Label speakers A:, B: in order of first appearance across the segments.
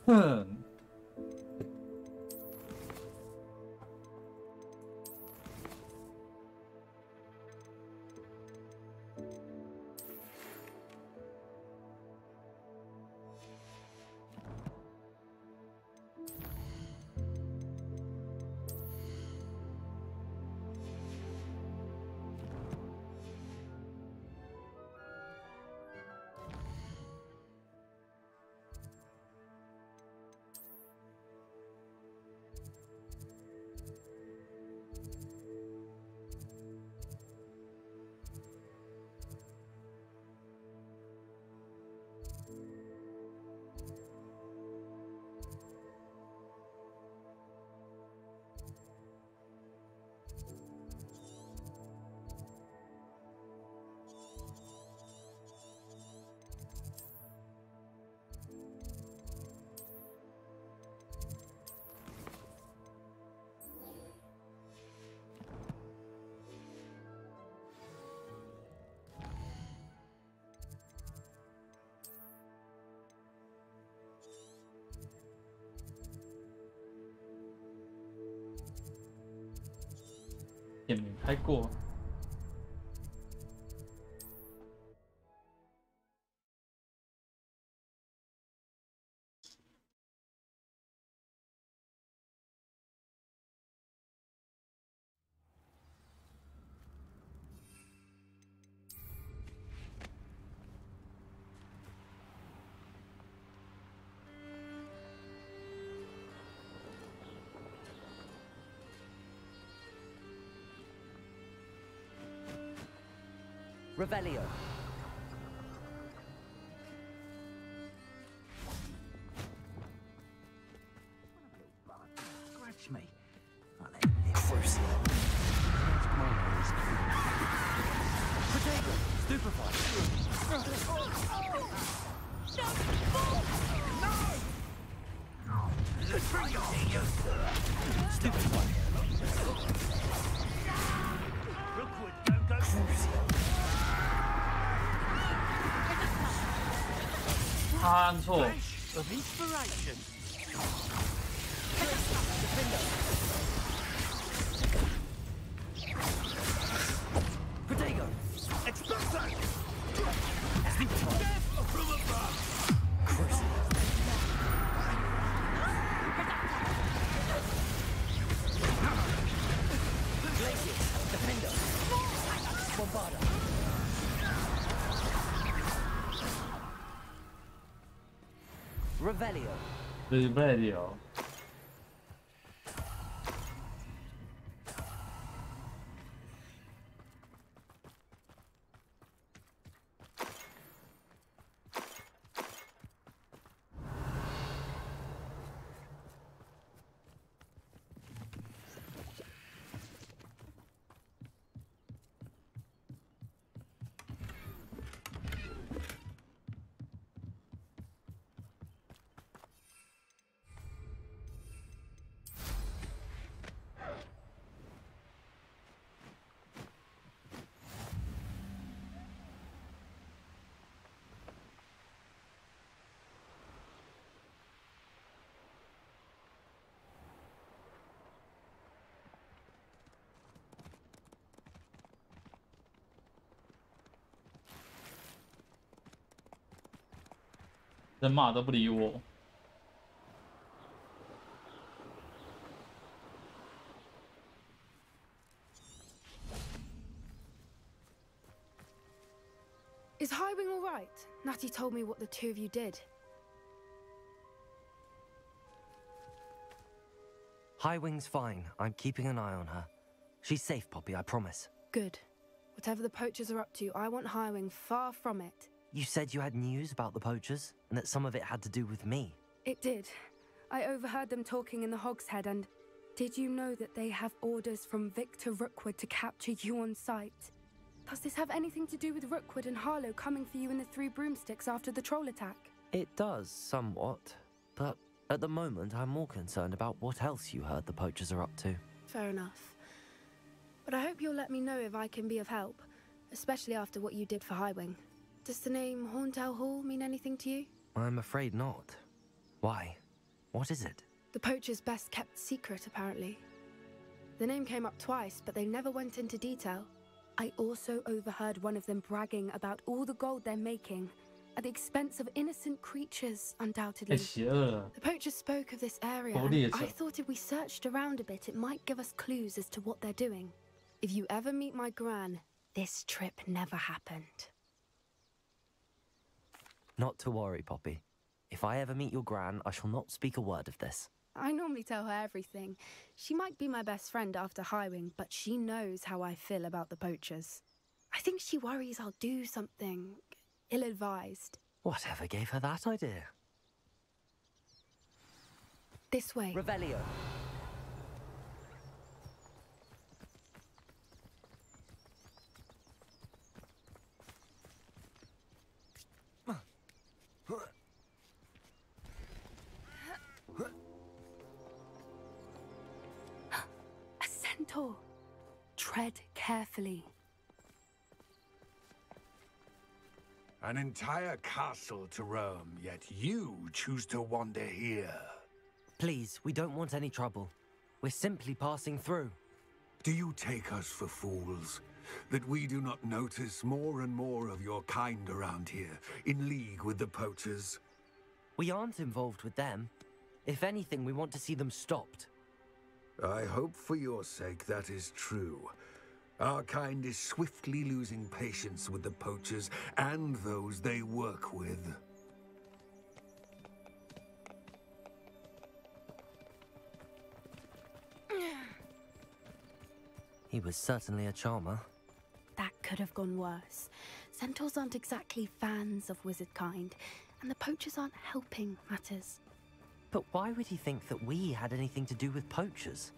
A: 哼。也没拍过。
B: Revelio.
C: Scratch me. I'll let you live. Crucial.
B: Potato. Stupefy. Stupefy.
C: Rookwood, don't go. Crucial.
A: 他按错。
C: Of inspiration.
B: Potato.
C: Expecto.
B: Stupefy.
C: From above.
B: Crucial. Glacius. Defender. Bombarda. Revelio.
A: Revelio。 人马都不理我。
D: Is Highwing all right? Natty told me what the two of you did.
B: Highwing's fine. I'm keeping an eye on her. She's safe, Poppy, I promise.
D: Good. Whatever the poachers are up to, I want Highwing far from it.
B: You said you had news about the poachers, and that some of it had to do with me.
D: It did. I overheard them talking in the Hogshead, and did you know that they have orders from Victor Rookwood to capture you on sight? Does this have anything to do with Rookwood and Harlow coming for you in the Three Broomsticks after the troll attack?
B: It does, somewhat. But at the moment, I'm more concerned about what else you heard the poachers are up to.
D: Fair enough. But I hope you'll let me know if I can be of help, especially after what you did for Highwing. Does the name Hauntow Hall mean anything to you?
B: I'm afraid not. Why? What is it?
D: The poacher's best kept secret, apparently. The name came up twice, but they never went into detail. I also overheard one of them bragging about all the gold they're making, at the expense of innocent creatures,
A: 太
D: undoubtedly.
A: 邪恶了。
D: The poacher spoke of this area,
A: Oh,
D: and
A: dear.
D: I thought if we searched around a bit, it might give us clues as to what they're doing. If you ever meet my gran, this trip never happened.
B: Not to worry, Poppy. If I ever meet your gran, I shall not speak a word of this.
D: I normally tell her everything. She might be my best friend after Highwing, but she knows how I feel about the poachers. I think she worries I'll do something ill-advised.
B: Whatever gave her that idea?
D: This way.
B: Revelio.
D: A centaur. Tread carefully.
C: An entire castle to roam, yet you choose to wander here.
B: Please, we don't want any trouble. We're simply passing through.
C: Do you take us for fools? That we do not notice more and more of your kind around here, in league with the poachers?
B: We aren't involved with them. If anything, we want to see them stopped.
C: I hope for your sake that is true. Our kind is swiftly losing patience with the poachers and those they work with.
B: He was certainly a charmer.
D: That could have gone worse. Centaurs aren't exactly fans of wizard kind, and the poachers aren't helping matters.
B: But why would he think that we had anything to do with poachers?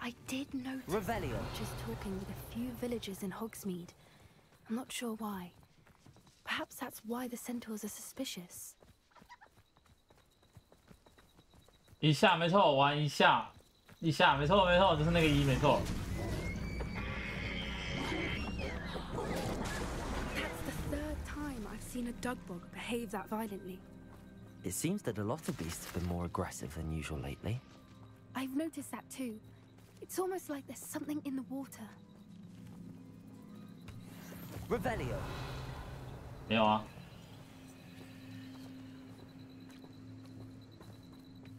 D: I did notice
B: Revelio.
D: poachers talking with a few villagers in Hogsmeade. I'm not sure why. Perhaps that's why the centaurs are suspicious.
A: 一下没错，玩一下，一下没错没错，就是那个一没错。
D: That's the third time I've seen a dugbog behave that violently.
B: It seems that a lot of beasts have been more aggressive than usual lately.
D: I've noticed that too. It's almost like there's something in the water.
B: Revelio.
A: 没有啊，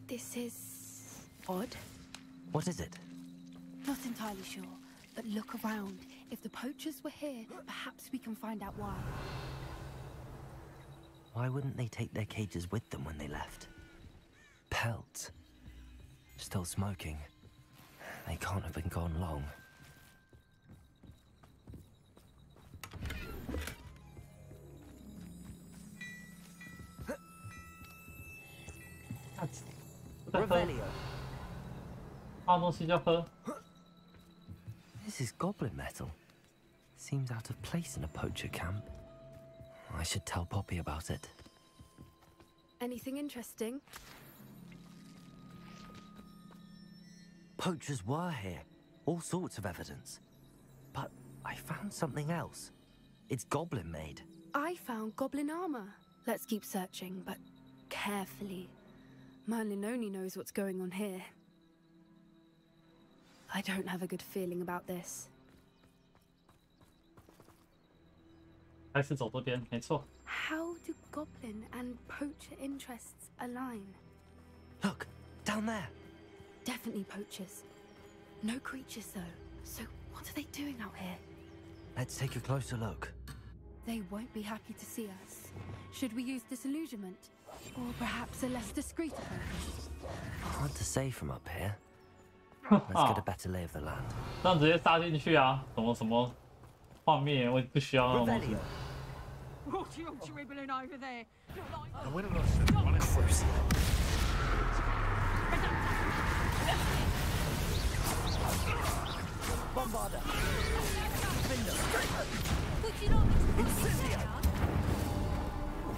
D: This is odd.
B: What is it?
D: Not entirely sure, but look around. If the poachers were here, perhaps we can find out why.
B: Why wouldn't they take their cages with them when they left? Pelts. Still smoking. They can't have been gone long. Revelio.
A: 放东西就喝。
B: This is goblin metal. Seems out of place in a poacher camp. I should tell Poppy about it.
D: Anything interesting?
B: Poachers were here. All sorts of evidence. But I found something else. It's goblin made.
D: I found goblin armor. Let's keep searching, but carefully. Merlin only knows what's going on here. I don't have a good feeling about this.
A: 开始走这边，没错。
D: How do goblin and poacher interests align?
B: Look, down there.
D: Definitely poachers. No creatures though. So what are they doing out here?
B: Let's take a closer look.
D: They won't be happy to see us. Should we use disillusionment? Or perhaps a less discreet approach?
B: Hard to say from up here. Let's get a better lay of the land.
A: 这样直接杀进去啊！什么画面，我不需要那种东西。
B: Revelio.
E: What are you dribbling over there?
C: The winner of one
B: Crucial. Bombarda. Incendio.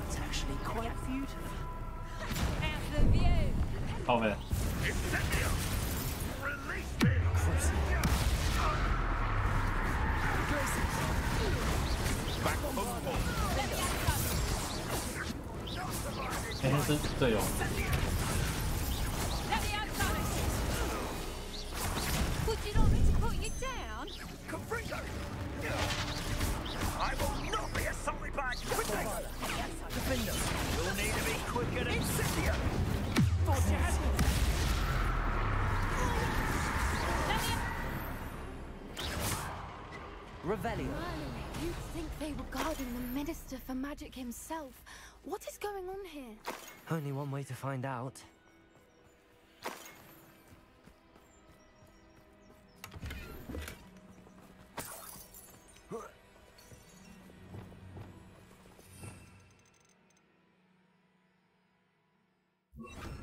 B: It's actually quite beautiful.
E: Out the view.
A: 靠背。
C: Incendio! Release me! Back from the wall.
A: 那天是队友。
B: Revelio.
D: You'd think they were guarding the Minister for Magic himself. What is going on here?
B: Only one way to find out.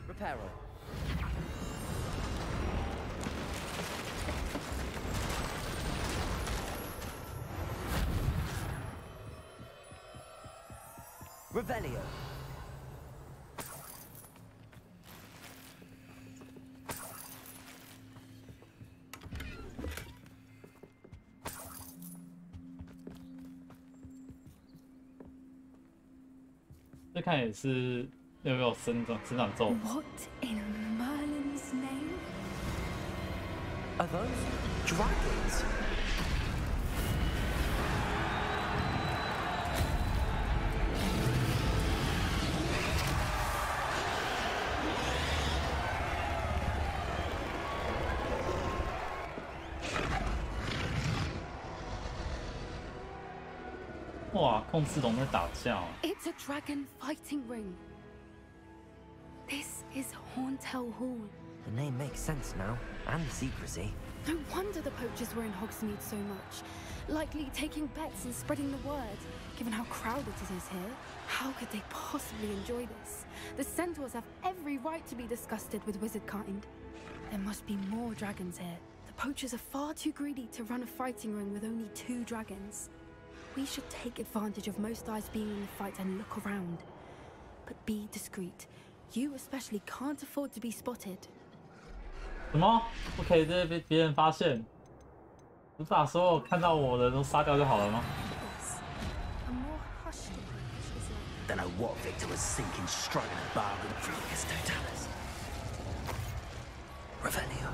B: Reparo. Revelio.
A: 这看也是有没有生长咒。
D: What in Merlin's name?
B: Are those dragons?
A: Oh, 哇，控制龙在打架哦。
D: It's a dragon fighting ring. This is Hauntel Hall.
B: The name makes sense now, and the secrecy.
D: No wonder the poachers were in Hogsmeade so much. Likely taking bets and spreading the word. Given how crowded it is here, how could they possibly enjoy this? The centaurs have every right to be disgusted with wizard kind. There must be more dragons here. The poachers are far too greedy to run a fighting ring with only 2 dragons. We should take advantage of most eyes being in the fight and look around. But be discreet. You especially can't afford to be spotted.
A: 什么？不可以被别人发现？不是把所有看到我的都杀掉就好了吗？
D: Yes. A more hushed approach is like
B: Don't know what Victor was thinking, striking a bargain through his totalis. Revelio.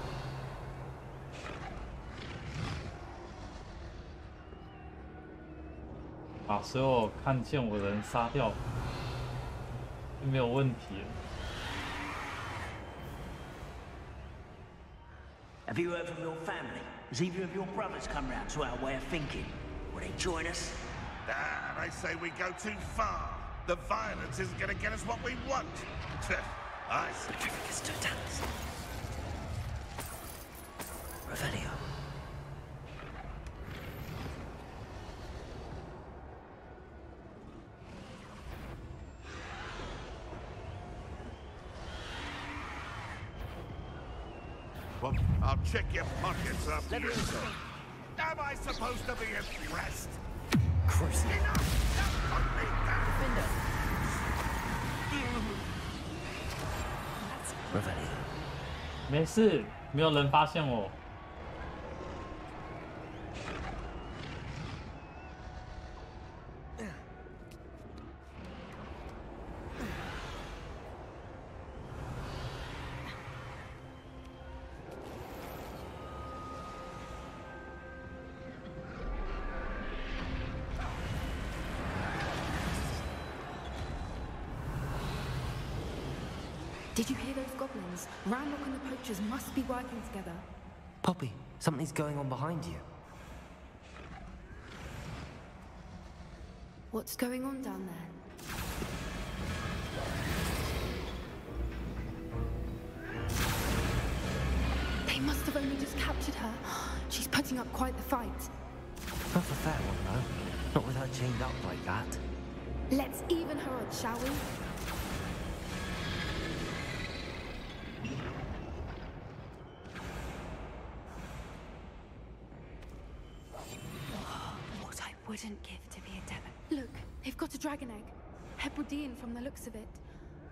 A: 把所有看见我的人杀掉，就没有问题了。
F: Have you heard from your family? Has either of your brothers come round to our way of thinking? Will they join us?
G: Ah, they say we go too far. The violence isn't going to get us what we want. I see.
B: His totalis. Revelio.
G: Well, I'll check your pockets after you. Am I supposed to be impressed?
B: Christ.
G: Enough! Don't put me down!
B: Revelio.
A: 没事，没有人发现我。
D: Did you hear those goblins? Ranrock and the poachers must be working together.
B: Poppy, something's going on behind you.
D: What's going on down there? They must have only just captured her. She's putting up quite the fight.
B: Not a fair one, though. Not with her chained up like that.
D: Let's even her odds, shall we? What I wouldn't give to be a devil. Look, they've got a dragon egg. Hebridean from the looks of it.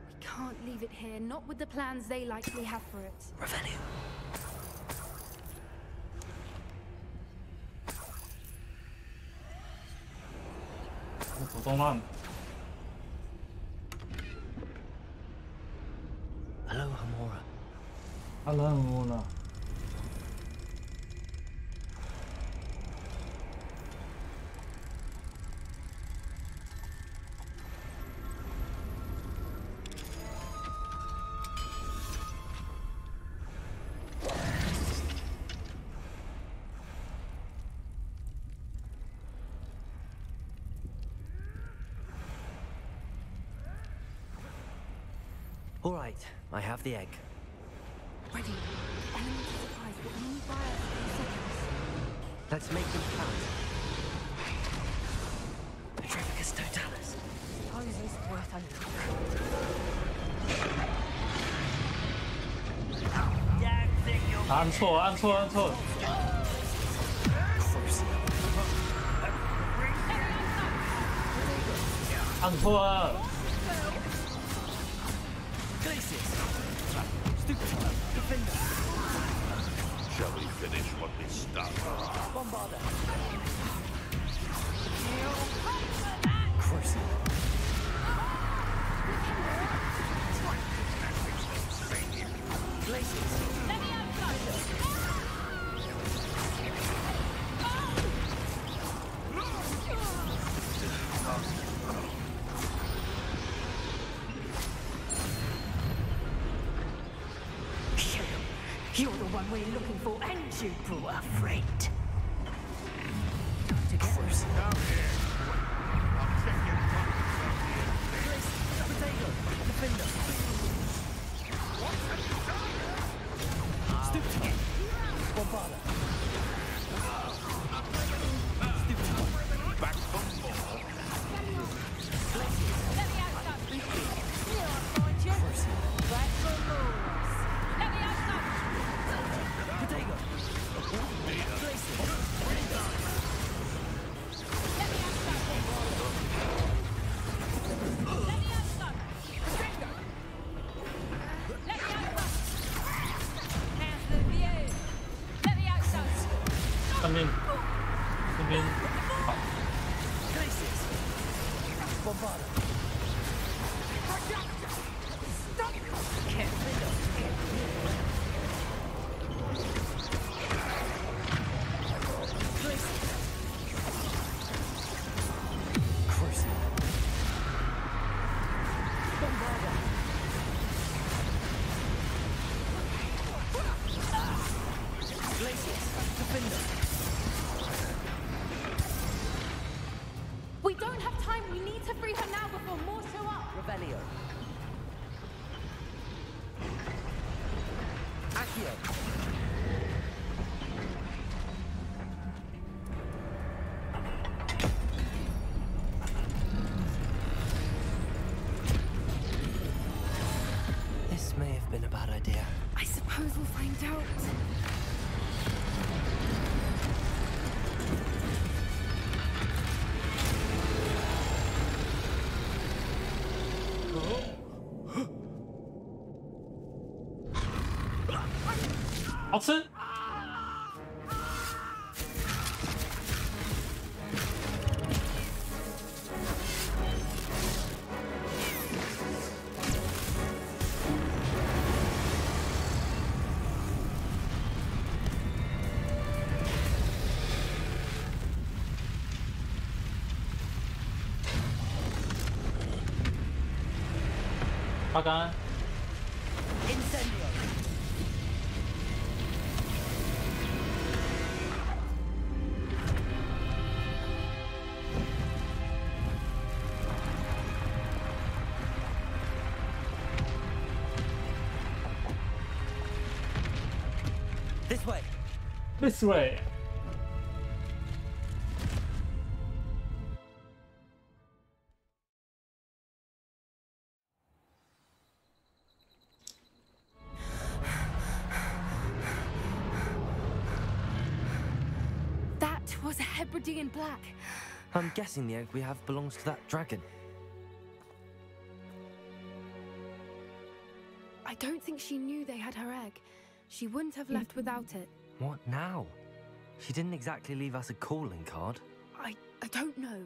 D: We can't leave it here, not with the plans they likely have for it.
B: Revelio.
A: 我动乱。
B: Hello, Hamora.
A: Hello, Mona.
B: All right, I have the egg.
D: Ready. Elemental supplies will only buy us in seconds.
B: Let's make them count. Petrificus totalis.
E: Suppose it's worth a look.
A: 按错，按错，按错。按错了。
G: Shall we finish what we started?
E: You're the one we're looking for, and you brought a friend.
G: Down here. I'll check your back for more.
E: Let me out something. Here I'll find you. Back for more. Let me out something.
A: 上面，这边，好。
D: We don't have time. We need to free her now before more show up.
B: Revelio. Accio. This may have been a bad idea.
D: I suppose we'll find out.
A: I'll sit. Pagan.
E: Incendio.
B: This way.
A: This way.
D: That was a Hebridean black.
B: I'm guessing the egg we have belongs to that dragon.
D: I don't think she knew they had her egg. She wouldn't have left without it.
B: What now? She didn't exactly leave us a calling card.
D: I don't know.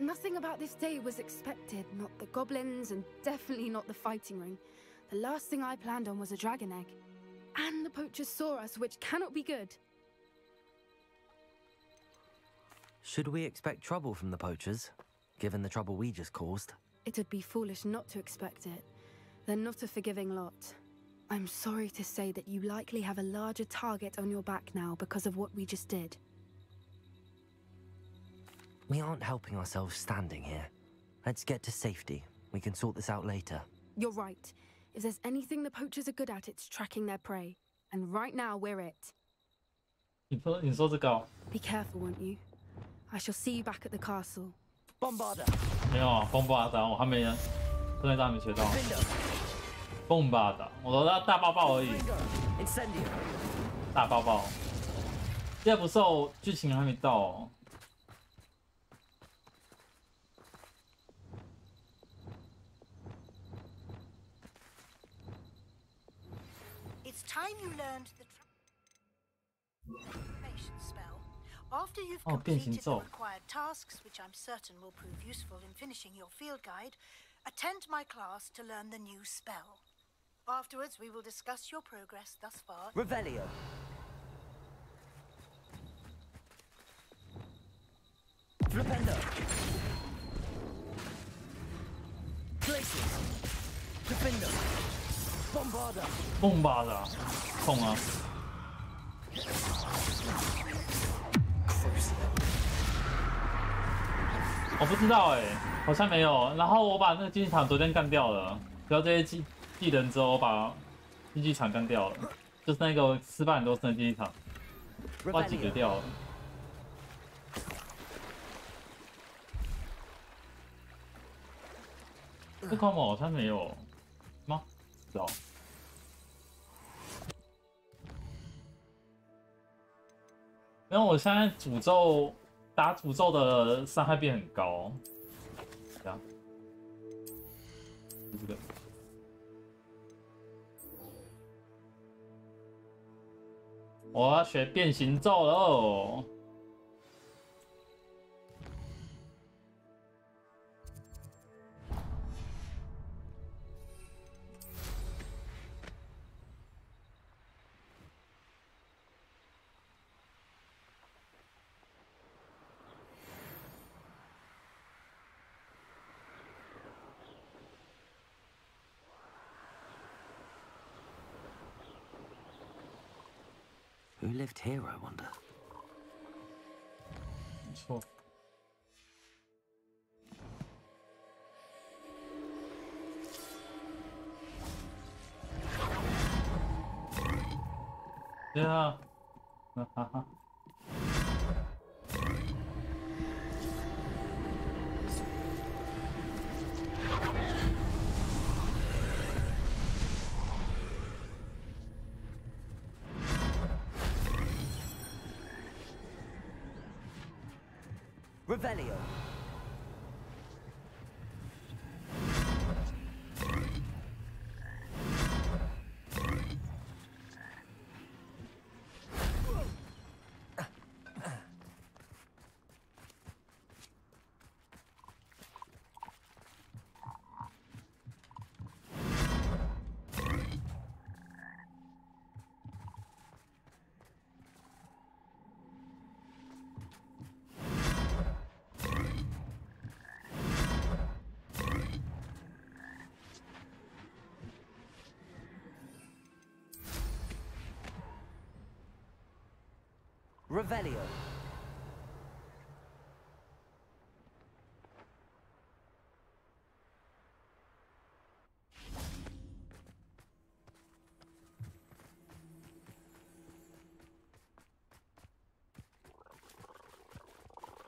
D: Nothing about this day was expected. Not the goblins, and definitely not the fighting ring. The last thing I planned on was a dragon egg. And the poachers saw us, which cannot be good.
B: Should we expect trouble from the poachers, given the trouble we just caused?
D: It'd be foolish not to expect it. They're not a forgiving lot. I'm sorry to say that you likely have a larger target on your back now because of what we just did.
B: We aren't helping ourselves standing here. Let's get to safety. We can sort this out later.
D: You're right. If there's anything the poachers are good at, it's tracking their prey. And right now, we're it.
A: 你说这个哦
D: Be careful, won't you? I shall see you back at the castle.
B: Bombarder.
A: 没有啊，崩巴达我还没，这那张没学到。崩巴达，我都要大爆爆而已，
B: Incendio.
A: 大爆爆。现在不受剧情还没到哦。
E: It's time you learned the transformation spell. After you've
A: Oh,
E: completed the
A: 变形咒。
E: required tasks, which I'm certain will prove useful in finishing your field guide, attend my class to learn the new spell. Afterwards, we will discuss your progress thus far.
B: Revelio. Flipendo. Places. Defender. Bombarder.
A: 崩巴达，痛啊！我不知道哎、好像没有。然后我把那个竞技场昨天干掉了，然后这些技能之后，我把竞技场干掉了，就是那个失败很多次的竞技场，我把它解决掉了。这款我好像没有吗？是哦。然后我现在诅咒打诅咒的伤害变很高，这样，就这个。我要学变形咒了哦。
B: Who lived here, I wonder?
A: 没错。对啊，哈哈。
B: Revelio. Revelio.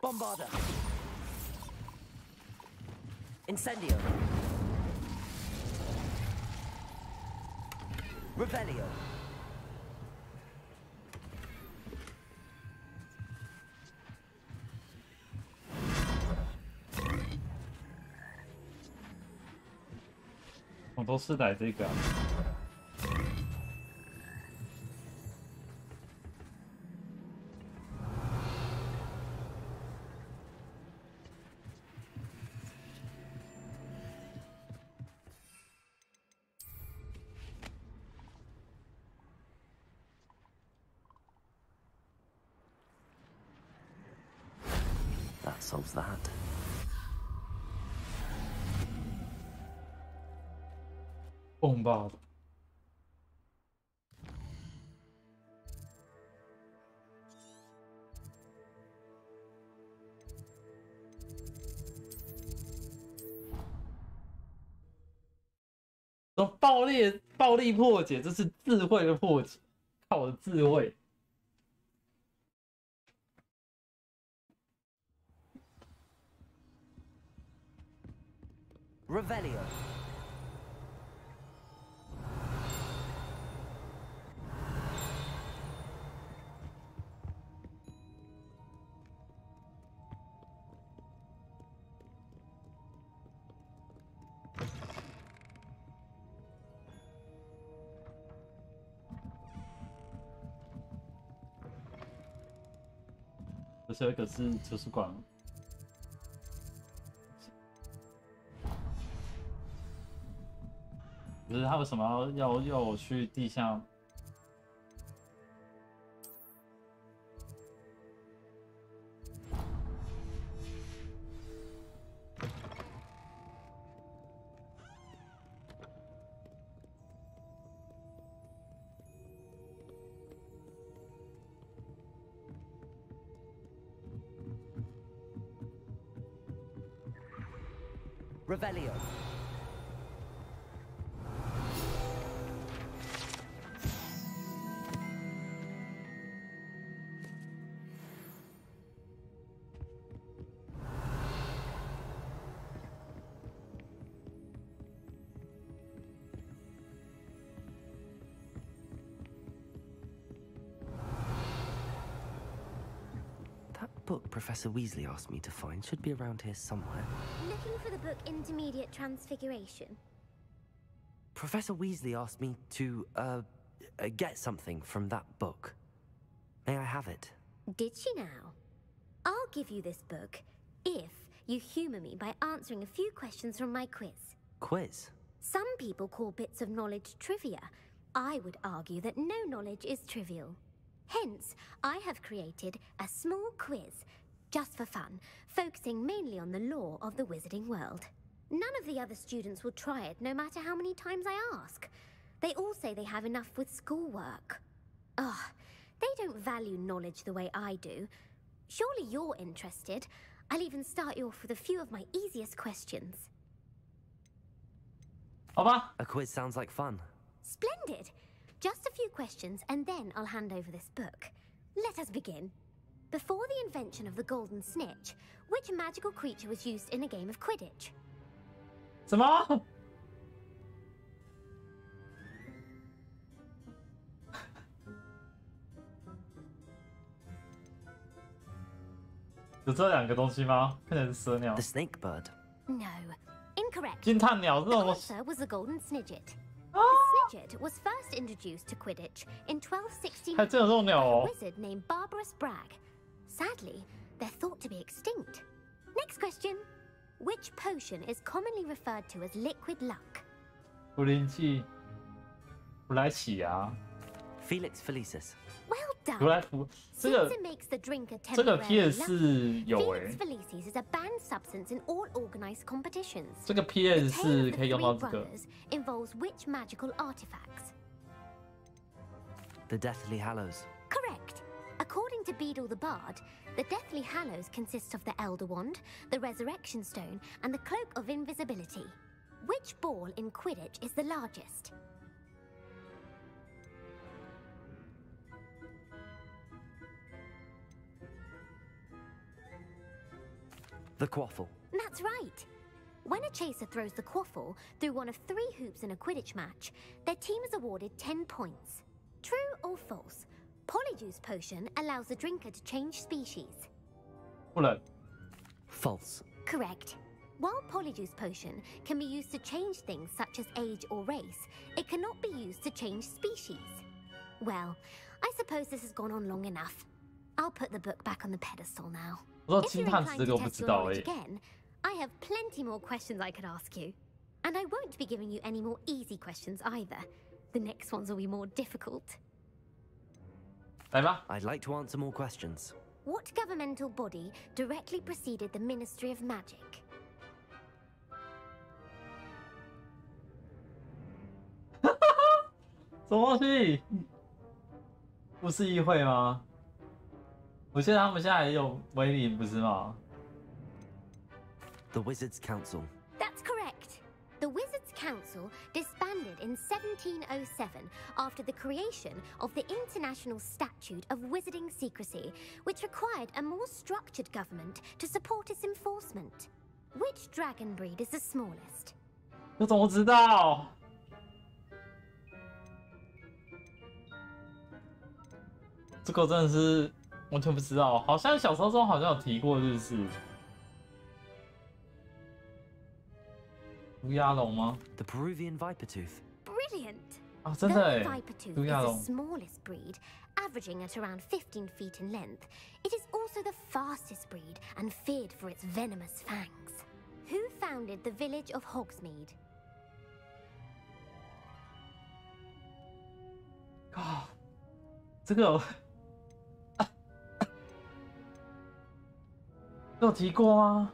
B: Bombarder. Incendio. Revelio.
A: 我都是来这个、啊。
B: That solves that.
A: 蹦吧！说暴力破解，这是智慧的破解，靠我的智慧。
B: Revelio.
A: 不是有一个是图书馆。 可是他为什么要我去地下？Revelio.
B: That book Professor Weasley asked me to find should be around here somewhere.
H: Looking for the book Intermediate Transfiguration?
B: Professor Weasley asked me to, get something from that book. May I have it?
H: Did she now? I'll give you this book if you humour me by answering a few questions from my quiz.
B: Quiz?
H: Some people call bits of knowledge trivia. I would argue that no knowledge is trivial. Hence, I have created a small quiz, just for fun, focusing mainly on the lore of the wizarding world. None of the other students will try it, no matter how many times I ask. They all say they have enough with schoolwork. Ugh, they don't value knowledge the way I do. Surely you're interested. I'll even start you off with a few of my easiest questions.
A: 好吧。
B: A quiz sounds like fun.
H: Splendid! Just a few questions, and then I'll hand over this book. Let us begin. Before the invention of the golden snitch, which magical creature was used in a game of Quidditch?
A: 什么？有这两个东西吗？看起来是蛇鸟
B: The。snake bird.
H: No. Incorrect.
A: 金碳鸟这
H: The
A: 种东西。
H: answer was the golden snidget. The snidget was first introduced to Quidditch in 1269
A: 还真有这种鸟
H: by a
A: 哦。
H: wizard named Barbarous Bragg. Sadly, they're thought to be extinct. Next question. Which potion is commonly referred to as liquid luck?
A: 福灵气，福来起啊，
B: Felix Felicis.
H: Well
A: 福
H: done.
A: 来福，这
H: Since
A: 个
H: it makes the drinker
A: 这个
H: temporarily
A: PS
H: lucky,
A: 是有
H: Felix
A: 诶，
H: Felicis is a banned substance in all organized competitions.
A: 这个
H: The
A: PS
H: tale
A: 是
H: of the
A: 可以用
H: three
A: 到这个。
H: brothers involves which magical artifacts?
B: The Deathly Hallows.
H: Correct. According to Beedle the Bard, the Deathly Hallows consists of the Elder Wand, the Resurrection Stone, and the Cloak of Invisibility. Which ball in Quidditch is the largest?
B: The Quaffle.
H: That's right. When a chaser throws the quaffle through one of 3 hoops in a Quidditch match, their team is awarded 10 points. True or false? Polyjuice Potion allows the drinker to change species.
A: 不能。
B: False.
H: Correct. While Polyjuice Potion can be used to change things such as age or race, it cannot be used to change species. Well, I suppose this has gone on long enough. I'll put the book back on the pedestal now.
A: 我知道
H: If
A: 金
H: you're
A: 碳子
H: inclined
A: 这
H: to
A: 个我不
H: test
A: 知
H: your
A: 道
H: knowledge
A: 诶。
H: again, I have plenty more questions I could ask you. And I won't be giving you any more easy questions either. The next ones will be more difficult.
A: 来吧，
B: I'd like to answer more questions.
H: What governmental body directly preceded the Ministry of Magic?
A: 什么东西？不是议会吗？我记得他们现在也有威力，不是吗？
B: The Wizards' Council.
H: That's correct. The Wizards' council disbanded in 1707 after the creation of the International Statute of Wizarding Secrecy, which required a more structured government to support its enforcement. Which dragon breed is the smallest?
A: 我怎么知道？这个真的是完全不知道，好像小说中好像有提过，是不是？乌鸦龙吗？
B: The Peruvian viper tooth.
H: Brilliant!
A: 啊，真的哎，
H: Though the viper tooth
A: 乌鸦
H: is
A: 龙
H: the smallest breed, averaging at around 15 feet in length, it is also the fastest breed and feared for its venomous fangs. Who founded the village of Hogsmeade?
A: 啊，这个有提过吗？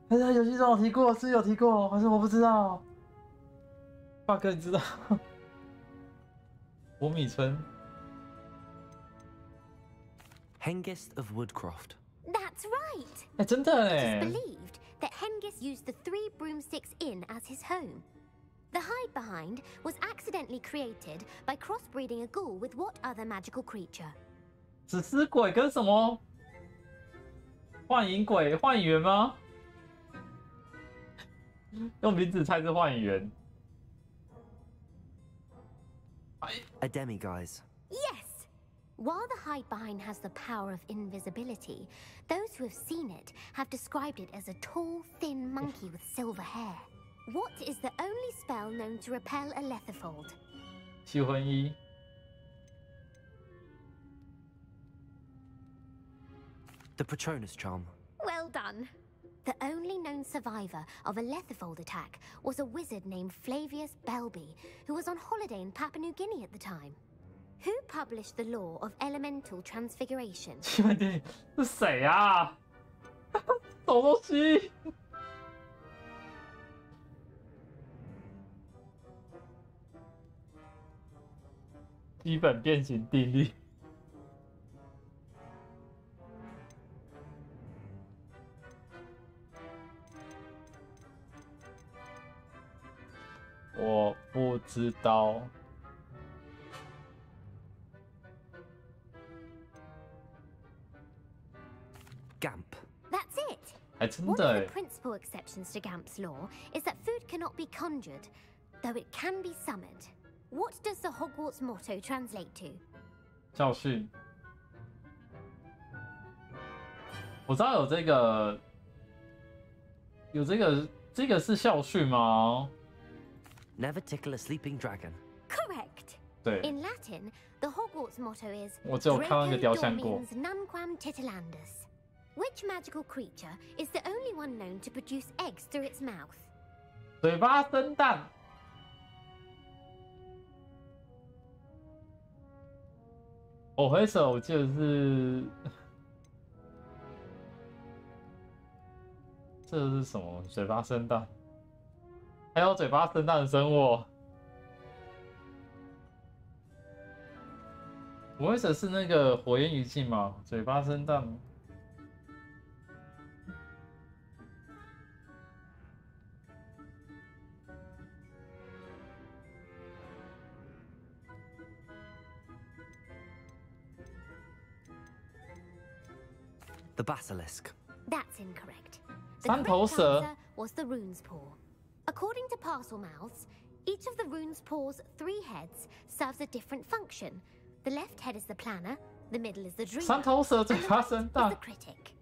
A: 还是在游戏中有提过？是有提过，还是我不知道？爸哥，你知道？博米村。
B: Hengist of Woodcroft.
H: That's right!
A: 哎，真的
H: It is
A: 哎，
H: believed that Hengist used the Three Broomsticks Inn as his home. The Hide Behind was accidentally created by crossbreeding a ghoul with what other magical creature?
A: 死尸鬼跟什么？幻影鬼、幻影猿吗？用名字猜是幻影猿。
B: A demiguise.
H: Yes! While the Hide Behind has the power of invisibility, those who have seen it have described it as a tall, thin monkey with silver hair. What is the only spell known to repel a letherfold?
A: 七魂一。
B: The Patronus charm.
H: Well done. The only known survivor of a letherfold attack was a wizard named Flavius Belby, who was on holiday in Papua New Guinea at the time. Who published the law of elemental transfiguration?
A: 七魂电影是谁啊？什么东西？基本变形定律。 我不知道。
B: Gamp.
H: That's it!
A: 还真
H: One
A: 的
H: of
A: 哎
H: the，principal exceptions to Gamp's law is that food cannot be conjured, though it can be summoned. What does the Hogwarts motto translate to?
A: 教训。我知道有这个，这个是校训吗？
B: Never tickle a sleeping dragon.
H: Correct!
A: 对，
H: In Latin, the Hogwarts motto is
A: 我只有看到那个雕像过。
H: Dormiens nunquam titilandus. Which magical creature is the only one known to produce eggs through its mouth?
A: 嘴巴生蛋。我回首我记得是，这是什么？嘴巴生蛋，还有嘴巴生蛋的生物。我回首是那个火焰余烬吗？嘴巴生蛋吗？
B: The basilisk.
H: That's incorrect. The
A: 三头
H: correct
A: 蛇
H: answer was the rune's paw. According to Parselmouths, each of the rune's paw's 3 heads serves a different function. The left head is the planner, the middle is the dreamer,
A: 三头蛇
H: and
A: 嘴
H: the
A: 巴
H: right
A: 生
H: is
A: 蛋
H: the。critic.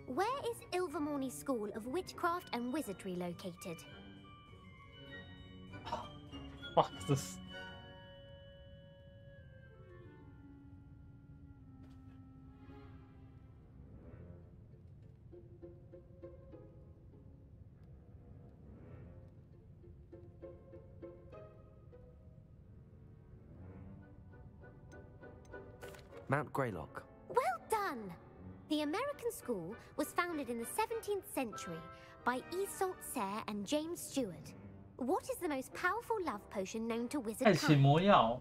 H: Where is Ilvermorny School of Witchcraft and Wizardry located?
A: Fuck this.
B: Mount Greylock.
H: Well done! The American school was founded in the 17th century by Isolde Sayre and James Stewart. What is the most powerful love potion known to
A: 爱
H: wizard
A: 情
H: kind?
A: 魔药，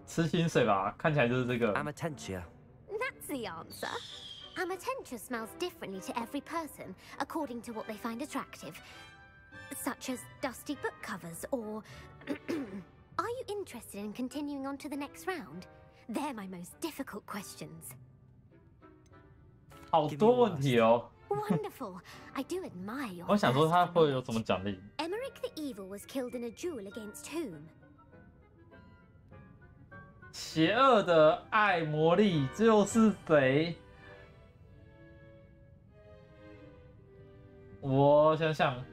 A: 吃薪水吧，看起来就是这个。
B: Amatentia.
H: That's the answer. Amatentia smells differently to every person, according to what they find attractive. Such as dusty book covers, or are you interested in continuing on to the next round? They're my most difficult questions.
A: 好多问题哦。
H: Wonderful. I do admire your
A: 我想说
H: thirst
A: 他
H: for
A: 会有什么
H: knowledge.
A: 奖励？
H: Emmerich the Evil was killed in a duel against whom?
A: 邪恶的爱魔力就是谁？我想想，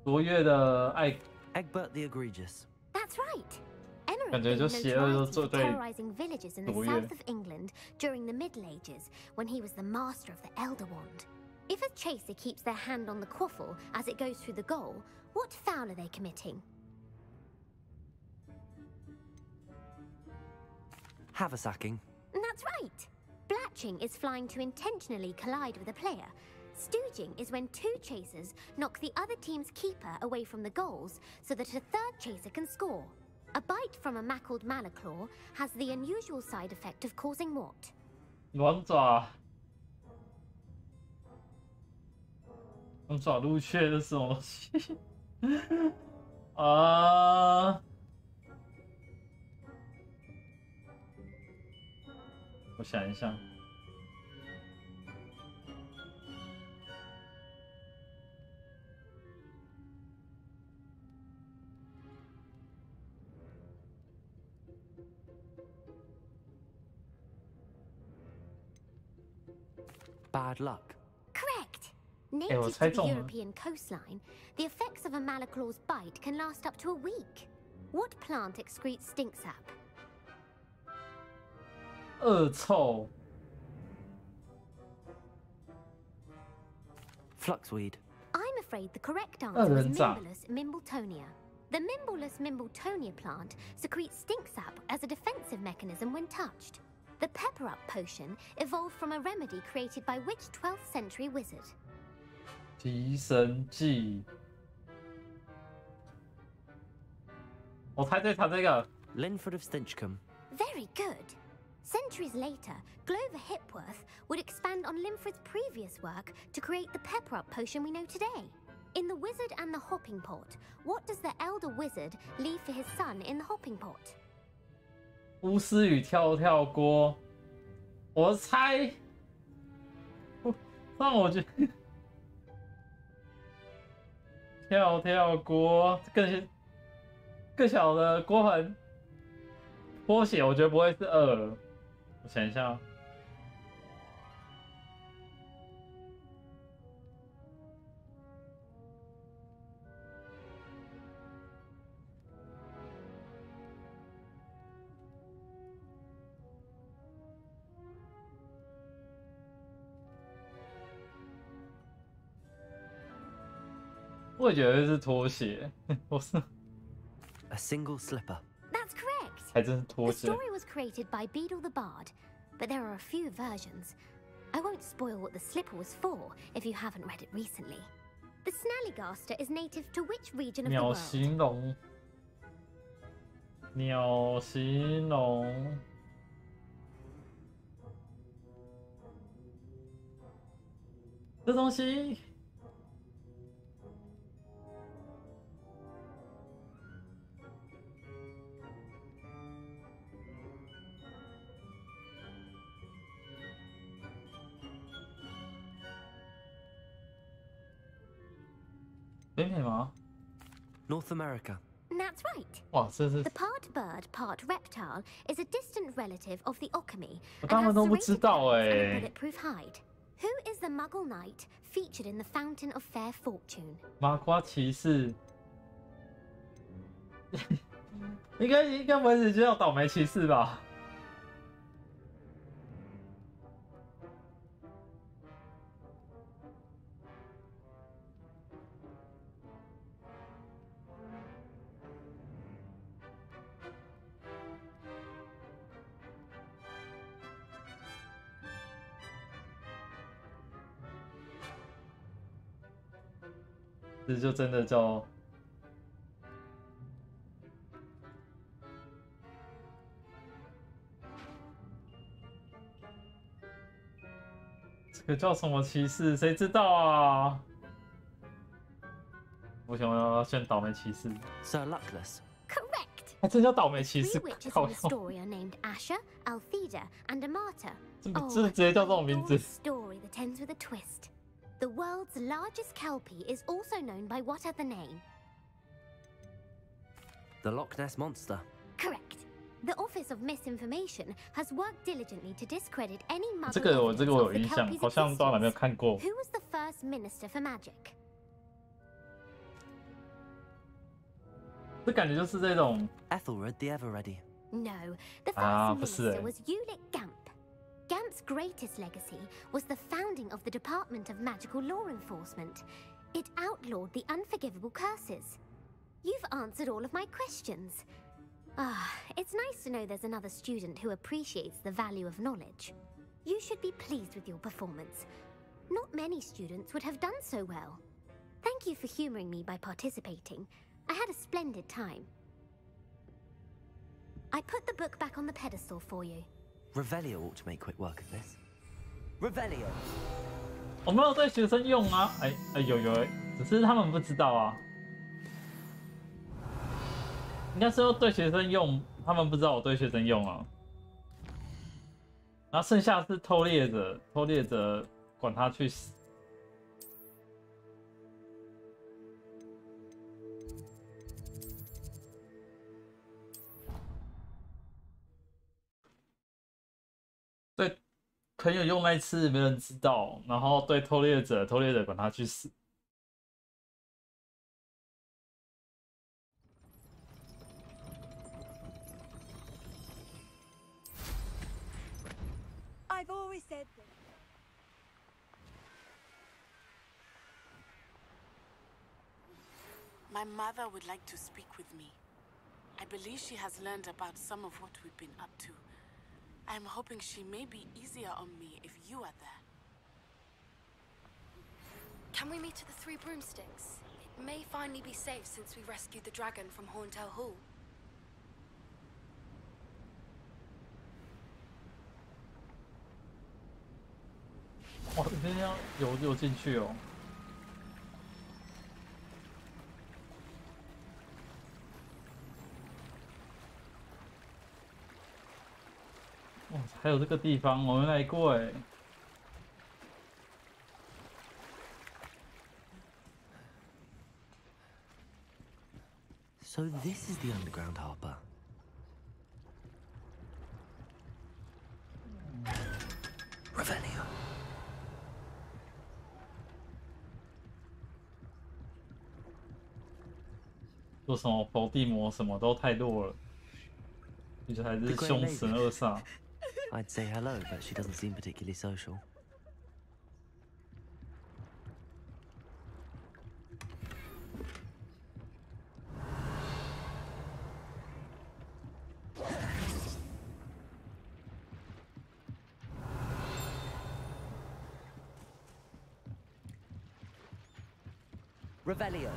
A: 卓越的爱，
B: Egbert the Egregious.
H: That's right. Emmerich
A: 感觉
H: gained
A: 就邪恶就
H: notoriety
A: 做
H: for
A: 对
H: terrorizing villages in the
A: 卓越。
H: south of England during the Middle Ages when he was the master of the Elder Wand. If a chaser keeps their hand on the quaffle as it goes through the goal, what foul are they committing?
B: Haversacking.
H: That's right. Blatching is flying to intentionally collide with a player. Stooging is when two chasers knock the other team's keeper away from the goals so that a third chaser can score. A bite from a mackled malaclaw has the unusual side effect of causing what?
A: 龙爪，龙爪鹿雀是什么东西？啊，我想一下。
B: Bad luck.
H: Correct.
A: 我
H: Native
A: 猜
H: to the
A: 中了。
H: European coastline, the effects of a malaclaw's bite can last up to a week. What plant excretes stink sap?
A: 恶臭，
B: Fluxweed.
H: I'm afraid the correct answer is
A: 人掌。
H: Mimbulus mimbletonia. The Mimbulus mimbletonia plant secretes stink sap as a defensive mechanism when touched. The Pepper Up potion evolved from a remedy created by which 12th century wizard?
A: 提神剂。我猜对他这个。
B: Linford of Stinchcombe.
H: Very good. Centuries later, Glover Hipworth would expand on Linford's previous work to create the Pepper Up potion we know today. In The Wizard and the Hopping Pot, what does the elder wizard leave for his son in the hopping pot?
A: 巫师与跳跳锅，我猜，让我觉得跳跳锅更小的锅盆，拖鞋，我觉得不会是2。我想一下，我也觉得是拖鞋，我是
B: A single slipper.
H: That's correct.
A: 还真是
H: The
A: 拖鞋。
H: story was created by Beadle the Bard, but there are a few versions. I won't spoil what the slipper was for if you haven't read it recently. The Snallygaster is native to which region of the
A: 鸟
H: world?
A: 形龙，鸟形龙，这东西北美吗？
B: North America.
H: That's right.
A: 哇，这是
H: The part bird, part reptile is a distant relative of the Occamy
A: 我
H: and
A: 大部
H: has
A: 分都不知
H: serrated
A: 道
H: gums
A: 哎
H: and a bulletproof hide. Who is the Muggle knight featured in the Fountain of Fair Fortune?
A: 麻瓜骑士，应该不会是叫倒霉骑士吧？这就真的叫这个叫什么骑士？谁知道啊？我想要选倒霉骑士。
B: So luckless.
H: Correct.
A: 还真叫倒霉骑
H: Three
A: 士，
H: witches
A: 靠
H: in the story are named Asher, Altheda, and Amata.
A: 这个
H: Oh,
A: 直接叫这种
H: I
A: 名
H: adore
A: 字
H: a。story that ends with a twist. The world's largest kelpie is also known by what other name?
B: The Loch Ness Monster.
H: Correct. The Office of Misinformation has worked diligently to discredit any
A: 这
H: muggle
A: 个我
H: evidence of
A: 有
H: the
A: 印象，
H: kelpie's
A: 好像不知道哪没有
H: existence.
A: 看过。
H: Who was the first minister for magic?
A: 这感觉就是这种
B: Ethelred the Ever-Ready.
H: No, the
A: Ah,
H: first
A: 不是
H: minister
A: 欸。
H: was Ulick Gamp. Gamp's greatest legacy was the founding of the Department of Magical Law Enforcement. It outlawed the unforgivable curses. You've answered all of my questions. Ah, it's nice to know there's another student who appreciates the value of knowledge. You should be pleased with your performance. Not many students would have done so well. Thank you for humoring me by participating. I had a splendid time. I put the book back on the pedestal for you.
B: Revelio ought to make quick work of this. Revelio.
A: 我没有对学生用啊，有只是他们不知道啊。应该是要对学生用，他们不知道我对学生用啊。然后剩下是偷猎者，偷猎者管他去死。对朋友用那一次没人知道，然后对偷猎者，偷猎者管他去死。
I: I've always said that.
J: My mother would like to speak with me. I believe she has learned about some of what we've been up to. I'm hoping she may be easier on me if you are there.
D: Can we meet at the Three Broomsticks? It may finally be safe since we rescued the dragon from Horntail Hall.
A: 哇，这边要游进去哦。哇，还有这个地方我没来过哎。
B: So this is the underground harbour. Revelio.
A: 做什么伏地魔什么都太弱了，其实还是凶神恶煞。
B: I'd say hello, but she doesn't seem particularly social. Revelio.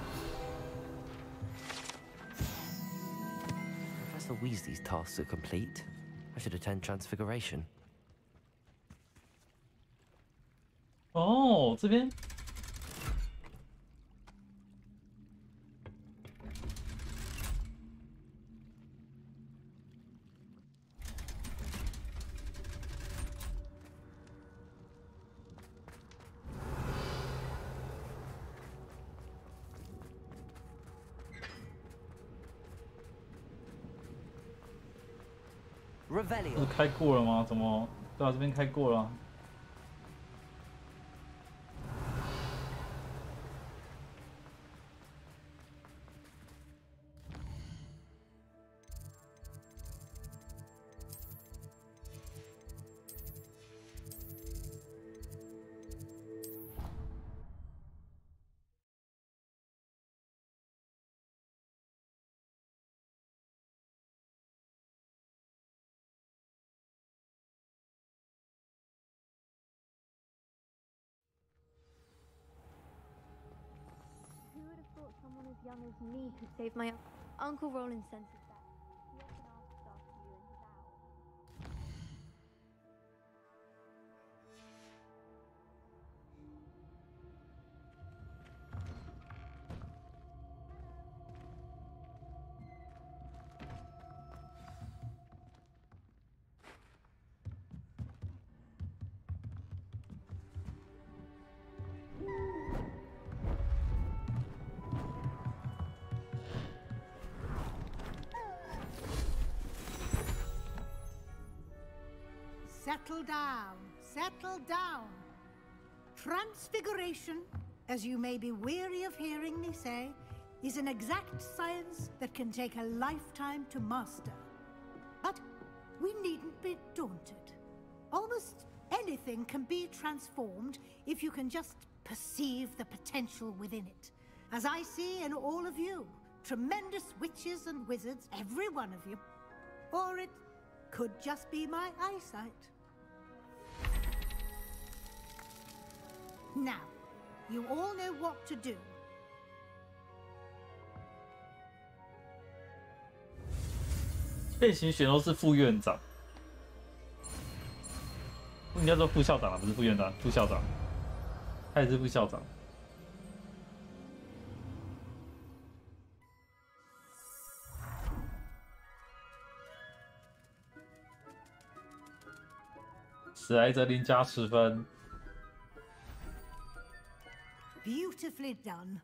B: Professor Weasley's tasks are complete. I should attend Transfiguration.
A: 哦，这边。
B: Revelio.
A: 不是开过了吗？怎么？对啊，这边开过了啊。
I: someone as young as me could save my Uncle Roland senses that. He often asks after you in his owls.
E: Settle down, settle down. Transfiguration, as you may be weary of hearing me say, is an exact science that can take a lifetime to master. But we needn't be daunted. Almost anything can be transformed if you can just perceive the potential within it. As I see in all of you, tremendous witches and wizards, every one of you. Or it could just be my eyesight. Now, you all know what to do.
A: 变形选都是副院长，应该说副校长了，不是副院长，副校长，他也是副校长。史莱哲林加10分。
E: Beautifully done.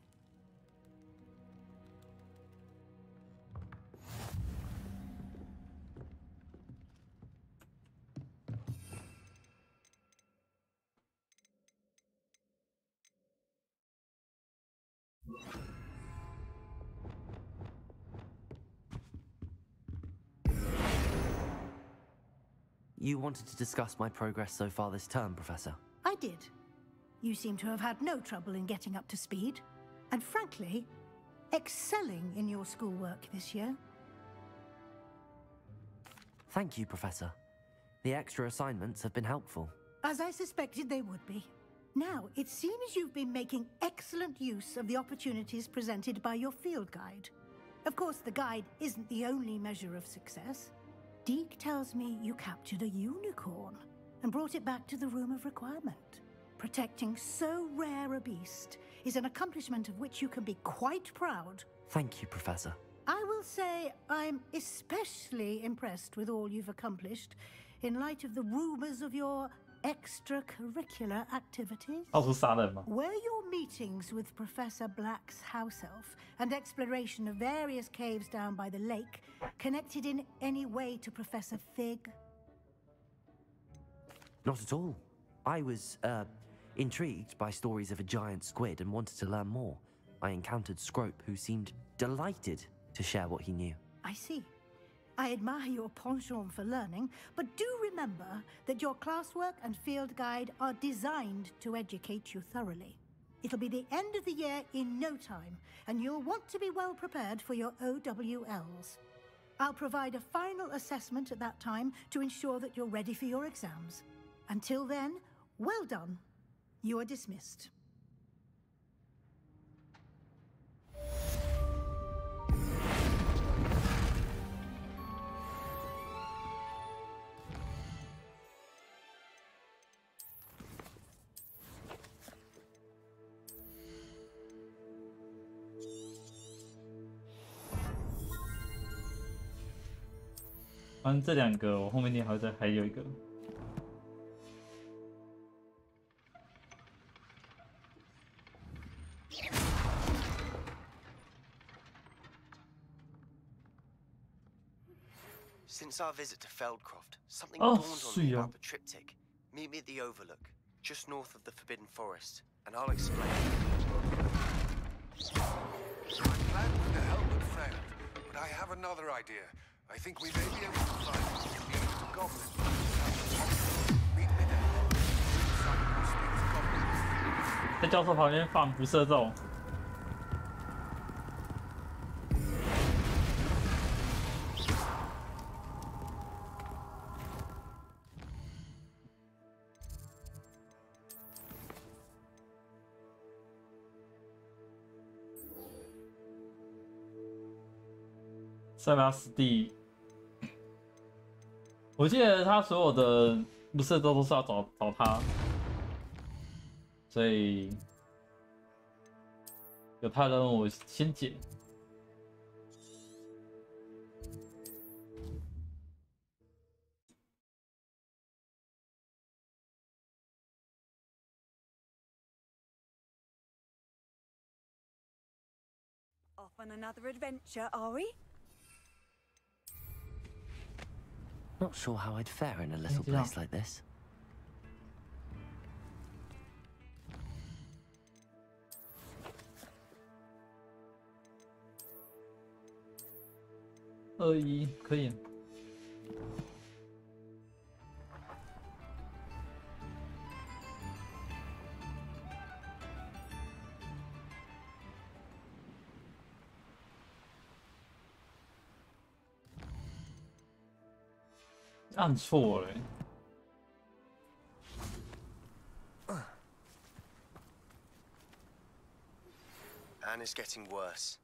B: You wanted to discuss my progress so far this term, Professor?
E: I did. You seem to have had no trouble in getting up to speed, and frankly, excelling in your schoolwork this year.
B: Thank you, Professor. The extra assignments have been helpful.
E: As I suspected they would be. Now, it seems you've been making excellent use of the opportunities presented by your field guide. Of course, the guide isn't the only measure of success. Deke tells me you captured a unicorn and brought it back to the Room of Requirement. Protecting so rare a beast is an accomplishment of which you can be quite proud.
B: Thank you, Professor.
E: I will say I'm especially impressed with all you've accomplished in light of the rumors of your extracurricular activities.
A: 到处杀人吗？
E: Were your meetings with Professor Black's house elf and exploration of various caves down by the lake connected in any way to Professor Fig?
B: Not at all. I was, intrigued by stories of a giant squid and wanted to learn more. I encountered Scrope, who seemed delighted to share what he knew.
E: I see. I admire your penchant for learning, but do remember that your classwork and field guide are designed to educate you thoroughly. It'll be the end of the year in no time, and you'll want to be well prepared for your OWLs. I'll provide a final assessment at that time to ensure that you're ready for your exams. Until then, well done. You are dismissed.
A: "反正这2个，我后面还有一个。
K: Since our visit to Feldcroft, something dawned on me about the triptych. Meet me at the Overlook, just north of the Forbidden Forest, and I'll explain.
C: I'm glad when the helmet failed, but I have another idea. I think we may be able to find the ancient goblin. Meet me there. Someone who speaks goblin.
A: 在教授旁边放辐射咒。塞巴斯蒂，我记得他所有的不是都是要找他，所以有他的任务我先解。
L: Off on another adventure, are we?
B: Not sure how I'd fare in a little place like this.2-1
A: 可以。按错了。
K: Anna's getting worse.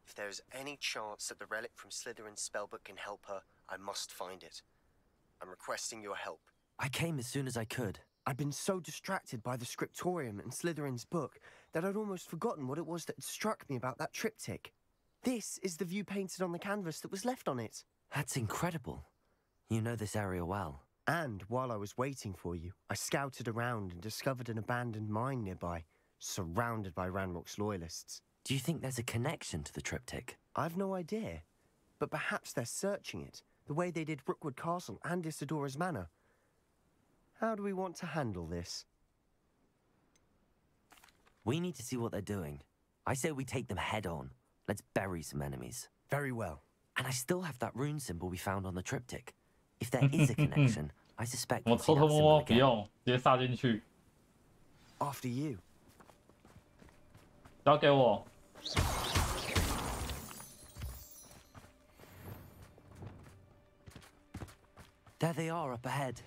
K: If there is any chance that the relic from Slytherin's spellbook can help her, I must find it. I'm requesting your help.
B: I came as soon as I could.
K: I'd been so distracted by the scriptorium and Slytherin's book that I'd almost forgotten what it was that had struck me about that triptych. This is the view painted on the canvas that was left on it.
B: That's incredible. You know this area well.
K: And while I was waiting for you, I scouted around and discovered an abandoned mine nearby, surrounded by Ranrock's loyalists.
B: Do you think there's a connection to the triptych?
K: I've no idea, but perhaps they're searching it, the way they did Rookwood Castle and Isidora's Manor. How do we want to handle this?
B: We need to see what they're doing. I say we take them head on. Let's bury some enemies.
K: Very well.
B: And I still have that rune symbol we found on the triptych. If there is a connection, I suspect we'll see that symbol again.
A: 不用，直接杀进去。
K: After you.
A: 交给我。
B: There they are up ahead.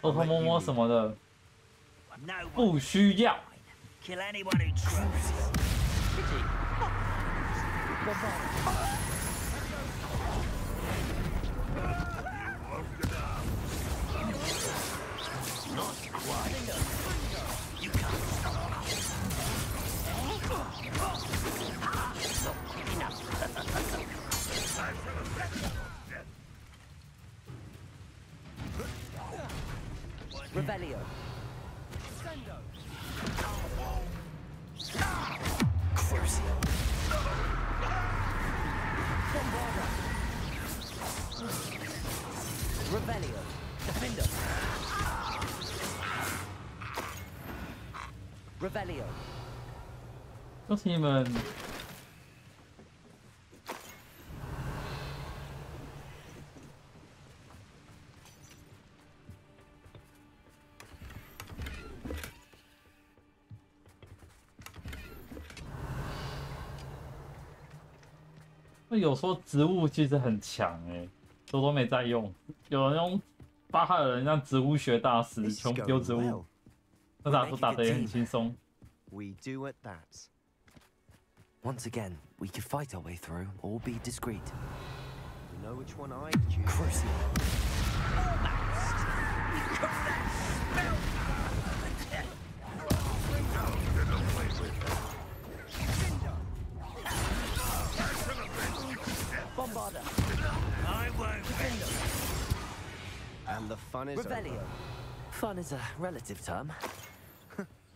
A: 偷偷摸摸什么的，不需要。
F: Kill anyone who tries.
G: Not quite.
F: You can't stop us. Not quick enough.
B: Revelio.
F: Crucio.
B: Revelio.
F: Defender.
B: Revelio.
A: 恭喜你们！有说植物其实很强哎，都没在用。有人用巴哈尔人让植物学大师，全部丢植物，那打得也很轻松。
K: We do at that.
B: Once again, we could fight our way through or be discreet.
K: You know which one I'd choose?
B: Crucio.
F: Bombarder. I won't.
K: And the fun is
B: Revelio.
K: over.
B: Fun is a relative term.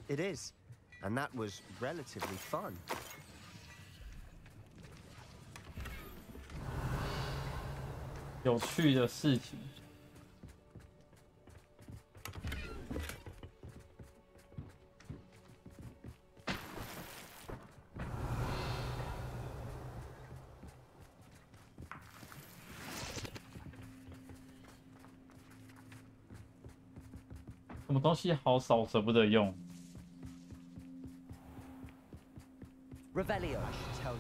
K: It is. And that was relatively fun.
A: 有趣的事情。什么东西好少，舍不得用。
B: Revelio.
K: I should tell you.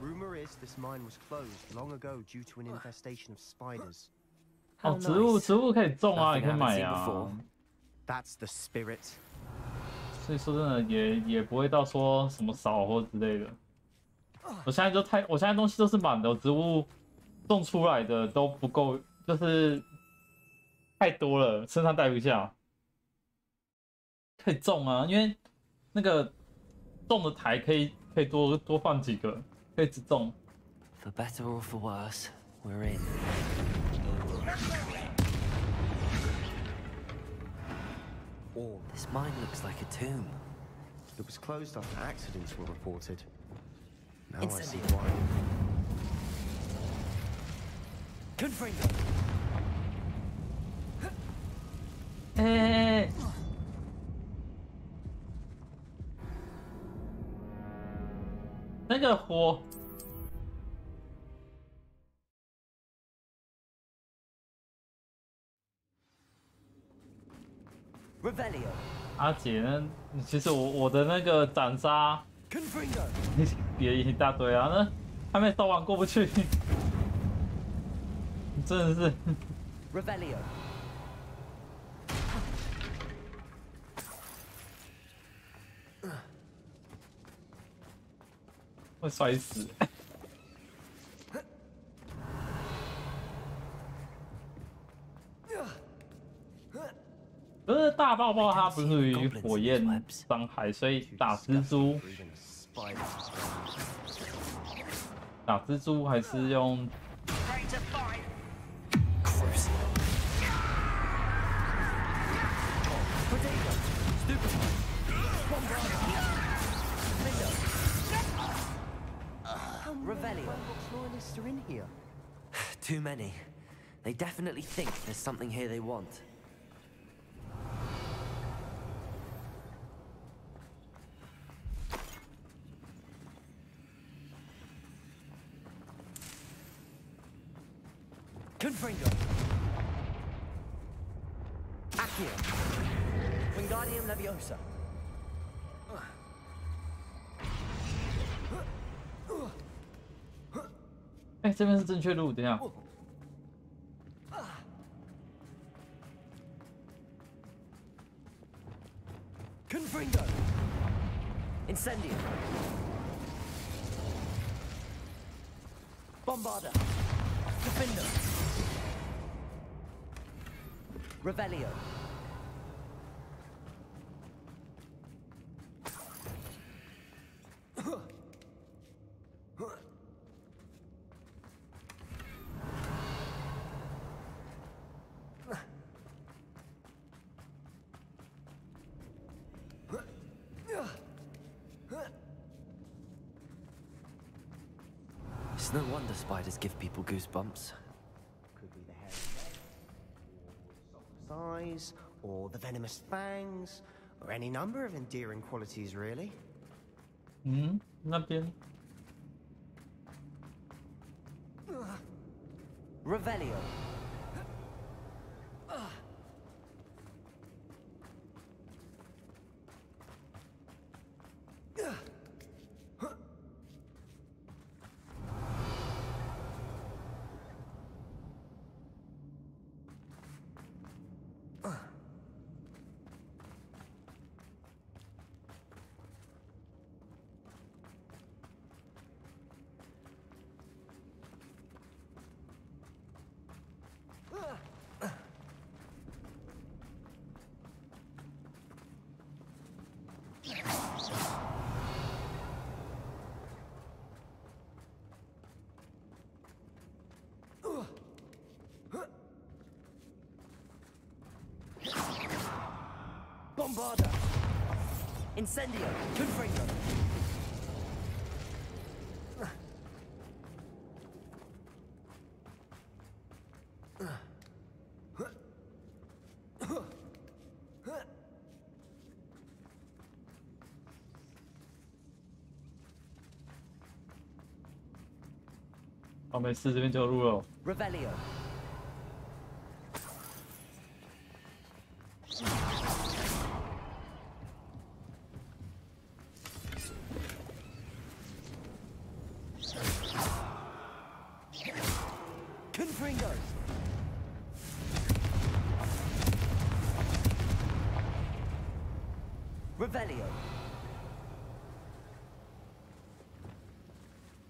K: Rumor is this mine was closed long ago due to an infestation of spiders.
A: 哦，植物可以种啊，也可以买啊。
K: That's the spirit.
A: 所以说真的也不会到说什么少或之类的。我现在东西都是满的，植物种出来的都不够，就是太多了，身上带不下。可以种啊，因为那个种的台可以多放几个，可以只种。
B: For better or for worse, we're in.
K: All.
B: This mine looks like a tomb.
K: It was closed after accidents were reported. Now I see
B: Incendio.
K: why.
B: Confringo.
A: 哎，那个火。
B: Revelio.
A: 阿姐呢？其实我的那个斩杀
B: Confringo.
A: 也一大堆啊，那还没烧完过不去，真的是。
B: Revelio.
A: 会摔死。可是大爆爆它不是于火焰伤害，所以打蜘蛛还是用。
B: Revelio. Loyalists are in here. Too many. They definitely think there's something here they want. Confringo. Accio. Wingardium Leviosa.
A: 哎，这边是正确路，等一下。
B: Confringo. Incendio. Bombarda. Defender. Revelio. It's no wonder spiders give people goosebumps.
K: Could be the hairy neck, or the soft eyes, or the venomous fangs, or any number of endearing qualities, really.
A: 那边。
B: Revelio. Bombarda. Incendio. Confringo.
A: 哦，没事，这边就有路了。
B: Revelio. Confringo. Revelio.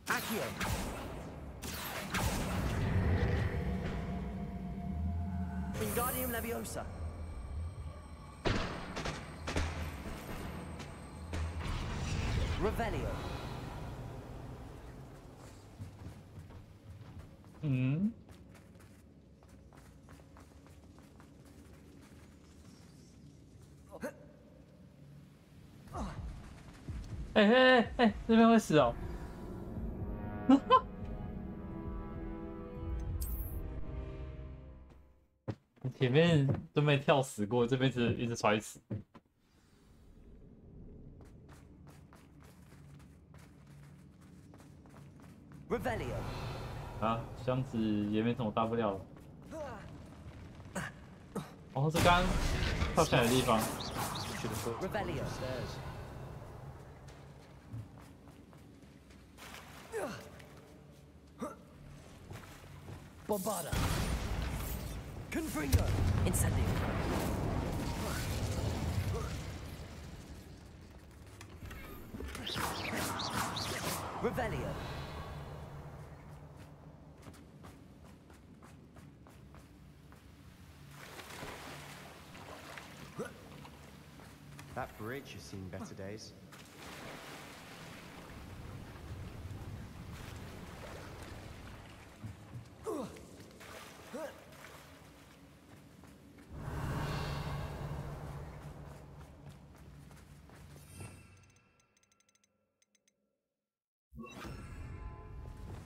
B: Accio. Wingardium Leviosa. Revelio.
A: 嗯。哎，这边会死哦！前面都没跳死过，这边一直摔死。
B: Revelio.
A: 啊，箱子也没什么大不了的。哦，是刚跳下来的地方。
B: Revelio. Bombarda. Confringo. Incendio. Revelio.
K: That bridge has seen better days.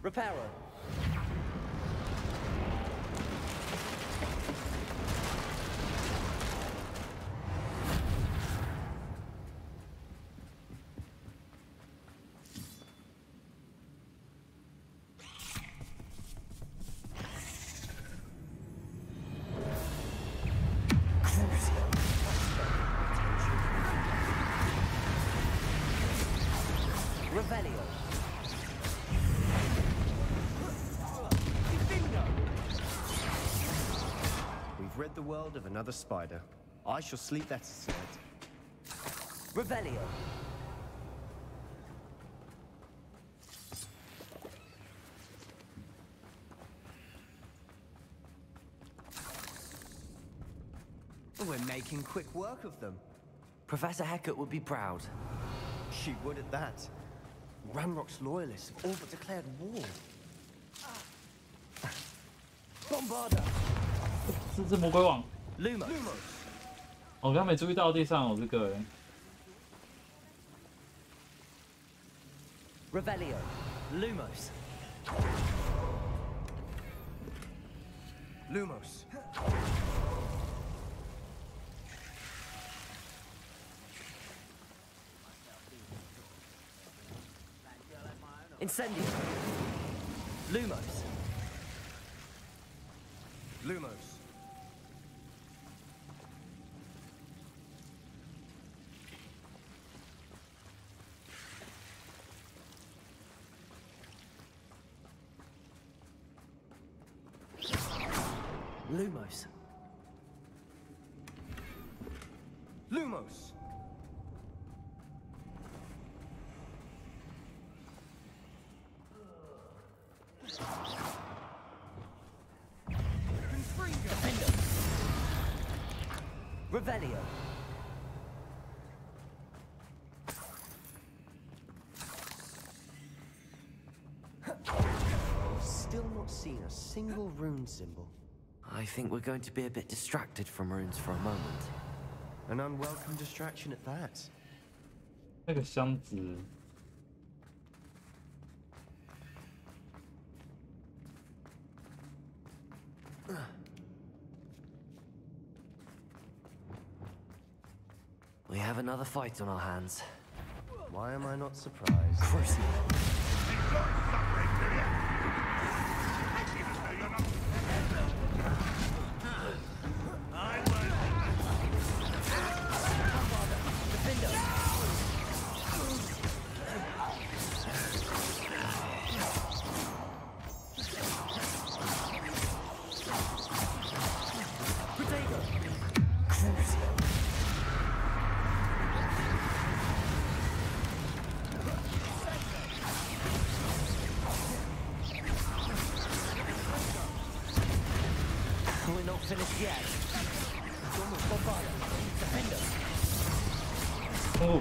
B: Reparo. Revelio.
K: We've rid the world of another spider. I shall sleep better tonight.
B: Revelio.
K: We're making quick work of them.
B: Professor Hecat would be proud.
K: She would at that. Ranrock's loyalists have all but declared war.
B: Bombarda.
A: 是魔鬼网。
B: Lumos.
A: 我刚没注意到地上有这个。
B: Revelio. Lumos.
K: Lumos.
B: Incendio. Lumos.
K: Lumos.
B: Lumos.
K: Lumos.
B: Revelio.
K: We've still not seen a single rune symbol.
B: I think we're going to be a bit distracted from runes for a moment.
K: An unwelcome distraction at that.
A: 那个箱子。
B: We have another fight on our hands.
K: Why am I not surprised?
B: Crucial.
G: Enjoy suffering, do you? Even though you're not... I won't.
B: Defender. Protego. Crucial. We're not finished yet.
A: 哦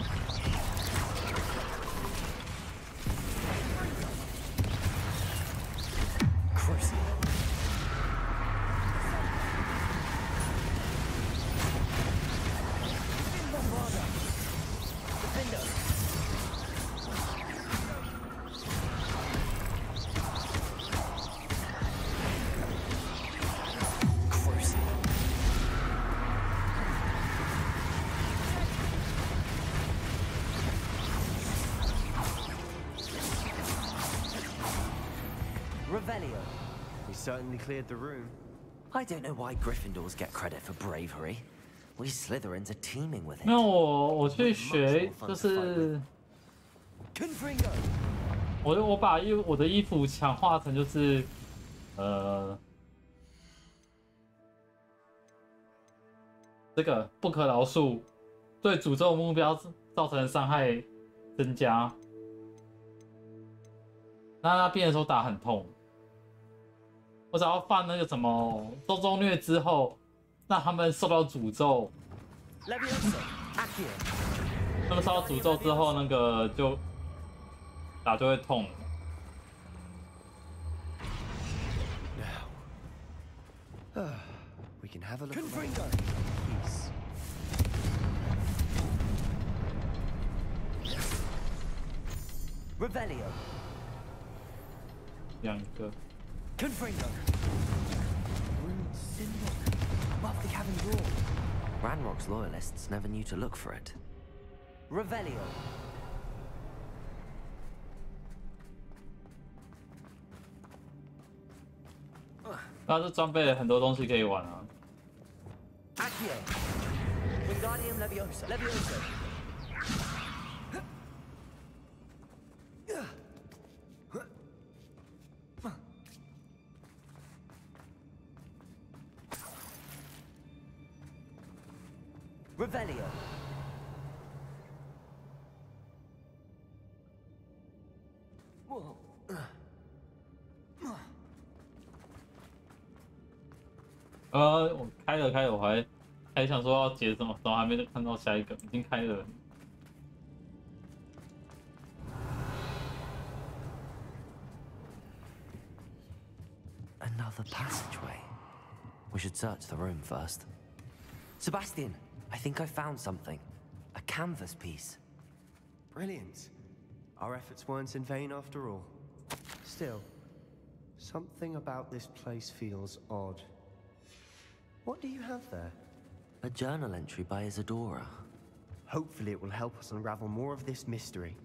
A: ，Revelio.
K: We certainly cleared the room.
B: I don't know why Gryffindors get credit for bravery. We Slytherins are teeming with it.
A: 没有我去学就是我把我的衣服强化成就是这个不可饶恕，对诅咒目标造成的伤害增加。那他变的时候打很痛。我只要犯那个什么周中虐之后，让他们受到诅咒。他们受到诅咒之后，那个就打就会痛。
K: We can have a look around.
B: Revelio.
A: 两个。
B: Confringo. Rune symbol above the cabin door. Ranrock's loyalists never knew to look for it. Revelio.
A: 它是装备了很多东西可以玩啊。
B: Accio. Wingardium Leviosa. Leviosa. Revelio. Whoa.
A: 我开了，我还想说要解什么，然后还没看到下一个，已经开了。
B: Another passageway. We should search the room first. Sebastian, I think I found something. A canvas piece.
K: Brilliant. Our efforts weren't in vain after all. Still, something about this place feels odd. What do you have there?
B: A journal entry by Isadora.
K: Hopefully it will help us unravel more of this mystery.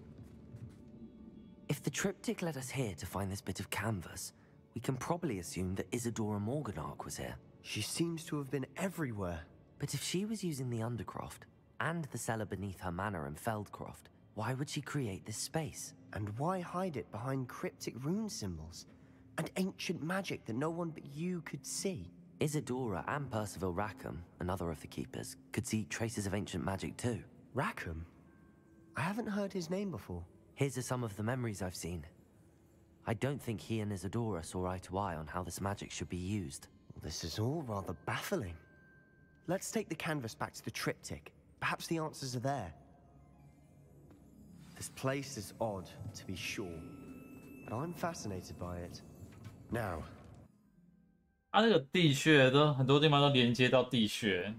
B: If the triptych led us here to find this bit of canvas, we can probably assume that Isadora Morganach was here.
K: She seems to have been everywhere.
B: But if she was using the Undercroft, and the cellar beneath her manor in Feldcroft, why would she create this space?
K: And why hide it behind cryptic rune symbols? And ancient magic that no one but you could see?
B: Isadora and Percival Rackham, another of the Keepers, could see traces of ancient magic too.
K: Rackham? I haven't heard his name before.
B: His are some of the memories I've seen. I don't think he and Isadora saw eye to eye on how this magic should be used.
K: Well, this is all rather baffling. Let's take the canvas back to the triptych. Perhaps the answers are there. This place is odd, to be sure, but I'm fascinated by it. Now.
A: 它那个地穴都很多地方都连接到地穴。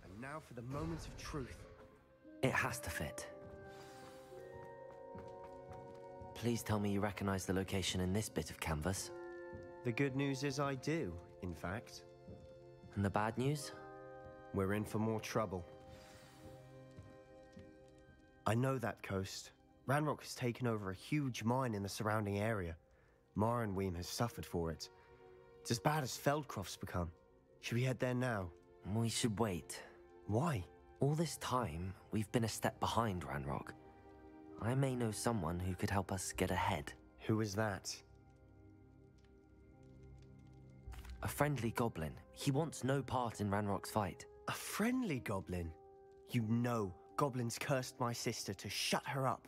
K: And now for the moment of truth.
B: It has to fit. Please tell me you recognize the location in this bit of canvas.
K: The good news is I do, in fact.
B: And the bad news?
K: We're in for more trouble. I know that coast. Ranrock has taken over a huge mine in the surrounding area. Mornweem has suffered for it. It's as bad as Feldcroft's become. Should we head there now?
B: We should wait.
K: Why?
B: All this time, we've been a step behind Ranrock. I may know someone who could help us get ahead.
K: Who is that?
B: A friendly goblin. He wants no part in Ranrock's fight.
K: A friendly goblin? You know goblins cursed my sister to shut her up.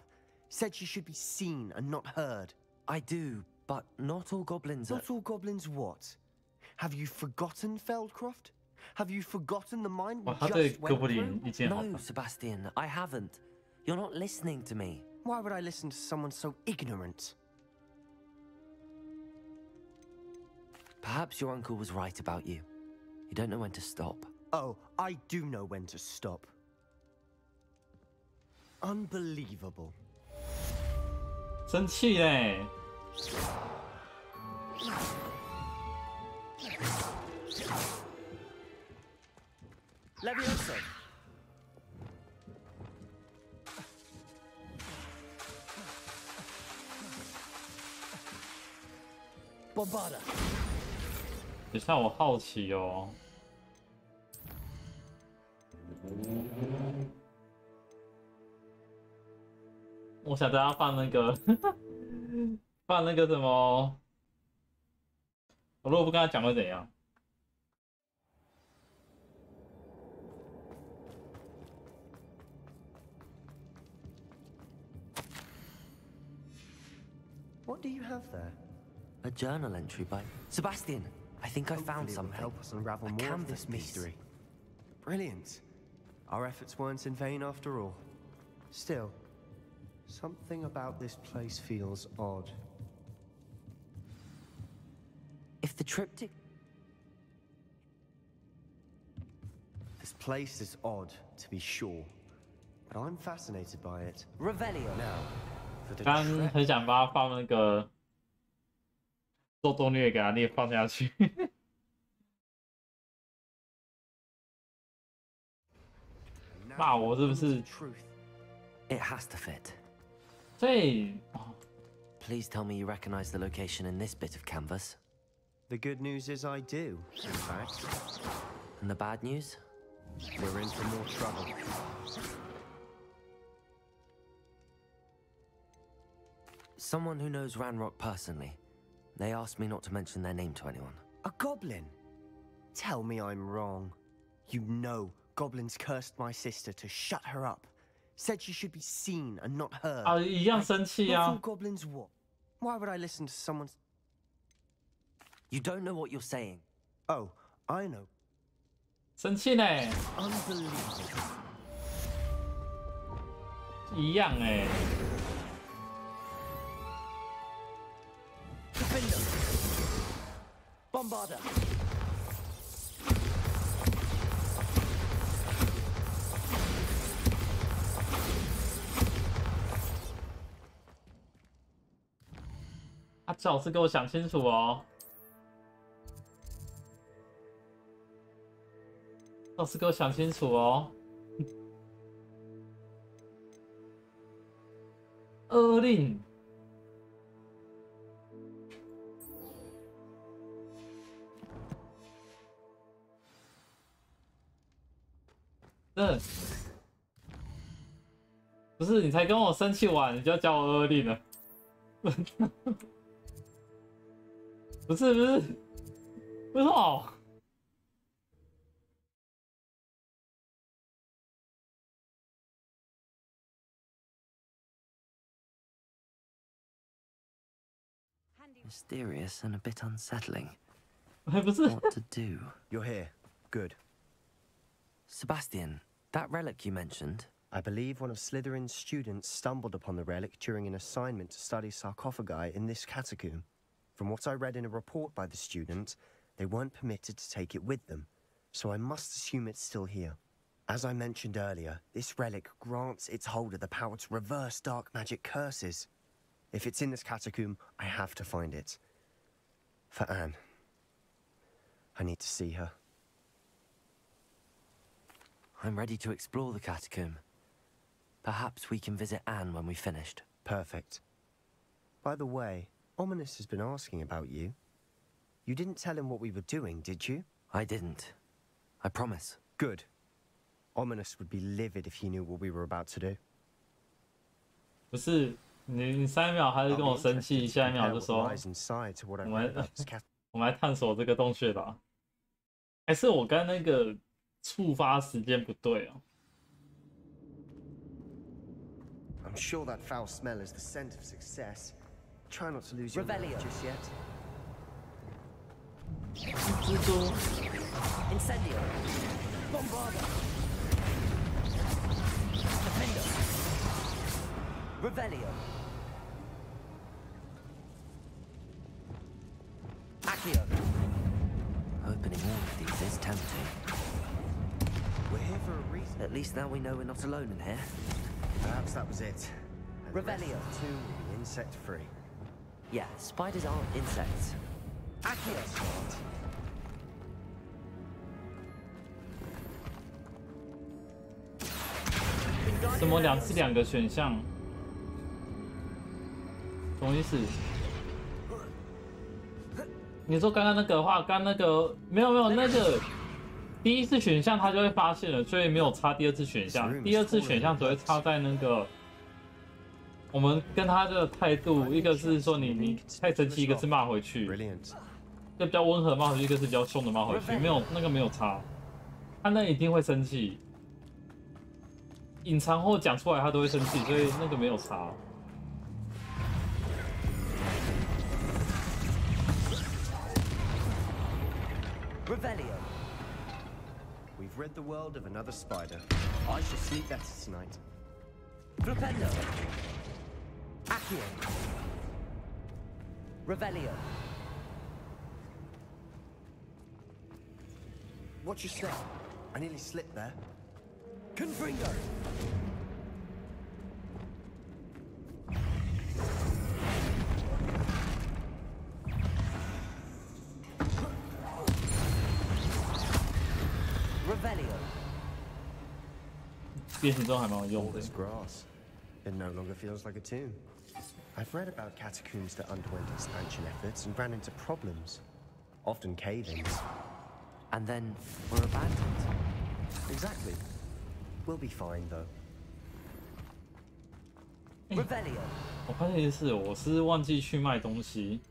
K: Said she should be seen and not heard.
B: I do, but not all goblins are...
K: Not all goblins what? Have you forgotten Feldcroft? Have you forgotten the mine we
A: 哇，他对
K: just
A: 哥
K: went
A: 布林
K: through?
A: 意见好
B: No,
A: 大。
B: Sebastian, I haven't. You're not listening to me.
K: Why would I listen to someone so ignorant?
B: Perhaps your uncle was right about you. You don't know when to stop.
K: Oh, I do know when to stop. Unbelievable.
A: 生气嘞！
K: Levioso. Bombarda.
A: 等一下，我好奇哦。我想大家放那个，放那个什么，我如果不跟他讲会怎样？
K: What do you have there?
B: A journal entry by Sebastian. I think I found
K: Hopefully it will
B: something.
K: help us unravel
B: A
K: more of
B: canvas
K: this
B: piece.
K: mystery. Brilliant. Our efforts weren't in vain after all. Still, something about this place feels odd.
B: If the triptych...
K: This place is odd, to be sure, but I'm fascinated by it.
B: Revelio.
K: Now, for the
A: 刚
K: trek.
A: 很想把它放那个做动略给他列放下去。骂我是不是？
B: It has to fit.
A: 所以，
B: Please tell me you recognize the location in this bit of canvas.
K: The good news is I do, in fact.
B: And the bad news?
K: We're in for more trouble.
B: Someone who knows Ranrock personally. They asked me not to mention their name to anyone.
K: A goblin? Tell me I'm wrong. You know goblins cursed my sister to shut her up. Said she should be seen and not heard.
A: 啊，一样生气
K: Not
A: 啊
K: all！ goblins what? Why would I listen to someone's...
B: You don't know what you're saying.
K: Oh, I know.
A: 生气呢，
K: Unbelievable.
A: 一样哎。
K: Defender. Bombarda.
A: 他最好是给我想清楚哦。最好是给我想清楚哦。恶令。 不是你才跟我生气完，你就要教我恶令了？不是，为什么？Mysterious
B: and a bit unsettling.
A: 不是
B: What to do?
K: You're here. Good.
B: Sebastian, that relic you mentioned.
K: I believe one of Slytherin's students stumbled upon the relic during an assignment to study sarcophagi in this catacomb. From what I read in a report by the student, they weren't permitted to take it with them, so I must assume it's still here. As I mentioned earlier, this relic grants its holder the power to reverse dark magic curses. If it's in this catacomb, I have to find it. For Anne. I need to see her.
B: I'm ready to explore the catacomb. Perhaps we can visit Anne when we've finished.
K: Perfect. By the way, Ominous has been asking about you. You didn't tell him what we were doing, did you?
B: I didn't. I promise.
K: Good. Ominous would be livid if he knew what we were about to do.
A: 不是你上一秒还是跟我生气，下一秒就说我们来探索这个洞穴吧。还是我刚那个触发时间不对哦。
K: I'm sure that foul smell is the scent of success. Try not to lose your nerve just yet.
A: 蜘蛛。
B: Incendio. Bombarda. Defender. Revelio. Accio. Opening all of these is tempting.
K: We're here for a reason.
B: At least now we know we're not alone in here.
K: Perhaps that was it. And the rest
B: Revelio.
K: of the 2 will be insect-free.
B: Yeah, spiders aren't insects. Accio.
K: Smart.
A: 什么2次2个选项？什么意思？你说刚刚那个的话，刚刚那个没有那个第一次选项它就会发现了，所以没有插第二次选项。第二次选项只会插在那个我们跟他的态度，一个是说你太生气，一个是骂回去，就比较温和骂回去，一个是比较凶的骂回去，没有那个没有插，他那一定会生气。 隐藏或讲出来，他都会生气，所以那个没有差。
K: Revelio. We've rid the world of another spider. I shall sleep better tonight.
B: Flipendo. Accio. Revelio.
K: Watch your step. I nearly slipped there.
B: Confringo. Revelio.
A: 变形中还蛮好用
K: All
A: 的
K: this。grass. It no longer feels like a tomb. I've read about catacombs that underwent expansion efforts and ran into problems, often cave-ins.
B: And then were abandoned.
K: Exactly. We'll be fine though.
B: Revelio.
A: 我发现一件事，我是忘记去卖东西。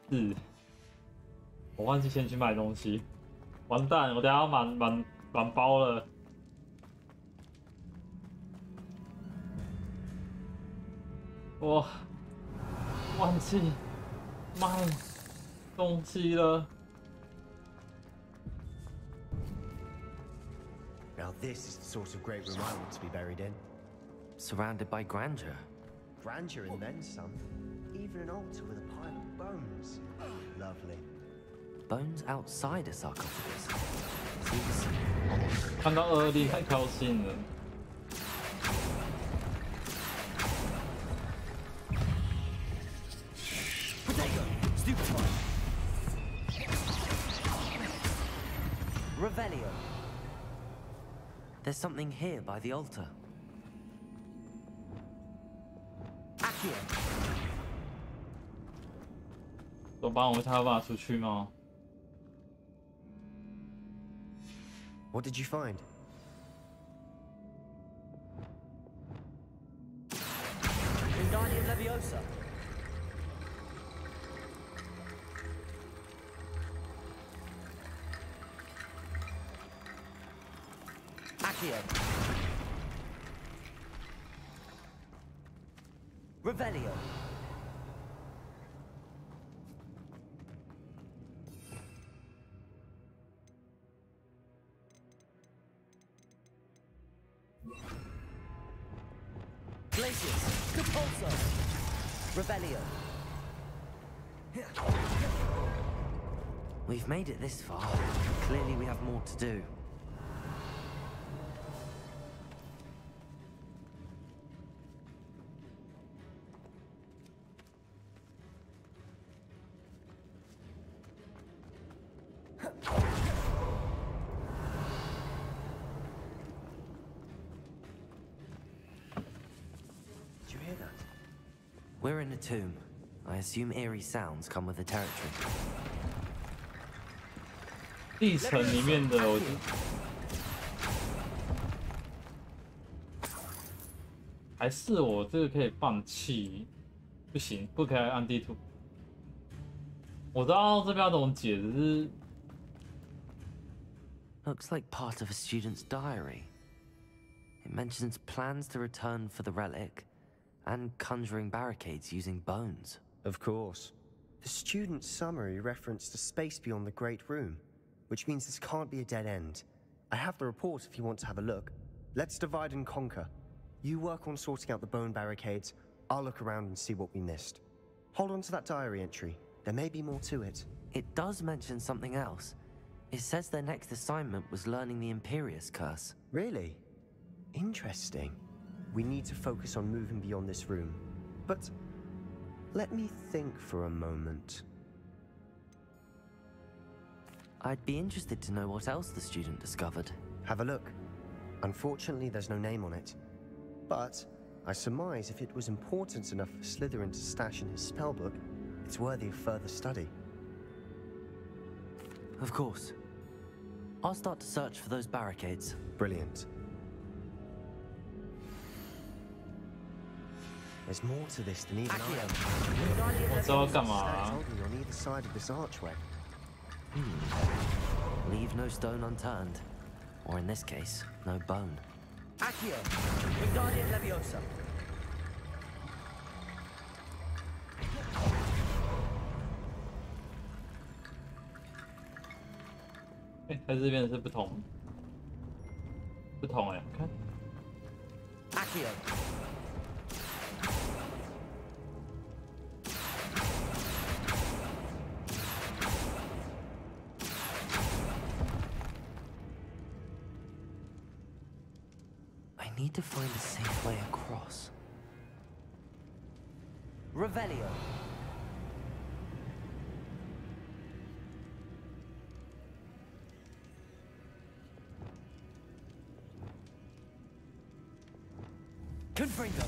A: 是，我忘记先去卖东西，完蛋，我等下要满包了。我忘记卖东西了。
K: Now this is the sort of great room I want to be buried in.
B: Surrounded by grandeur.
K: Grandeur and then some. Even an altar with a pile of bones. Lovely.
B: Bones outside a sarcophagus. Seems
A: 看到2D太高兴了。
B: Potato. Stupefy. Revelio. There's something here by the altar. Accio.
A: 都帮我他爸出去吗？
K: What did you find?
B: Wingardium Leviosa. Accio. Revelio. Glacius. Capulso. Revelio. We've made it this far. Clearly we have more to do.
K: Did you hear that?
B: We're in a tomb. I assume eerie sounds come with the territory.
A: 地层里面的，我就还是我这个可以放弃，不行，不可以按地图。我知道这边要怎么解，只是
B: Looks like part of a student's diary. It mentions plans to return for the relic and conjuring barricades using bones.
K: Of course. The student's summary referenced a space beyond the Great Room, which means this can't be a dead end. I have the report if you want to have a look. Let's divide and conquer. You work on sorting out the bone barricades. I'll look around and see what we missed. Hold on to that diary entry. There may be more to it.
B: It does mention something else. It says their next assignment was learning the Imperious Curse.
K: Really? Interesting. We need to focus on moving beyond this room. But let me think for a moment.
B: I'd be interested to know what else the student discovered.
K: Have a look. Unfortunately, there's no name on it. But I surmise if it was important enough for Slytherin to stash in his spellbook, it's worthy of further study.
B: Of course. I'll start to search for those barricades.
K: Brilliant. There's more to this than even I know.
A: 我知道干嘛。
K: told me on either side of this archway.
B: Leave no stone unturned. Or in this case, no bone.
F: Accio, Wingardium Leviosa.
A: 哎，它这边是不同哎，看。
F: Accio.
B: I need to find a safe way across.
F: Revelio. Confringo.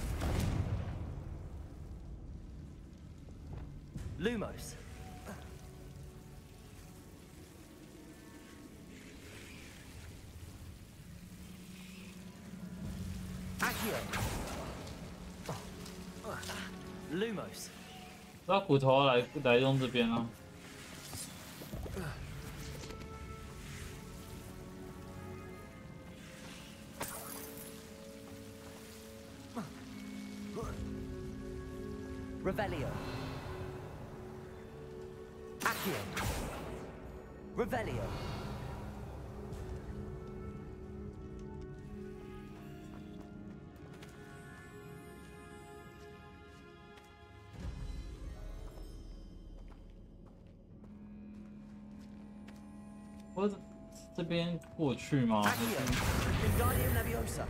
F: Lumos. Accio. Lumos.
A: 拿骨头来用这边啊。
F: Revelio. Accio. Revelio.
A: 我这边过去吗？
F: Accio. Wingardium Leviosa.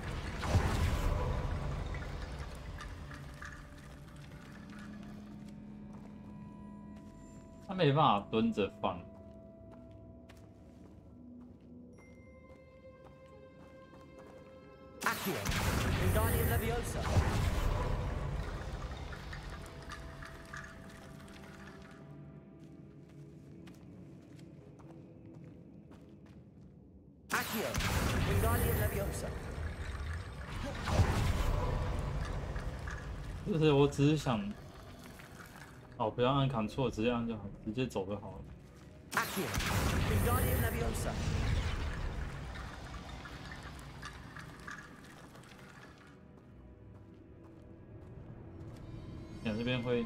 A: 他没办法蹲着放。
F: Accio. Wingardium Leviosa. Accio. Wingardium Leviosa.
A: 就是我只是想，哦，不要按 Ctrl， 直接按就好，直接走就好了。
F: Accio. Wingardium Leviosa.
A: 这边会。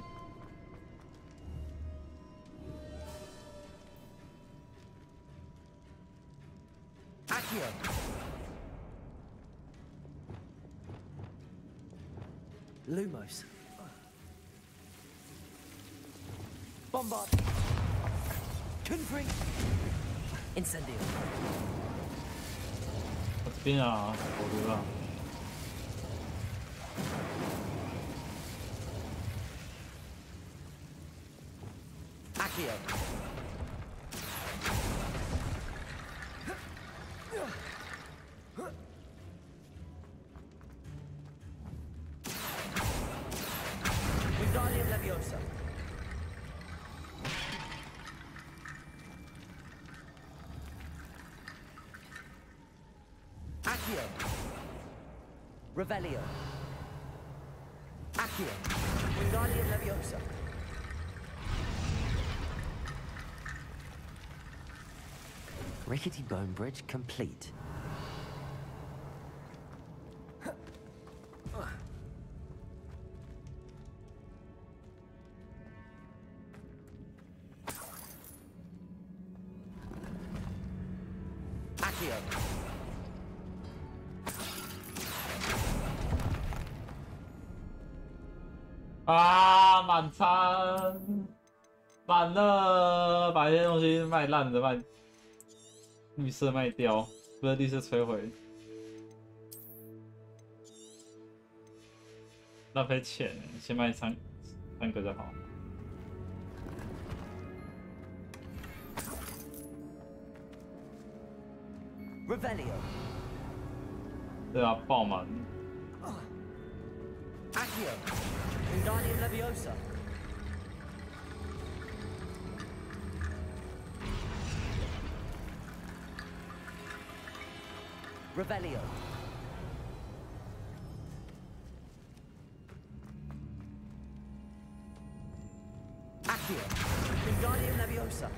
F: Accio. Lumos. Bombard. Confring. Incendio.
A: 我这边啊，我知道。
F: Accio. Wingardium Leviosa. Accio. Revelio. Accio. Wingardium Leviosa.
B: Rickety bone bridge complete. Accio.
A: 啊，满仓，满了，把这些东西卖烂的卖，绿色卖掉，不是绿色摧毁，浪费钱，先卖三个就好。
B: Revelio.
A: 对啊，爆满。
B: Accio. Wingardium Leviosa. Revelio. Accio. Wingardium Leviosa.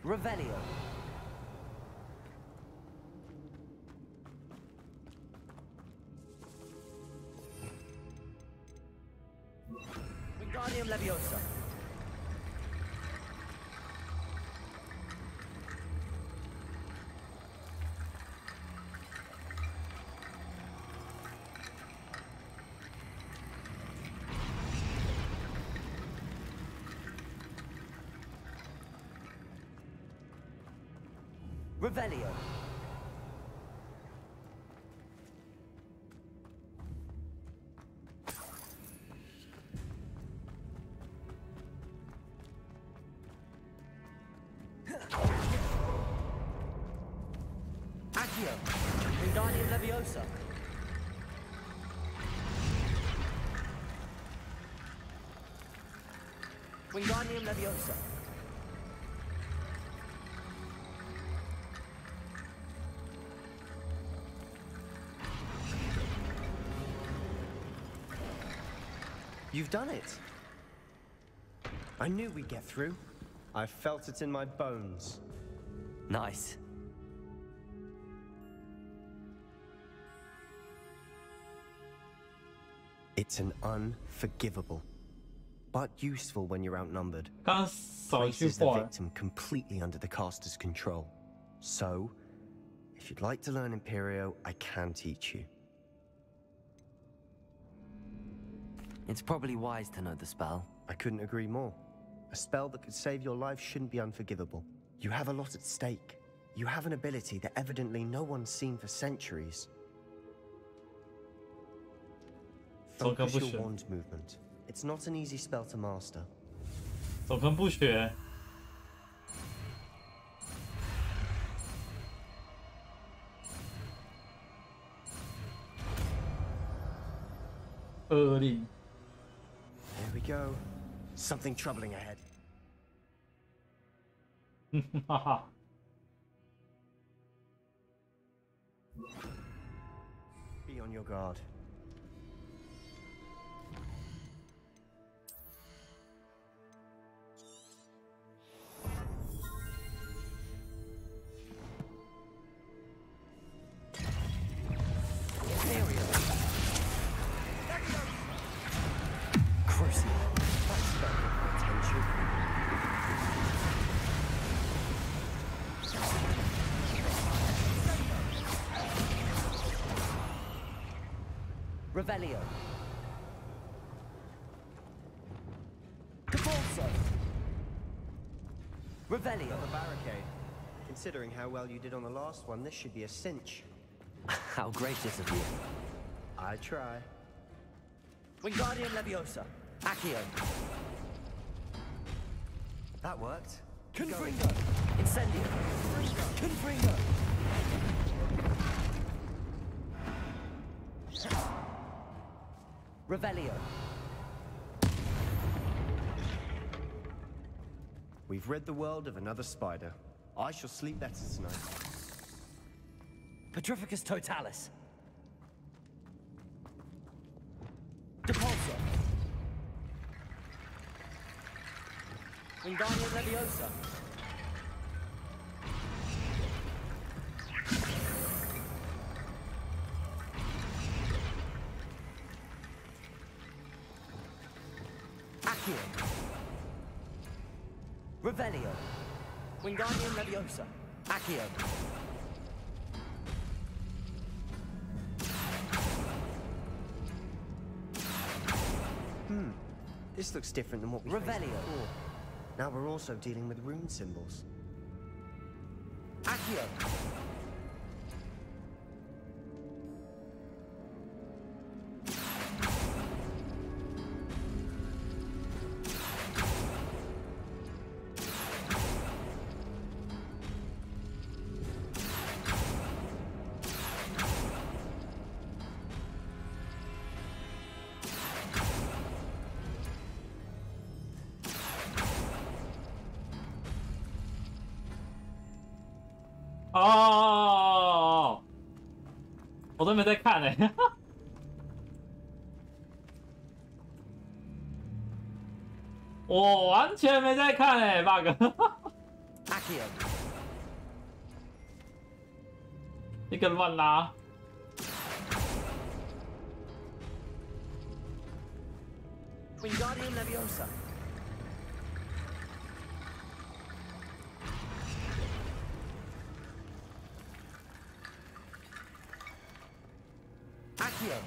B: Revelio. Wingardium Leviosa. Revelio. Accio. Wingardium Leviosa. Wingardium Leviosa.
K: You've done it. I knew we'd get through. I felt it in my bones.
B: Nice.
K: It's an unforgivable, but useful when you're outnumbered.
A: 刚少一句
K: Places the
A: 话，
K: victim completely under the caster's control. So, if you'd like to learn Imperio, I can teach you.
B: It's probably wise to know the spell.
K: I couldn't agree more. A spell that could save your life shouldn't be unforgivable. You have a lot at stake. You have an ability that evidently no one's seen for centuries. Focus your wand movement. It's not an easy spell to master.
A: 总坑不学。恶令。
K: Here we go. Something troubling ahead.
A: 哈哈。
K: Be on your guard.
B: Revelio. Caporso. Revelio.
K: Another barricade. Considering how well you did on the last one, this should be a cinch.
B: How gracious of you.
K: I try.
B: Wingardium Leviosa. Accio.
K: That worked.
B: Confringo. Incendio. Confringo. Revelio.
K: We've rid the world of another spider. I shall sleep better tonight.
B: Petrificus Totalis. Depulso. Wingardium Leviosa. Accio. Revelio. Wingardium Leviosa. Accio.
K: This looks different than what we faced
B: Revelio.
K: before. Now we're also dealing with rune symbols.
B: Accio.
A: 哦，我都没在看哎、欸，我完全没在看哎、欸、，bug。
B: Accio.
A: 一个乱拉。
B: Wingardium Leviosa. Accio.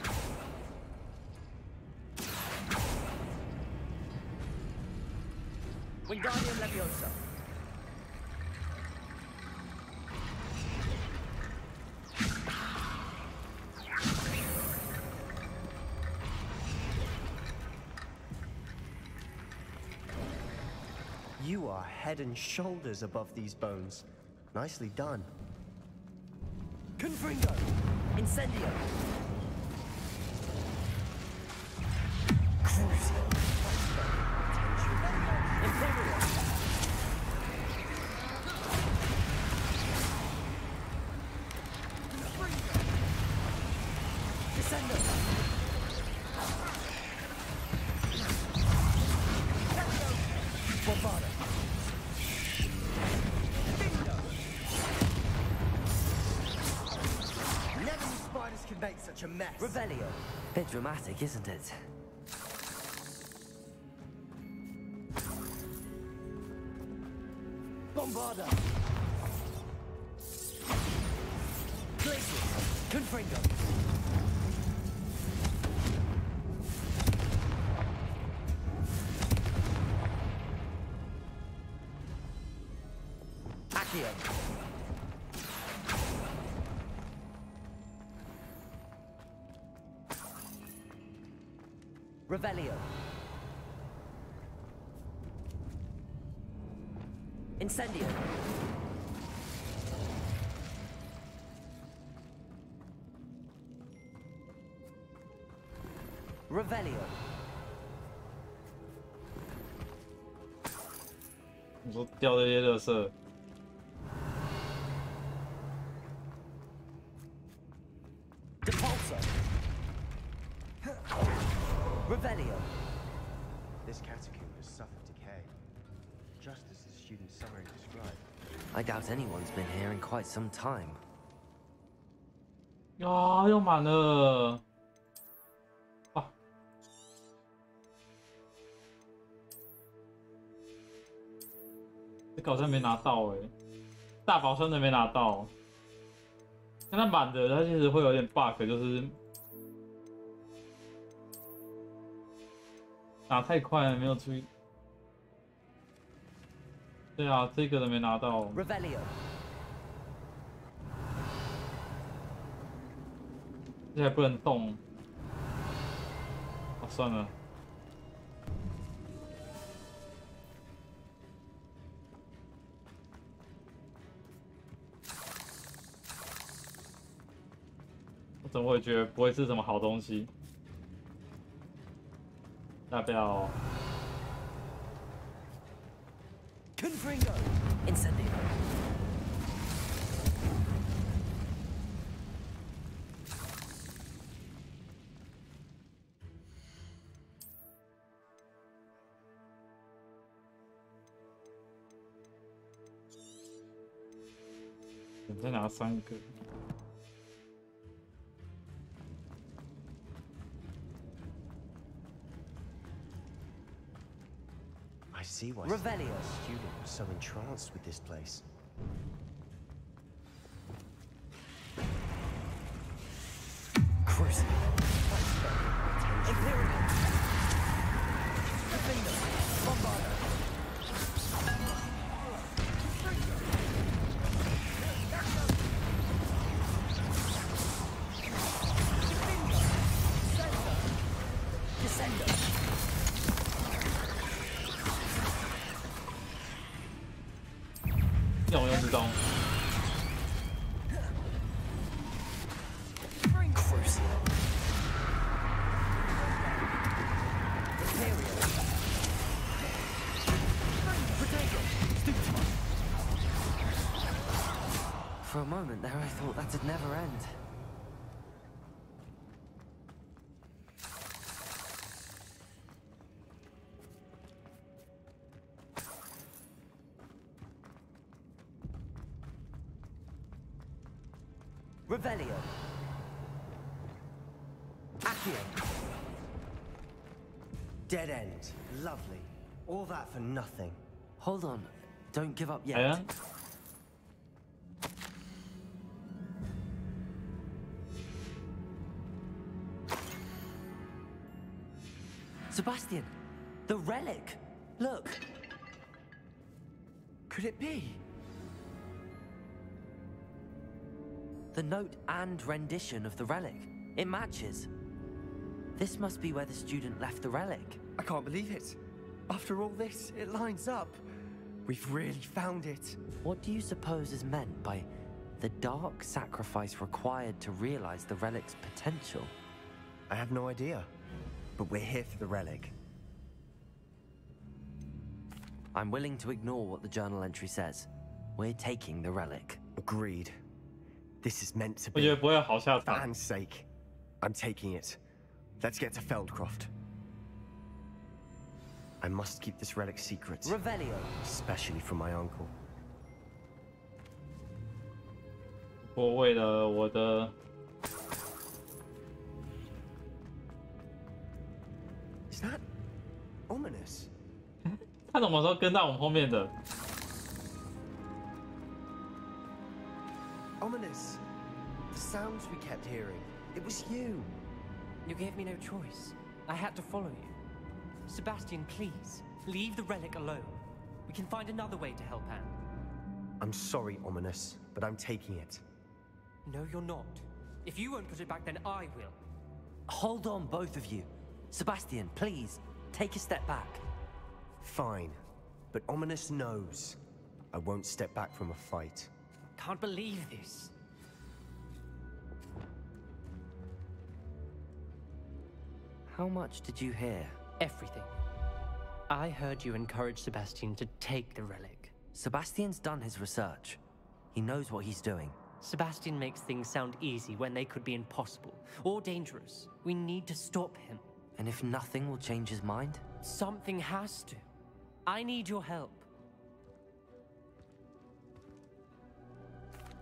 B: Wingardium Leviosa.
K: You are head and shoulders above these bones. Nicely done.
B: Confringo. Incendio. Crucio. Imperio. Descendo. Bombada. Bingo. Never knew spiders could make such a mess. Revelio.
M: Bit dramatic, isn't it?
B: Bombarda. Glacius. Confringo. Accio. Revelio. Incendio. Revelio.
A: 你说掉这些垃圾，
B: Depulso. Revelio.
K: This catacomb has suffered decay, just as the student summary described.
M: I doubt anyone's been here in quite some time.
A: 啊，又满了。啊，这个好像没拿到哎、欸，大宝箱的没拿到。现在满的，它其实会有点 bug， 就是打太快了，没有注意。对啊，这个都没拿到。
B: Revelio.
A: 这还不能动。哦，算了。我怎么会觉得不会是什么好东西？要不要？
B: Confringo. Incendio.
A: 你再拿3个。
K: I see why
B: Revelio.
K: students were so entranced with this place.
B: Crucible. Imperial. Defender. Bombarder. Descender.
A: 用用之中。
B: For a moment there, I thought that'd never end. Revelio.
K: Accio. Dead end. Lovely. All that for nothing.
B: Hold on. Don't give up yet.
A: Yeah.
B: Sebastian, the relic. Look.
K: Could it be?
B: The note and rendition of the relic. It matches. This must be where the student left the relic.
K: I can't believe it. After all this, it lines up. We've really found it.
B: What do you suppose is meant by the dark sacrifice required to realize the relic's potential?
K: I have no idea. But we're here for the relic.
B: I'm willing to ignore what the journal entry says. We're taking the relic.
K: Agreed. This is meant to
A: 我觉
K: be.
A: 得不会有好下
K: For
A: 场。
K: Anne's sake, I'm taking it. Let's get to Feldcroft. I must keep this relic secret.
B: Revelio.
K: Especially from my uncle.
A: 我为了我的
K: Is that ominous?
A: 他怎么说跟在我们后面的？
K: Ominous. The sounds we kept hearing. It was you.
N: You gave me no choice. I had to follow you. Sebastian, please, leave the relic alone. We can find another way to help Anne.
K: I'm sorry, Ominous, but I'm taking it.
N: No, you're not. If you won't put it back, then I will.
B: Hold on, both of you. Sebastian, please, take a step back.
K: Fine. But Ominous knows. I won't step back from a fight.
N: Can't believe this.
B: How much did you hear?
N: Everything. I heard you encourage Sebastian to take the relic.
B: Sebastian's done his research. He knows what he's doing.
N: Sebastian makes things sound easy when they could be impossible or dangerous. We need to stop him.
B: And if nothing will change his mind?
N: Something has to. I need your help.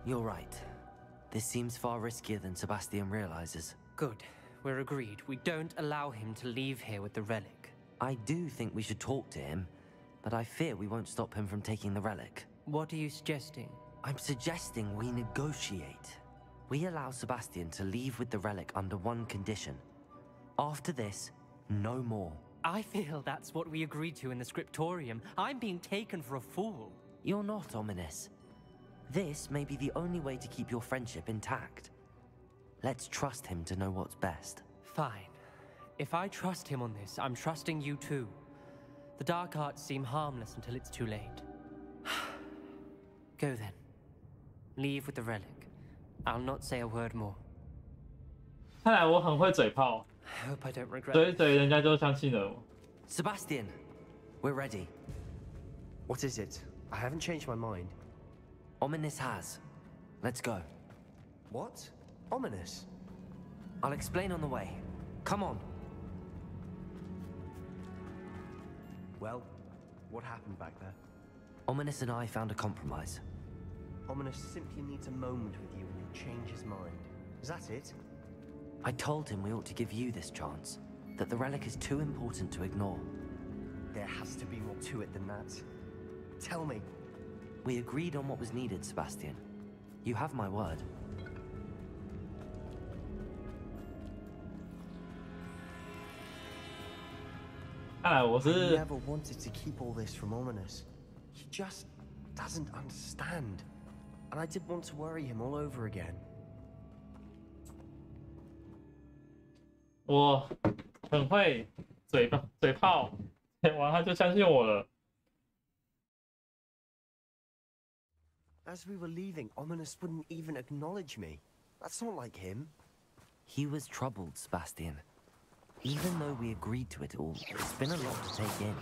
B: You're right. This seems far riskier than Sebastian realizes.
N: Good. We're agreed. We don't allow him to leave here with the relic.
B: I do think we should talk to him, but I fear we won't stop him from taking the relic.
N: What are you suggesting?
B: I'm suggesting we negotiate. We allow Sebastian to leave with the relic under one condition. After this, no more.
N: I feel that's what we agreed to in the scriptorium. I'm being taken for a fool.
B: You're not, Ominous. This may be the only way to keep your friendship intact. Let's trust him to know what's best.
N: Fine. If I trust him on this, I'm trusting you too. The dark arts seem harmless until it's too late. Go then. Leave with the relic. I'll not say a word more.
A: 看来我很会嘴炮，
N: I hope I don't regret
A: 嘴嘴人家就相信了我。
B: Sebastian, we're ready.
K: What is it? I haven't changed my mind.
B: Ominous has. Let's go.
K: What? Ominous?
B: I'll explain on the way. Come on.
K: Well, what happened back there?
B: Ominous and I found a compromise.
K: Ominous simply needs a moment with you and he'll change his mind. Is that it?
B: I told him we ought to give you this chance, that the relic is too important to ignore.
K: There has to be more to it than that. Tell me.
M: We agreed on what was needed, Sebastian. You have my word.
K: I never wanted to keep all this from Ominous. He just doesn't understand. And I didn't want to worry him all over again.
A: 我很会嘴炮，完他就相信我了。
K: As we were leaving, Ominous wouldn't even acknowledge me. That's not like him.
M: He was troubled, Sebastian. Even though we agreed to it all, it's been a lot to take in.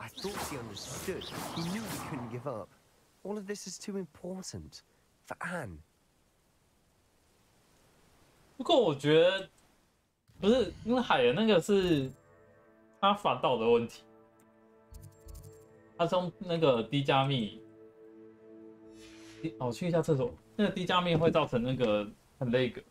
K: I thought he understood. He knew we couldn't give up. All of this is too important. For Anne.
A: 不过我觉得不是因为海的那个是他反导的问题，他从那个低加密，去一下厕所，那个低加密会造成那个很那个。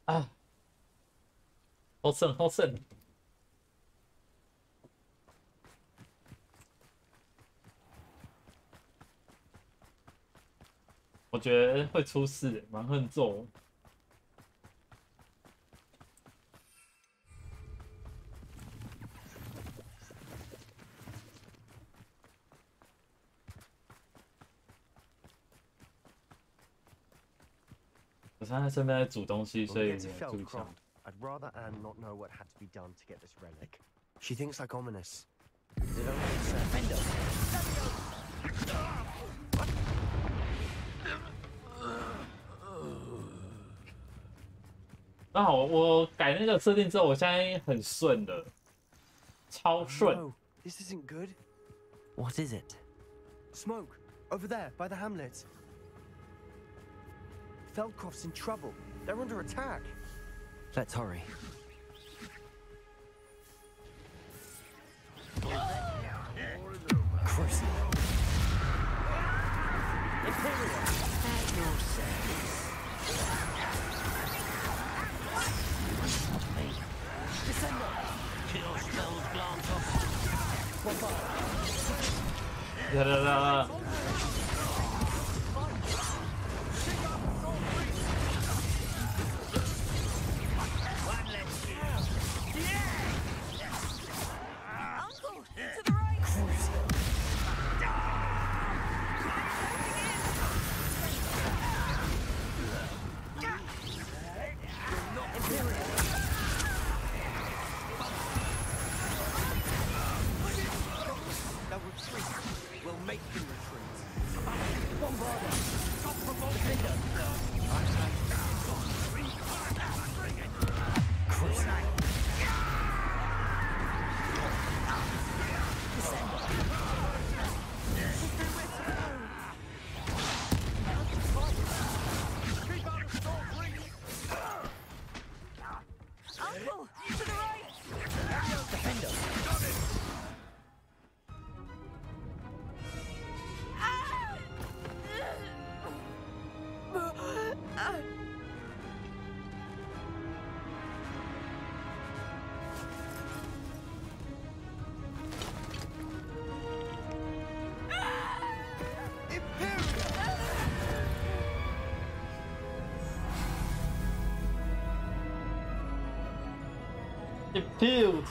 A: 啊，好省，好省！我觉得会出事，蛮横揍。我现在身边在煮东西，所以注意一下。
K: I'd rather Anne not know what had to be done to get this relic. She thinks like Ominous. Is it only a
A: 那好，我改那个设定之后，我现在很顺的，超顺。
K: No, this isn't good.
M: What is it?
K: Smoke over there by the hamlet. Feldcroft's in trouble. They're under attack.
M: Let's hurry.
K: Crucible.
F: Imperial, at your service. Descender. Kill spells glance off. One fire.
A: Da da da.
K: We'll make him retreat.
A: Diffuse。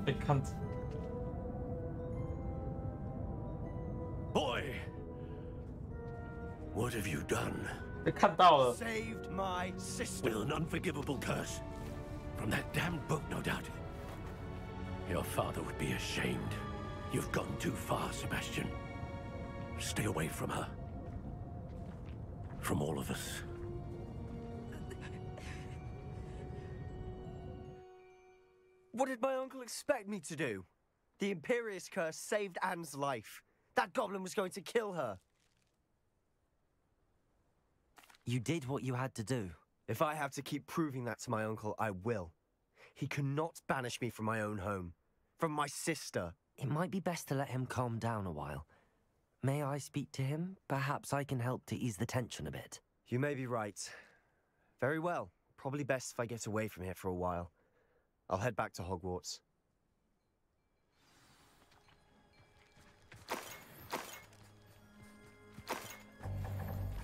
A: 被看。
O: Boy, what have you done?
A: 被看到了。
O: Saved my sister with an unforgivable curse from that damned book, no doubt. Your father would be ashamed. You've gone too far, Sebastian. Stay away from her. From all of us.
K: What did my uncle expect me to do? The Imperious Curse saved Anne's life. That goblin was going to kill her.
B: You did what you had to do.
K: If I have to keep proving that to my uncle, I will. He cannot banish me from my own home. From my sister.
B: It might be best to let him calm down a while. May I speak to him? Perhaps I can help to ease the tension a bit.
K: You may be right. Very well. Probably best if I get away from here for a while. I'll head back to Hogwarts.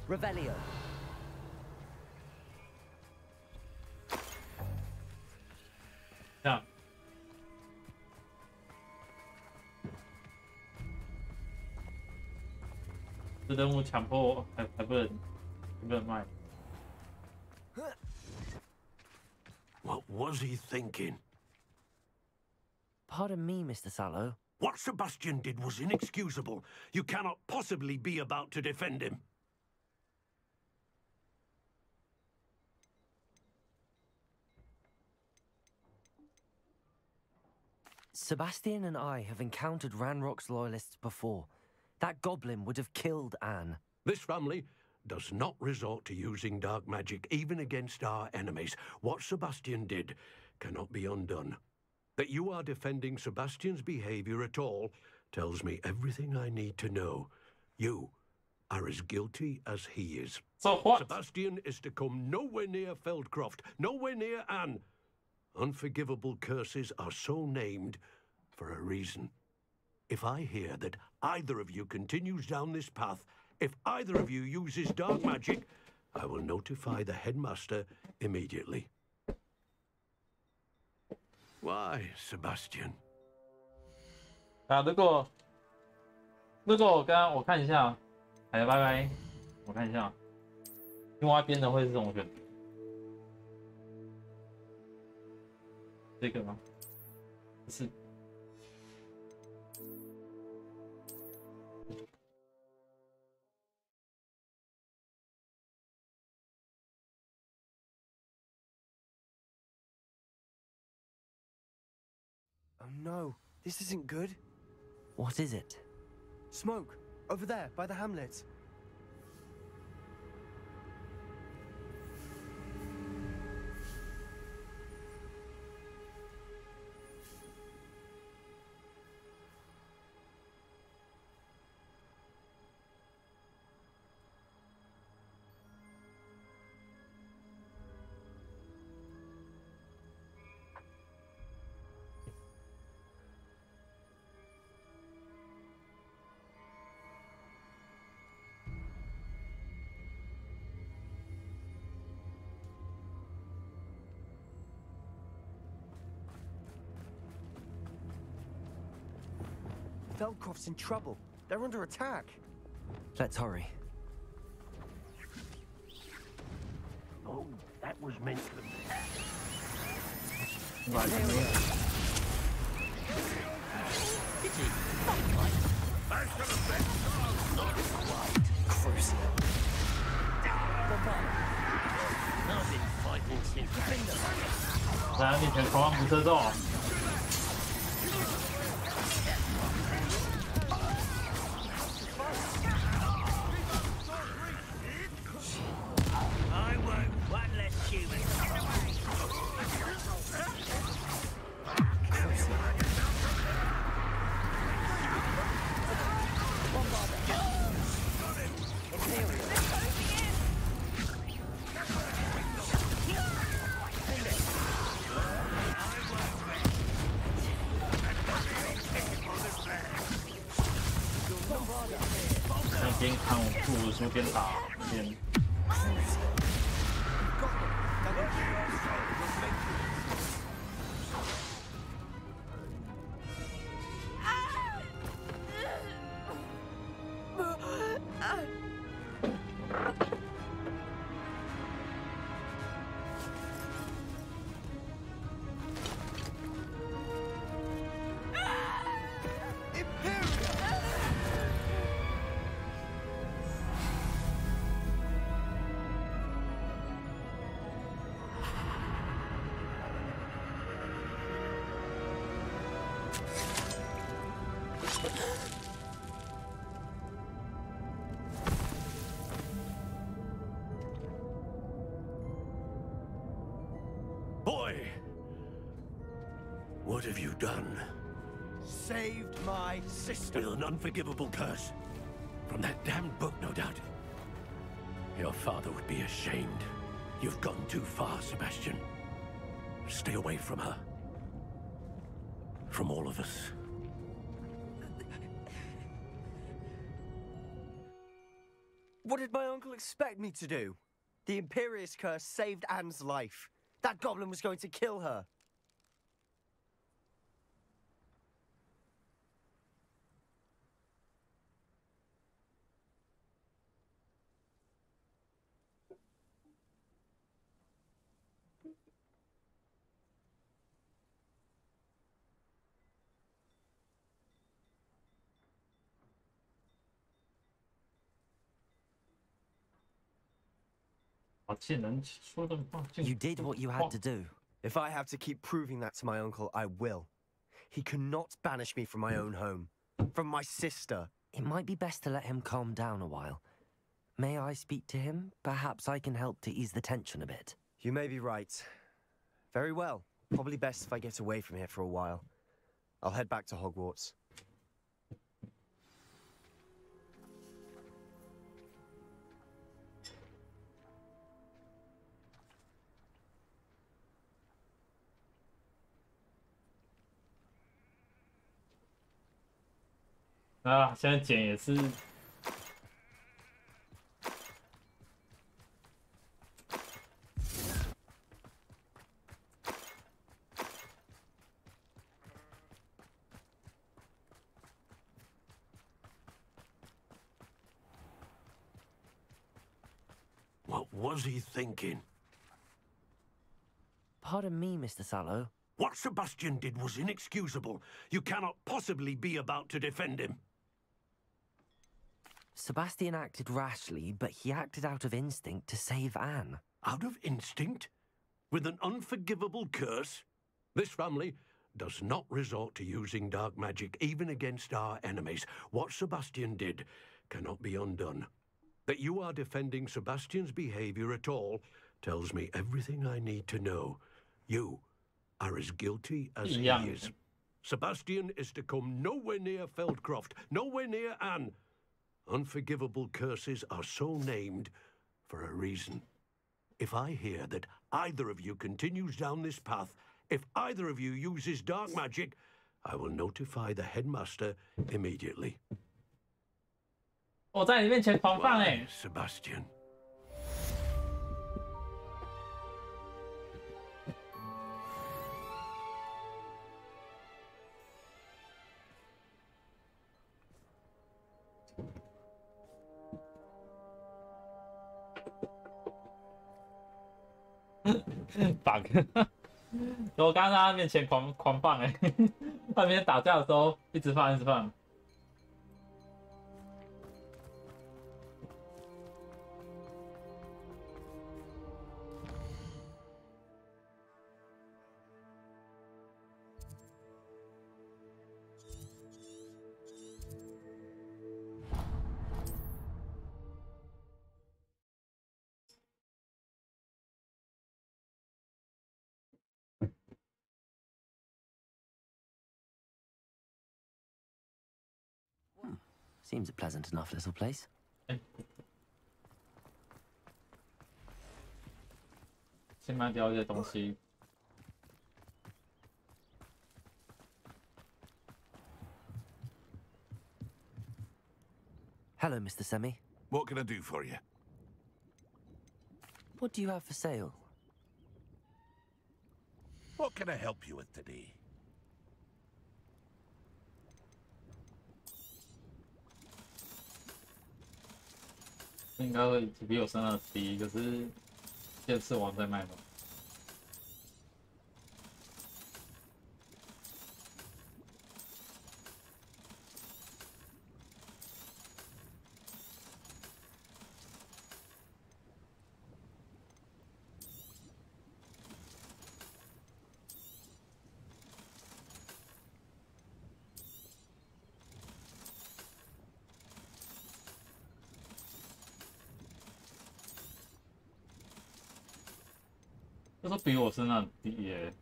B: Revelio.
A: 这样。这任务强迫还不能卖。
O: What was he thinking?
B: Pardon me, Mr. Sallow.
O: What Sebastian did was inexcusable. You cannot possibly be about to defend him.
B: Sebastian and I have encountered Ranrock's loyalists before. That goblin would have killed Anne.
O: This family does not resort to using dark magic, even against our enemies. What Sebastian did cannot be undone. That you are defending Sebastian's behavior at all tells me everything I need to know. You are as guilty as he is.
A: So what?
O: Sebastian is to come nowhere near Feldcroft, nowhere near Anne. Unforgivable curses are so named for a reason. If I hear that either of you continues down this path, if either of you uses dark magic, I will notify the headmaster immediately. Why, Sebastian?
A: 啊，如果我看一下，哎，拜拜，我看一下，另外一边的会是这种选择，这个吗？不是。
K: Oh no, this isn't good.
B: What is it?
K: Smoke, over there, by the hamlet. Feldcroft's in trouble. They're under attack.
B: Let's hurry.
O: Oh, that was meant to be.
B: Crucial.
O: I've been fighting since.
A: 在他面前狂妄不射中。
O: I
A: 边看我书边打边。
O: Boy! What have you done?
K: Saved my sister.
O: With an unforgivable curse. From that damned book, no doubt. Your father would be ashamed. You've gone too far, Sebastian. Stay away from her. From all of us.
K: What did my uncle expect me to do? The Imperious curse saved Anne's life. That goblin was going to kill her.
B: You did what you had to do.
K: If I have to keep proving that to my uncle, I will. He cannot banish me from my own home. From my sister.
B: It might be best to let him calm down a while. May I speak to him? Perhaps I can help to ease the tension a bit.
K: You may be right. Very well. Probably best if I get away from here for a while. I'll head back to Hogwarts.
A: 啊，现在捡也是。
O: What was he thinking?
B: Pardon me, Mr. Sallow.
O: What Sebastian did was inexcusable. You cannot possibly be about to defend him.
B: Sebastian acted rashly, but he acted out of instinct to save Anne.
O: Out of instinct? With an unforgivable curse? This family does not resort to using dark magic even against our enemies. What Sebastian did cannot be undone. That you are defending Sebastian's behavior at all tells me everything I need to know. You are as guilty as he is. Sebastian is to come nowhere near Feldcroft, nowhere near Anne. Unforgivable curses are so named for a reason. If I hear that either of you continues down this path, if either of you uses dark magic, I will notify the headmaster immediately.
A: 我在你面前狂放哎
O: ，Sebastian。bug，
A: 我刚刚在他面前狂放哎，他面前打架的时候一直放一直放。
B: Seems a pleasant enough little place.
A: 先卖掉一些东西。
M: Hello, Mr. Semi.
G: What can I do for you?
M: What do you have for sale?
G: What can I help you with today?
A: 应该会比我身上的低，可是剑士王在卖吗？这都比我身上低耶。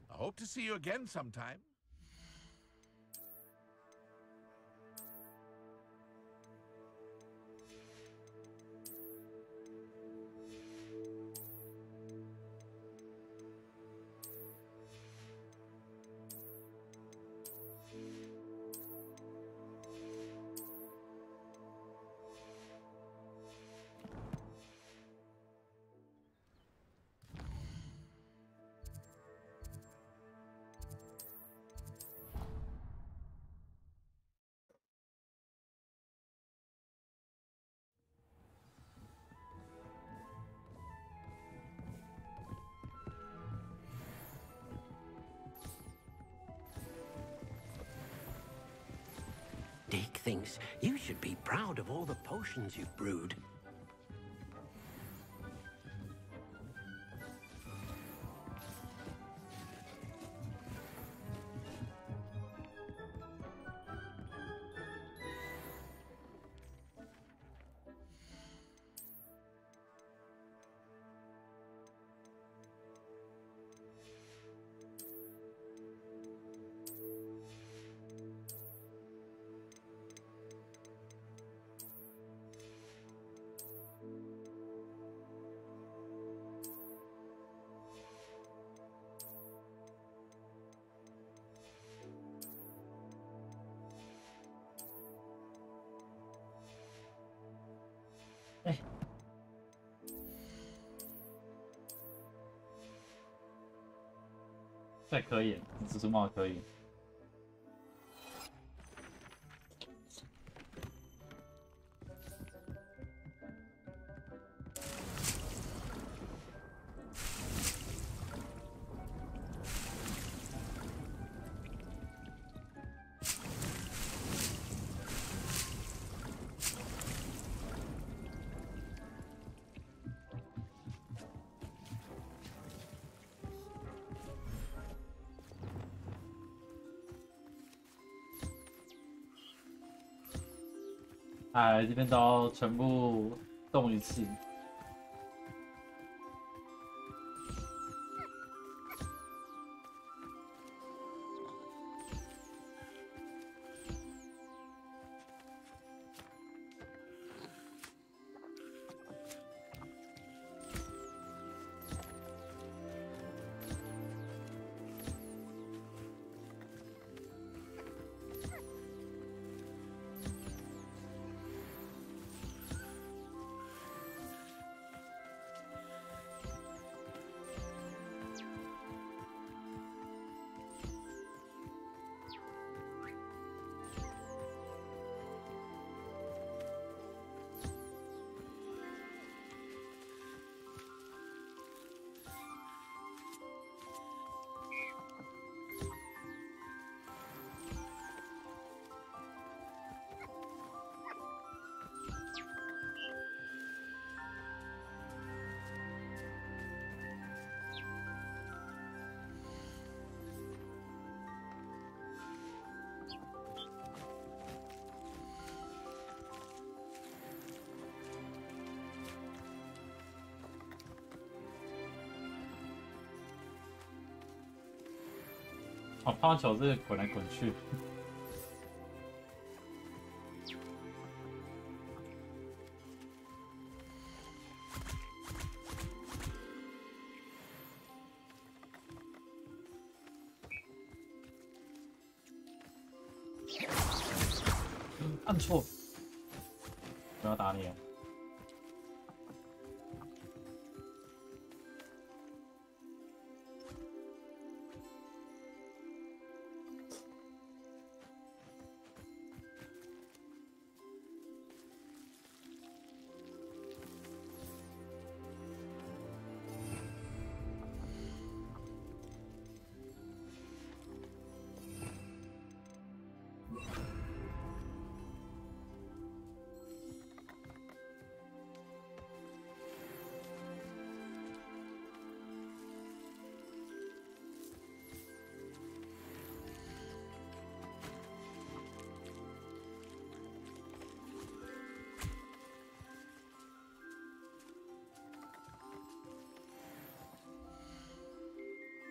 G: I hope to see you again sometime.
F: Dick thinks you should be proud of all the potions you've brewed.
A: 这可以，蜘蛛帽可以。哎，这边都要全部动一次。哦，棒球是滚来滚去。按错，不要打你了。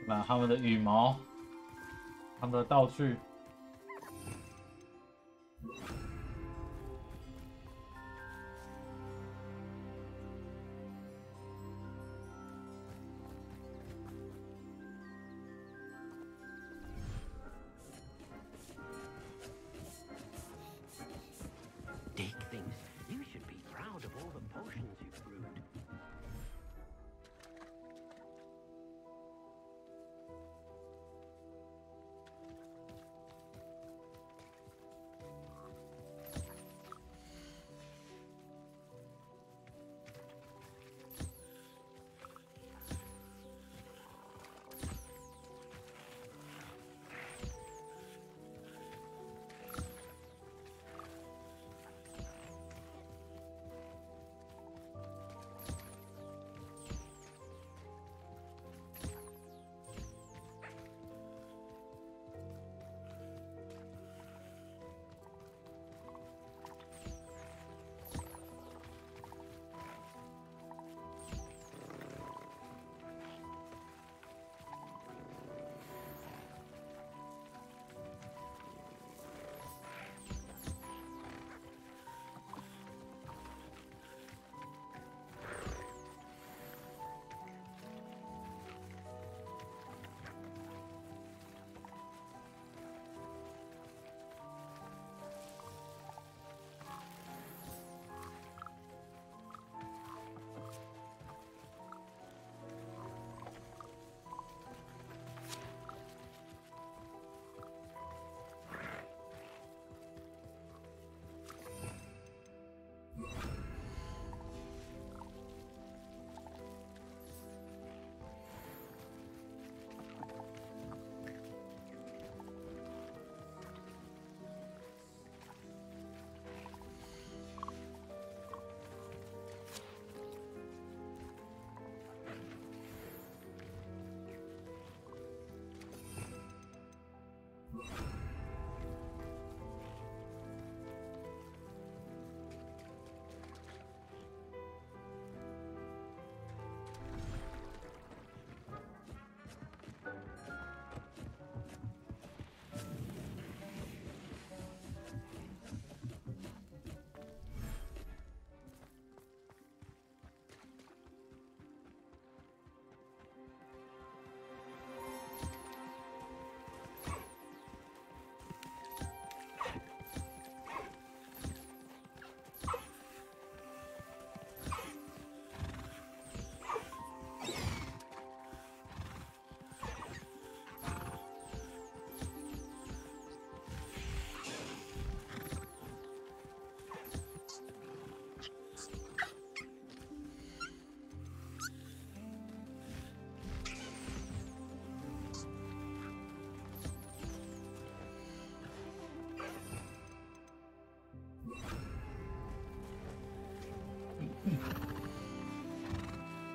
A: 拿他们的羽毛，他们的道具。
O: Dick thinks you should be proud of all the potions you've brewed.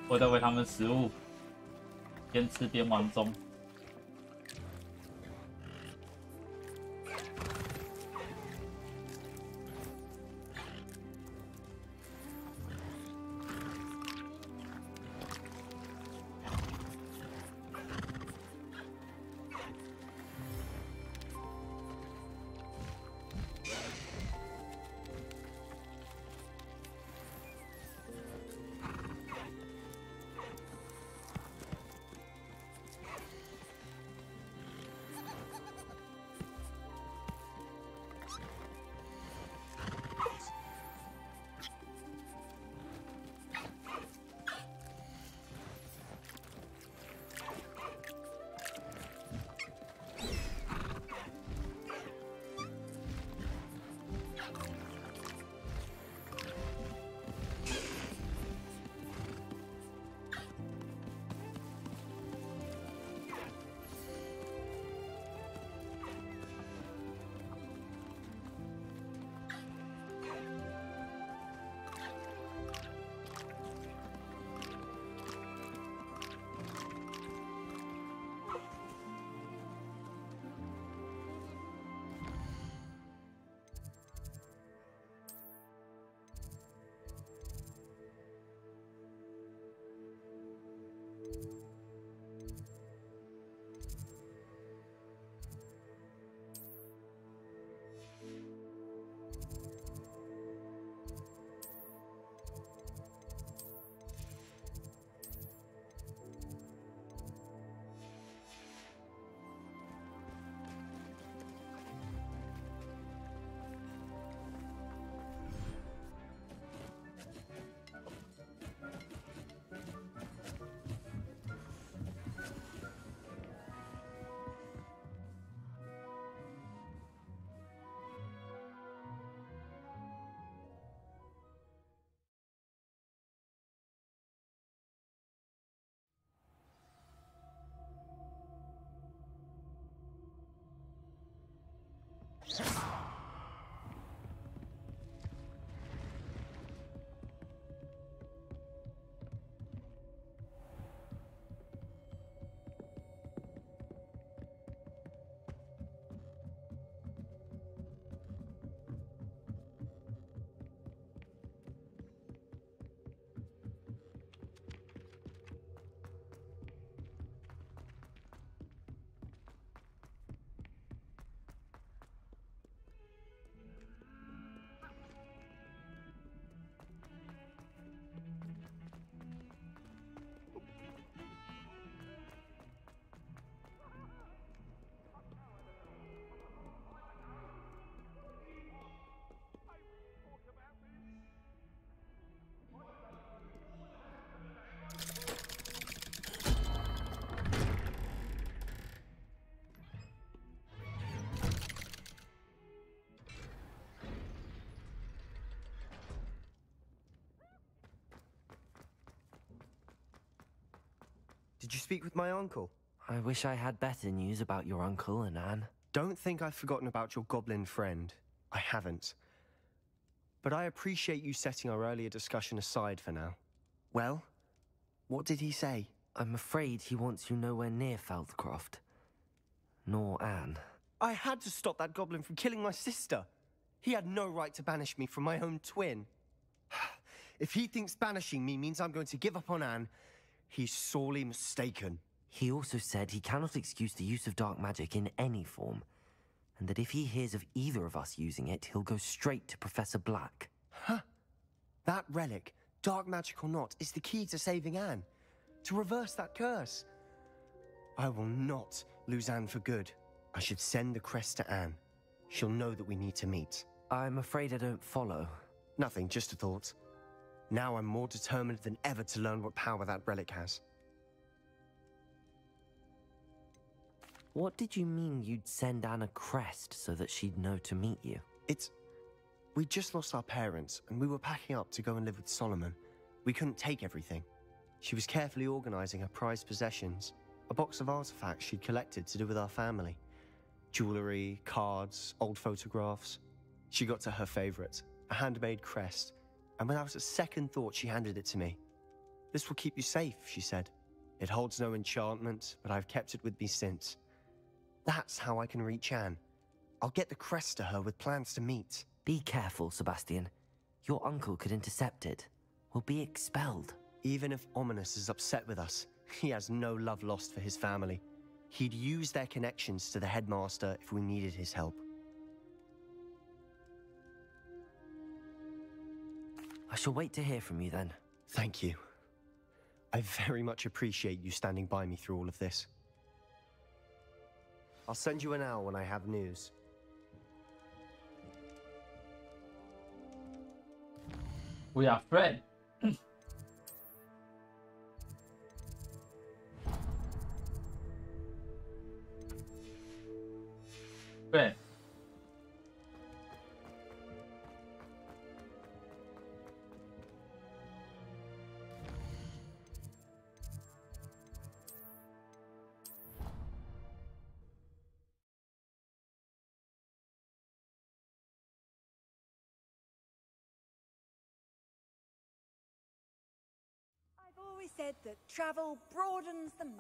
A: 我在喂他们食物，边吃边玩中。
K: Did you speak with my uncle?
M: I wish I had better news about your uncle and Anne.
K: Don't think I've forgotten about your goblin friend. I haven't. But I appreciate you setting our earlier discussion aside for now. Well, what did he say?
M: I'm afraid he wants you nowhere near Feldcroft. Nor Anne.
K: I had to stop that goblin from killing my sister. He had no right to banish me from my own twin. If he thinks banishing me means I'm going to give up on Anne, he's sorely mistaken.
M: He also said he cannot excuse the use of dark magic in any form, and that if he hears of either of us using it, he'll go straight to Professor Black.
K: Huh? That relic, dark magic or not, is the key to saving Anne. To reverse that curse. I will not lose Anne for good. I should send the crest to Anne. She'll know that we need to meet.
M: I'm afraid I don't follow.
K: Nothing, just a thought. Now I'm more determined than ever to learn what power that relic has.
M: What did you mean you'd send Anne a crest so that she'd know to meet you?
K: We just lost our parents, and we were packing up to go and live with Solomon. We couldn't take everything. She was carefully organizing her prized possessions, a box of artifacts she'd collected to do with our family. Jewelry, cards, old photographs. She got to her favorite, a handmade crest, and without a second thought she handed it to me. This will keep you safe, she said. It holds no enchantment, but I've kept it with me since. That's how I can reach Anne. I'll get the crest to her with plans to meet.
M: Be careful, Sebastian. Your uncle could intercept it. We'll be expelled.
K: Even if Ominous is upset with us, he has no love lost for his family. He'd use their connections to the headmaster if we needed his help.
M: I shall wait to hear from you then.
K: Thank you. I very much appreciate you standing by me through all of this. I'll send you an owl when I have news.
A: We are friends. Friend.
L: I've always said that travel broadens the mind.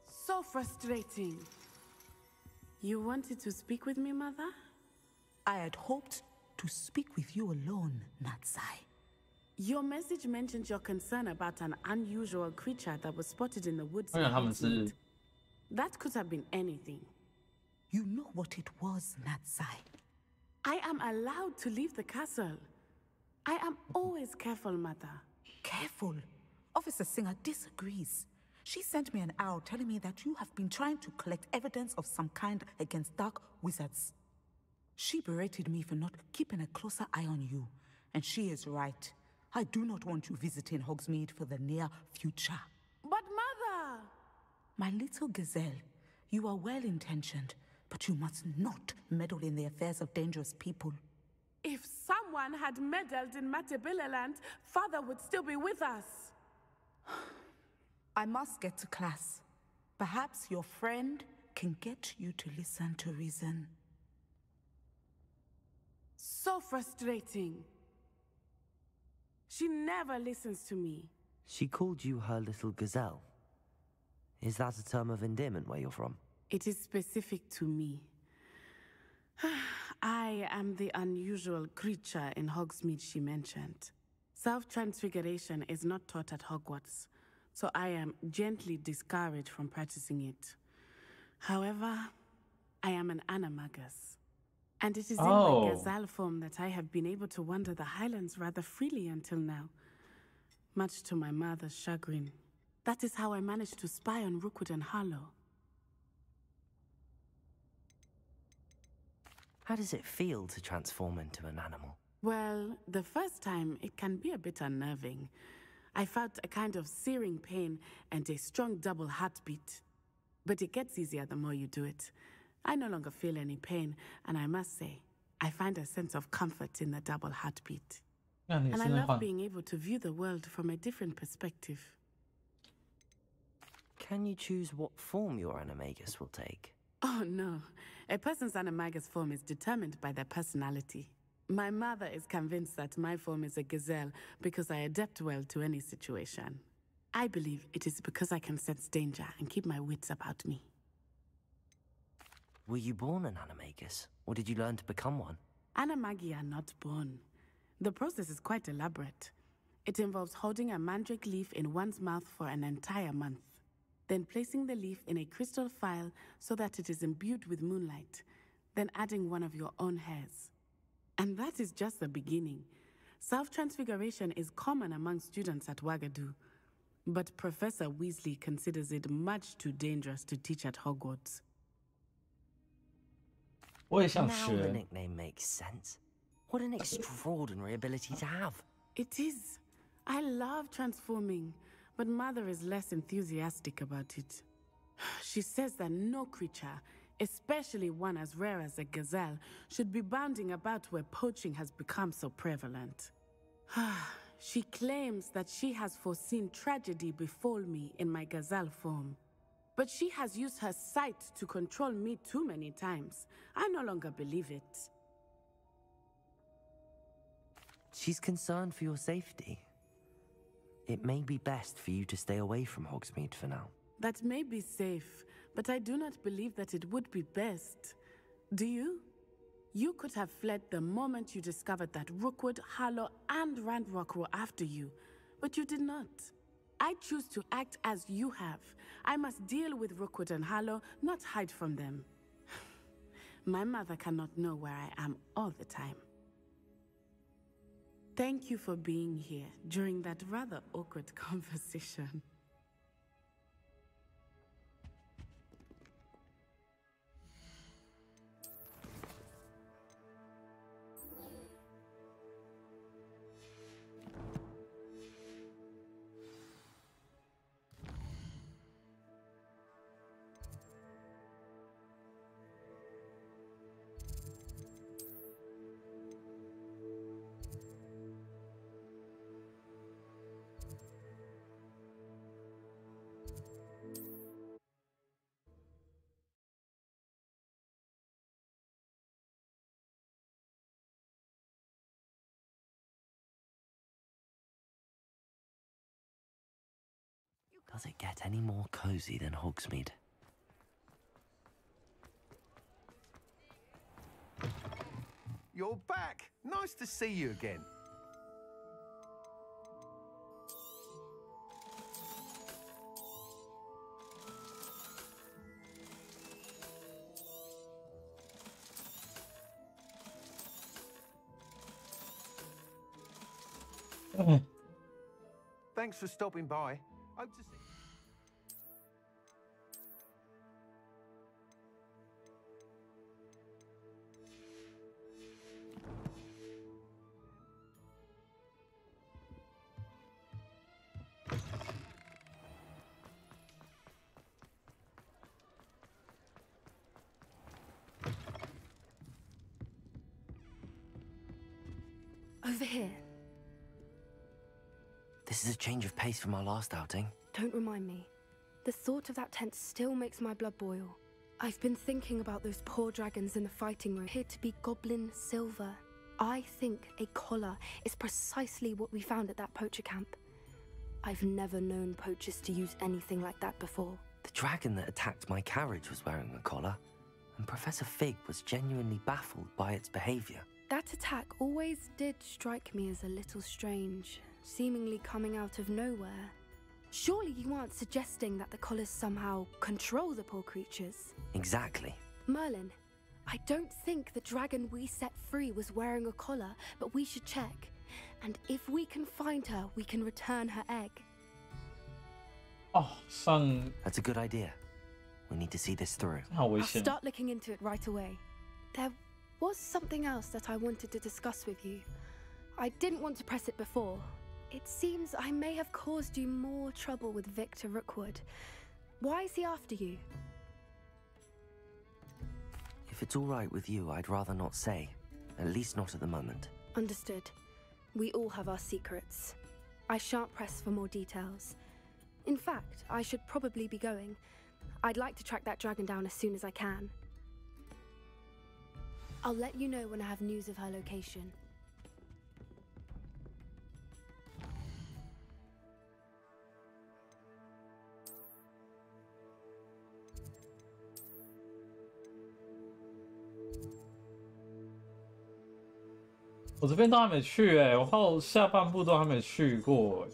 J: So frustrating. You wanted to speak with me, Mother?
P: I had hoped to speak with you alone, Natsai.
J: Your message mentioned your concern about an unusual creature that was spotted in the woods. That could have been anything.
P: You know what it was, Natsai.
J: I am allowed to leave the castle. I am always careful, Mother.
P: Careful? Officer Singer disagrees. She sent me an owl telling me that you have been trying to collect evidence of some kind against dark wizards. She berated me for not keeping a closer eye on you, and she is right. I do not want you visiting Hogsmeade for the near future.
J: But Mother!
P: My little gazelle, you are well-intentioned, but you must not meddle in the affairs of dangerous people.
J: If someone had meddled in Matabeleland, Father would still be with us.
P: I must get to class. Perhaps your friend can get you to listen to reason.
J: So frustrating. She never listens to me.
M: She called you her little gazelle. Is that a term of endearment where you're from?
J: It is specific to me. I am the unusual creature in Hogsmeade she mentioned. Self-transfiguration is not taught at Hogwarts, so I am gently discouraged from practicing it. However, I am an animagus, and it is in my gazelle form that I have been able to wander the Highlands rather freely until now, much to my mother's chagrin. That is how I managed to spy on Rookwood and Harlow.
M: How does it feel to transform into an animal?
J: Well, the first time, it can be a bit unnerving. I felt a kind of searing pain and a strong double heartbeat. But it gets easier the more you do it. I no longer feel any pain, and I must say, I find a sense of comfort in the double heartbeat. And I love being able to view the world from a different perspective.
M: Can you choose what form your animagus will take?
J: Oh, no. A person's animagus form is determined by their personality. My mother is convinced that my form is a gazelle because I adapt well to any situation. I believe it is because I can sense danger and keep my wits about me.
M: Were you born an animagus, or did you learn to become one?
J: Animagi are not born. The process is quite elaborate. It involves holding a mandrake leaf in one's mouth for an entire month, then placing the leaf in a crystal phial so that it is imbued with moonlight, then adding one of your own hairs. And that is just the beginning. Self-transfiguration is common among students at Wagadu, but Professor Weasley considers it much too dangerous to teach at Hogwarts.
A: 我也想
M: Now the
A: 学。
M: nickname makes sense. What an extraordinary ability to have.
J: It is. I love transforming, but Mother is less enthusiastic about it. She says that no creature, especially one as rare as a gazelle, should be bounding about where poaching has become so prevalent. She claims that she has foreseen tragedy befall me in my gazelle form. But she has used her sight to control me too many times. I no longer believe it.
M: She's concerned for your safety. It may be best for you to stay away from Hogsmeade for now.
J: That may be safe, but I do not believe that it would be best. Do you? You could have fled the moment you discovered that Rookwood, Harlow, and Ranrock were after you, but you did not. I choose to act as you have. I must deal with Rookwood and Harlow, not hide from them. My mother cannot know where I am all the time. Thank you for being here during that rather awkward conversation.
M: Does it get any more cozy than Hogsmeade?
Q: You're back! Nice to see you again. Thanks for stopping by. Hope to see
D: Over here.
M: This is a change of pace from our last outing.
D: Don't remind me. The thought of that tent still makes my blood boil. I've been thinking about those poor dragons in the fighting room. Appeared to be goblin silver. I think a collar is precisely what we found at that poacher camp. I've never known poachers to use anything like that before.
M: The dragon that attacked my carriage was wearing a collar, and Professor Fig was genuinely baffled by its behavior.
D: That attack always did strike me as a little strange, seemingly coming out of nowhere. Surely you aren't suggesting that the collars somehow control the poor creatures?
M: Exactly.
D: Merlin, I don't think the dragon we set free was wearing a collar, but we should check. And if we can find her, we can return her egg.
A: Oh,
M: That's a good idea. We need to see this through.
D: I'll start looking into it right away. There was something else that I wanted to discuss with you. I didn't want to press it before. It seems I may have caused you more trouble with Victor Rookwood. Why is he after you?
M: If it's all right with you, I'd rather not say. At least not at the moment.
D: Understood. We all have our secrets. I shan't press for more details. In fact, I should probably be going. I'd like to track that dragon down as soon as I can. I'll let you know when I have news of her location.
A: 我这边都还没去哎，我后下半部都还没去过。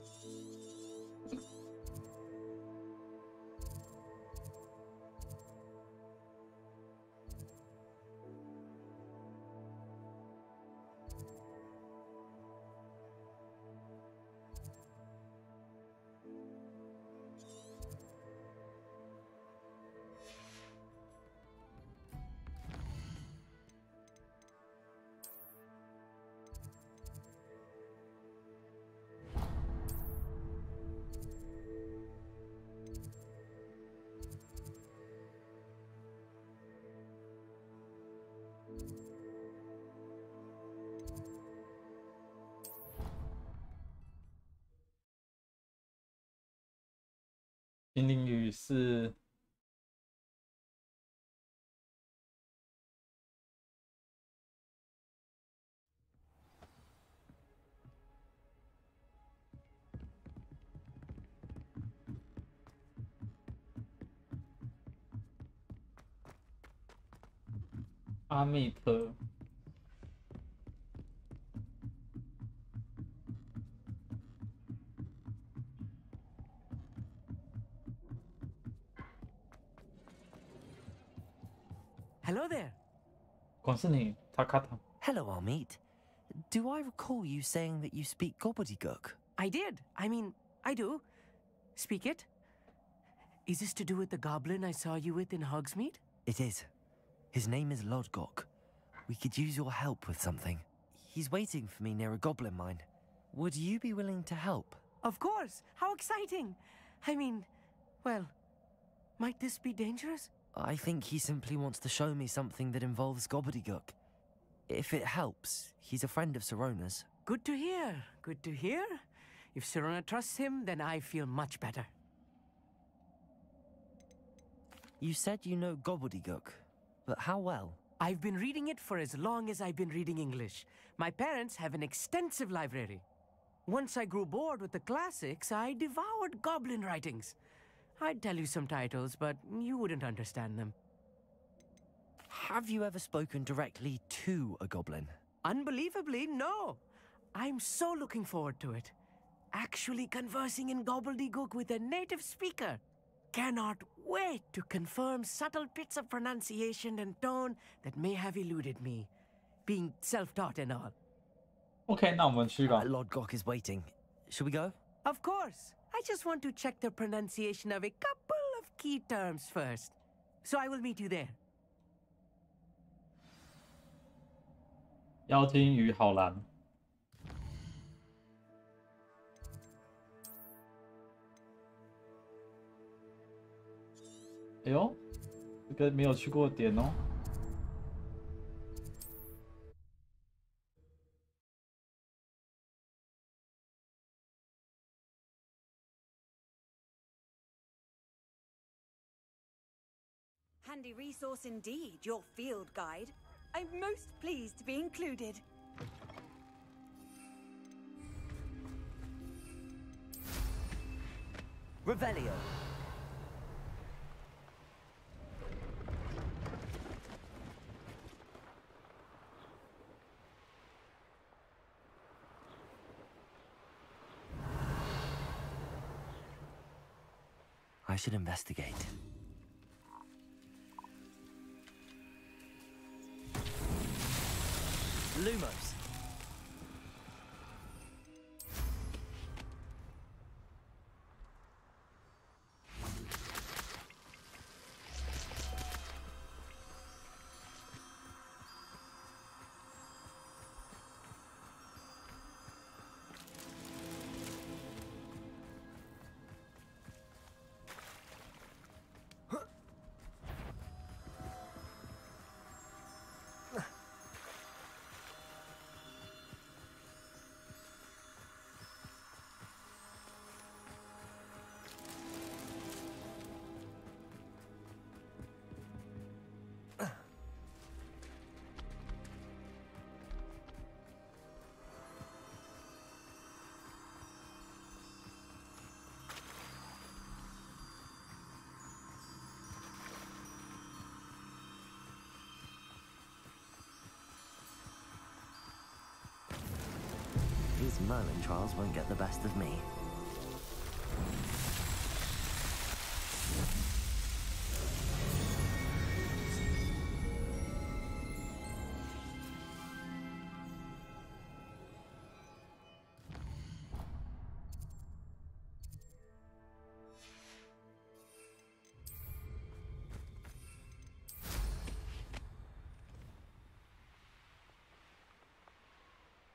A: 精灵语是阿密特。
M: Hello there.
A: 光是你，塔卡塔。
B: Hello, Amit. Do I recall you saying that you speak gobbledygook?
M: I did. I mean, I do. Speak it. Is this to do with the goblin I saw you with in Hogsmeade?
B: It is. His name is Lodgok. We could use your help with something. He's waiting for me near a goblin mine. Would you be willing to help?
M: Of course. How exciting. I mean, well, might this be dangerous?
B: I think he simply wants to show me something that involves gobbledygook. If it helps, he's a friend of Sirona's.
M: Good to hear. Good to hear. If Sirona trusts him, then I feel much better.
B: You said you know gobbledygook, but how well?
M: I've been reading it for as long as I've been reading English. My parents have an extensive library. Once I grew bored with the classics, I devoured goblin writings. I'd tell you some titles, but you wouldn't understand them.
B: Have you ever spoken directly to a goblin?
M: Unbelievably, no. I'm so looking forward to it. Actually conversing in gobbledygook with a native speaker. Cannot wait to confirm subtle bits of pronunciation and tone that may have eluded me, being self-taught and all.
A: OK， 那我们去吧。
B: Lodgok is waiting. Should we go?
M: Of course. I just want to check the pronunciation of a couple of key terms first. So I will meet you there.
A: 妖精与好蓝。哎呦，这个没有去过的点哦。
L: Handy resource indeed, your field guide. I'm most pleased to be included.
B: Revelio. I should investigate. Lumos. Merlin trials won't get the best of me.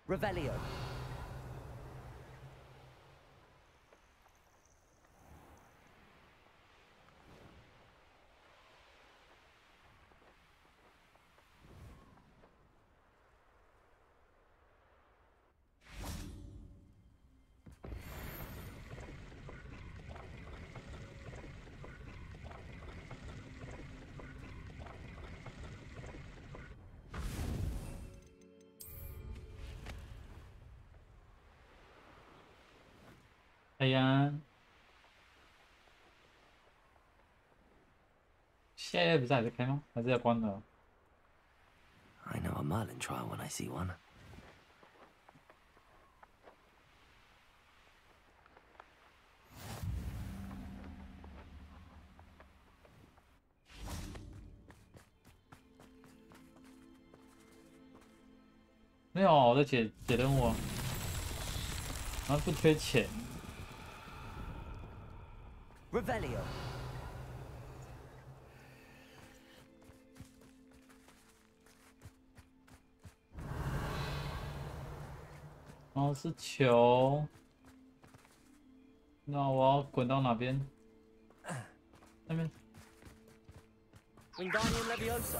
B: Revelio.
A: 哎呀，下一个比赛还在开吗？还是要关了？
B: I know a Merlin trial when I see one.
A: 没有，我在解任务啊，然后不缺钱。
B: Revelio.
A: 哦，是球。那我要滚到哪边？那边。
B: Wingardium Leviosa.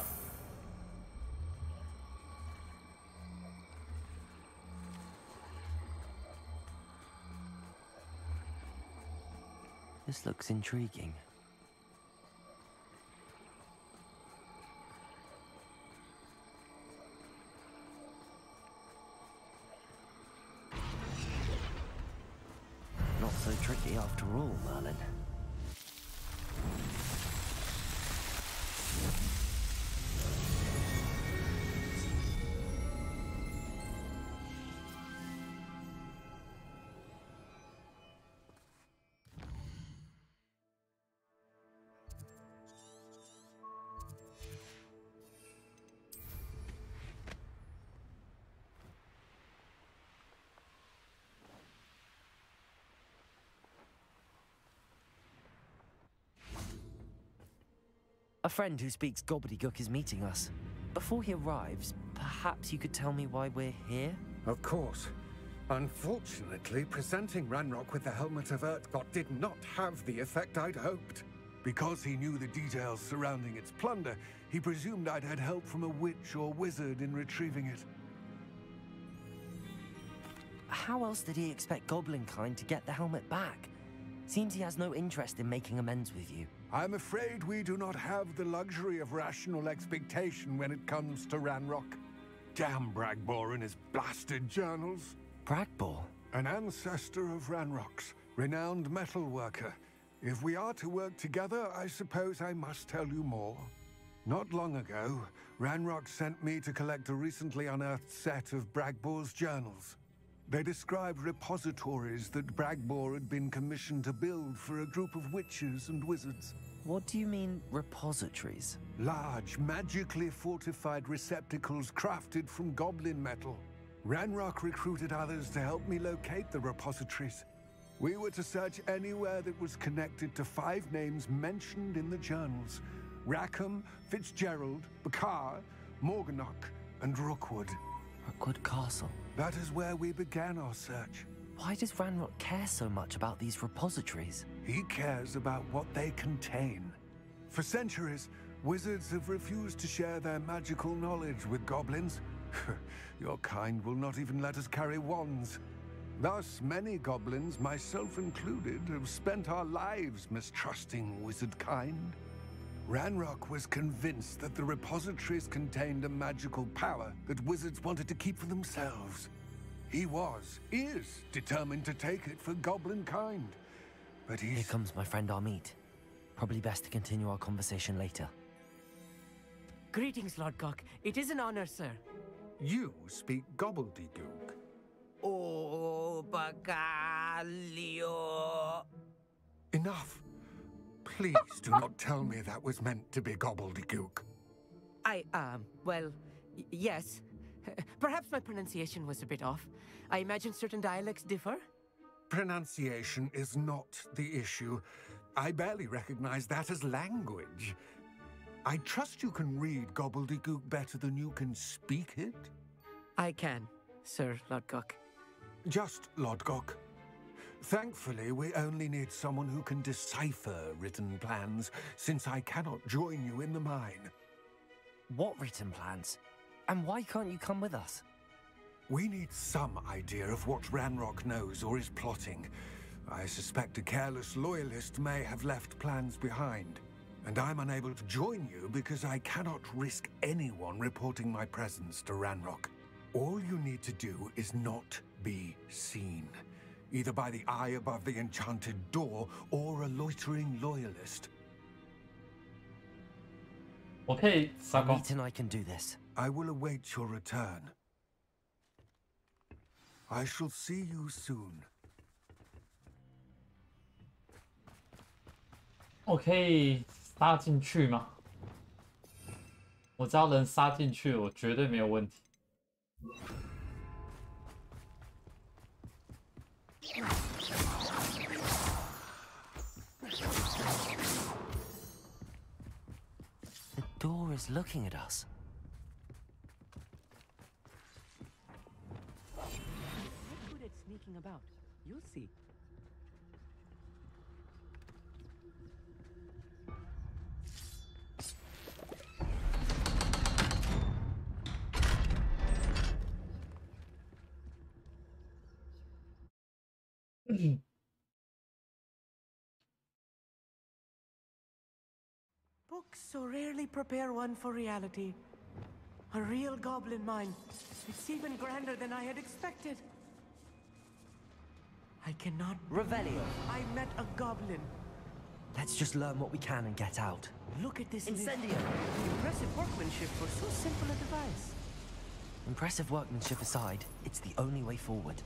B: This looks intriguing. Not so tricky after all, Merlin. A friend who speaks gobbledygook is meeting us. Before he arrives, perhaps you could tell me why we're here?
C: Of course. Unfortunately, presenting Ranrock with the Helmet of Urtkot did not have the effect I'd hoped. Because he knew the details surrounding its plunder, he presumed I'd had help from a witch or wizard in retrieving it.
B: How else did he expect Goblinkind to get the helmet back? Seems he has no interest in making amends with you.
C: I'm afraid we do not have the luxury of rational expectation when it comes to Ranrock. Damn Bragbor and his blasted journals.
B: Bragbor?
C: An ancestor of Ranrock's, renowned metal worker. If we are to work together, I suppose I must tell you more. Not long ago, Ranrock sent me to collect a recently unearthed set of Bragbor's journals. They described repositories that Bragbor had been commissioned to build for a group of witches and wizards.
B: What do you mean, repositories?
C: Large, magically fortified receptacles crafted from goblin metal. Ranrock recruited others to help me locate the repositories. We were to search anywhere that was connected to 5 names mentioned in the journals. Rackham, Fitzgerald, Bakar, Morganach, and Rookwood.
B: Rookwood Castle?
C: That is where we began our search.
B: Why does Ranrock care so much about these repositories?
C: He cares about what they contain. For centuries, wizards have refused to share their magical knowledge with goblins. Your kind will not even let us carry wands. Thus, many goblins, myself included, have spent our lives mistrusting wizard kind. Ranrock was convinced that the repositories contained a magical power that wizards wanted to keep for themselves. He is determined to take it for goblin kind. But
B: Here comes my friend Amit. Probably best to continue our conversation later.
M: Greetings, Lord Cock. It is an honor, sir.
C: You speak gobbledygook.
M: Oh, bagaglio.
C: Enough. Please do not tell me that was meant to be gobbledygook.
M: Well, yes. Perhaps my pronunciation was a bit off. I imagine certain dialects differ.
C: Pronunciation is not the issue. I barely recognize that as language. I trust you can read gobbledygook better than you can speak it?
M: I can, Sir Lodgok.
C: Just Lodgok. Thankfully, we only need someone who can decipher written plans, since I cannot join you in the mine.
B: What written plans? And why can't you come with us?
C: We need some idea of what Ranrock knows or is plotting. I suspect a careless loyalist may have left plans behind. And I'm unable to join you because I cannot risk anyone reporting my presence to Ranrock. All you need to do is not be seen, either by the eye above the enchanted door or a loitering loyalist.
A: Okay,
B: Amit and I can do this.
C: I will await your return. I shall see you soon.
A: OK，杀进去吗？我只要能杀进去，我绝对没有问题。
B: The door is looking at us.
M: Look good at sneaking about. You'll see. Books so rarely prepare one for reality. A real goblin mine. It's even grander than I had expected. I cannot...
B: Revelio.
M: I met a goblin.
B: Let's just learn what we can and get out.
M: Look at this...
B: Incendio!
M: Impressive workmanship for so simple a device.
B: Impressive workmanship aside, it's the only way forward.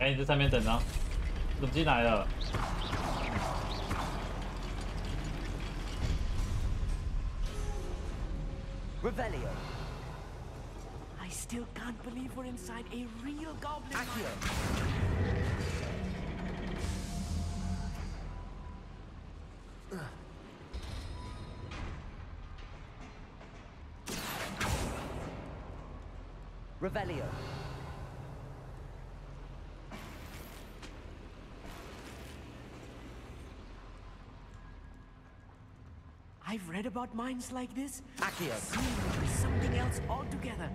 A: 哎，你在上面等啊，怎么进来了？
B: Revelio.
M: I still can't believe we're inside a real goblin
B: Accio. Revelio.
M: I've read about mines like this.
B: Accio.
M: Seeing is something else altogether.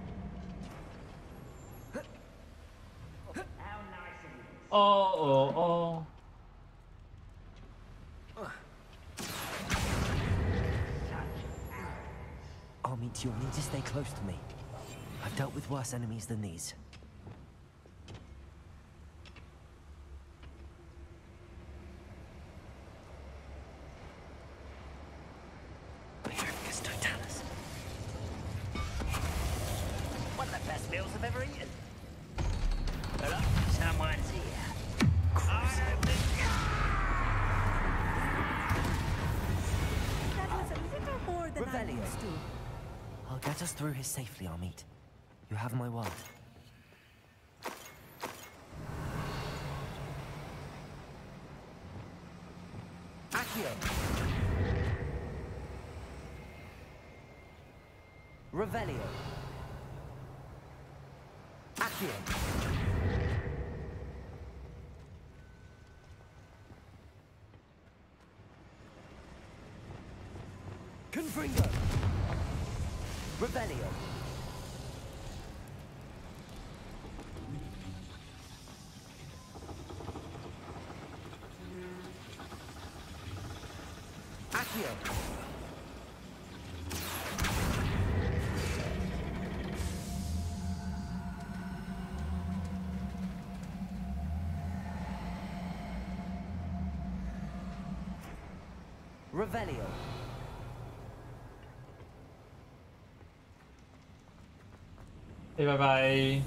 A: Oh.
B: Amit, you'll need to stay close to me. I've dealt with worse enemies than these.
F: One of the best meals I've ever eaten. Hello? Someone's here.
E: That was a little more than I'm
B: Revelio.
E: used to.
B: I'll get us through here safely, Amit. You have my word. Accio. Revelio. Accio. Confringo. Revelio. Accio. Revelio.
A: Hey, bye bye.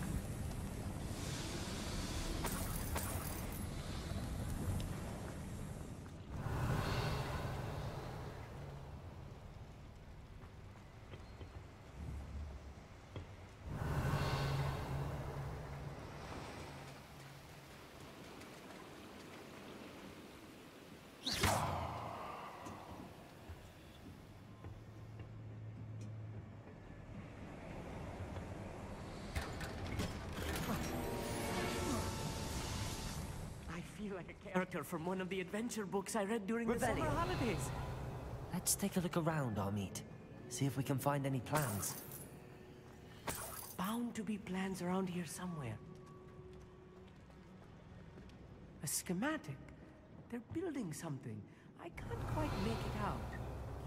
M: feel like a character from one of the adventure books I read during the
B: Revelio.
M: summer holidays.
B: Let's take a look around, Amit. See if we can find any plans.
M: Bound to be plans around here somewhere. A schematic. They're building something. I can't quite make it out.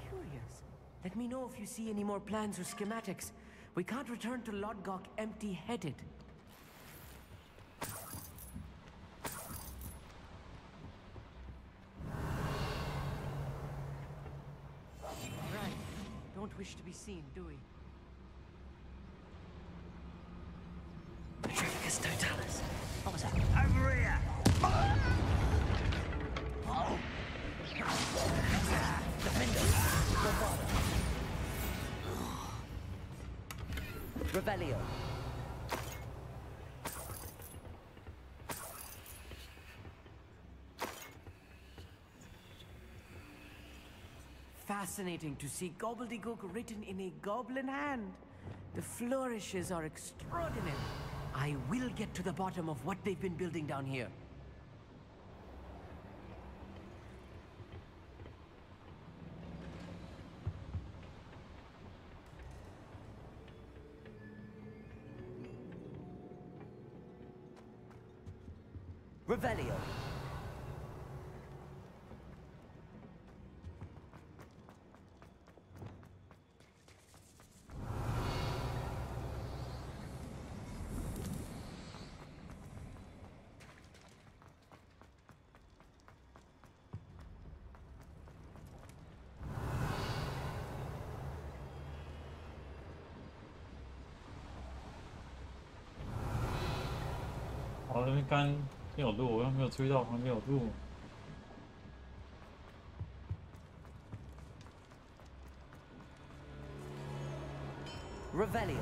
M: Curious. Let me know if you see any more plans or schematics. We can't return to Lodgok empty-headed. Right. Don't wish to be seen, do we?
B: Petrificus totalis. What was that?
F: Over here!
B: Defender. Revelio.
M: Fascinating to see gobbledygook written in a goblin hand. The flourishes are extraordinary. I will get to the bottom of what they've been building down here.
B: Revelio.
A: 哦，那边刚没有路，我又没有注意到旁边有路。
B: Revelio.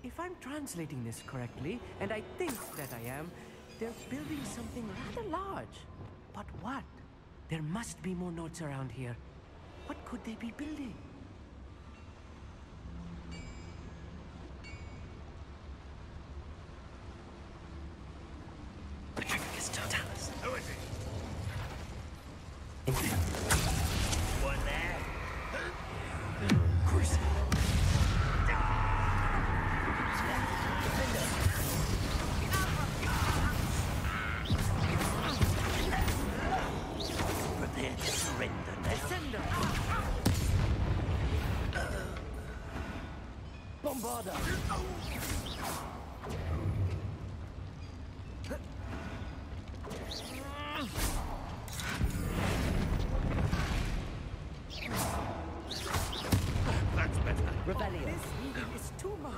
M: If I'm translating this correctly, and I think that I am, they're building something rather large. But what? There must be more notes around here. What could they be building?
B: Petrificus totalis.
F: Who is it?
B: Infant.
F: One there.
B: Crucible.
F: Prepare to surrender now.
M: Descender!
B: Bombarda.
F: That's better.
B: Revelio.
M: This heating is too much.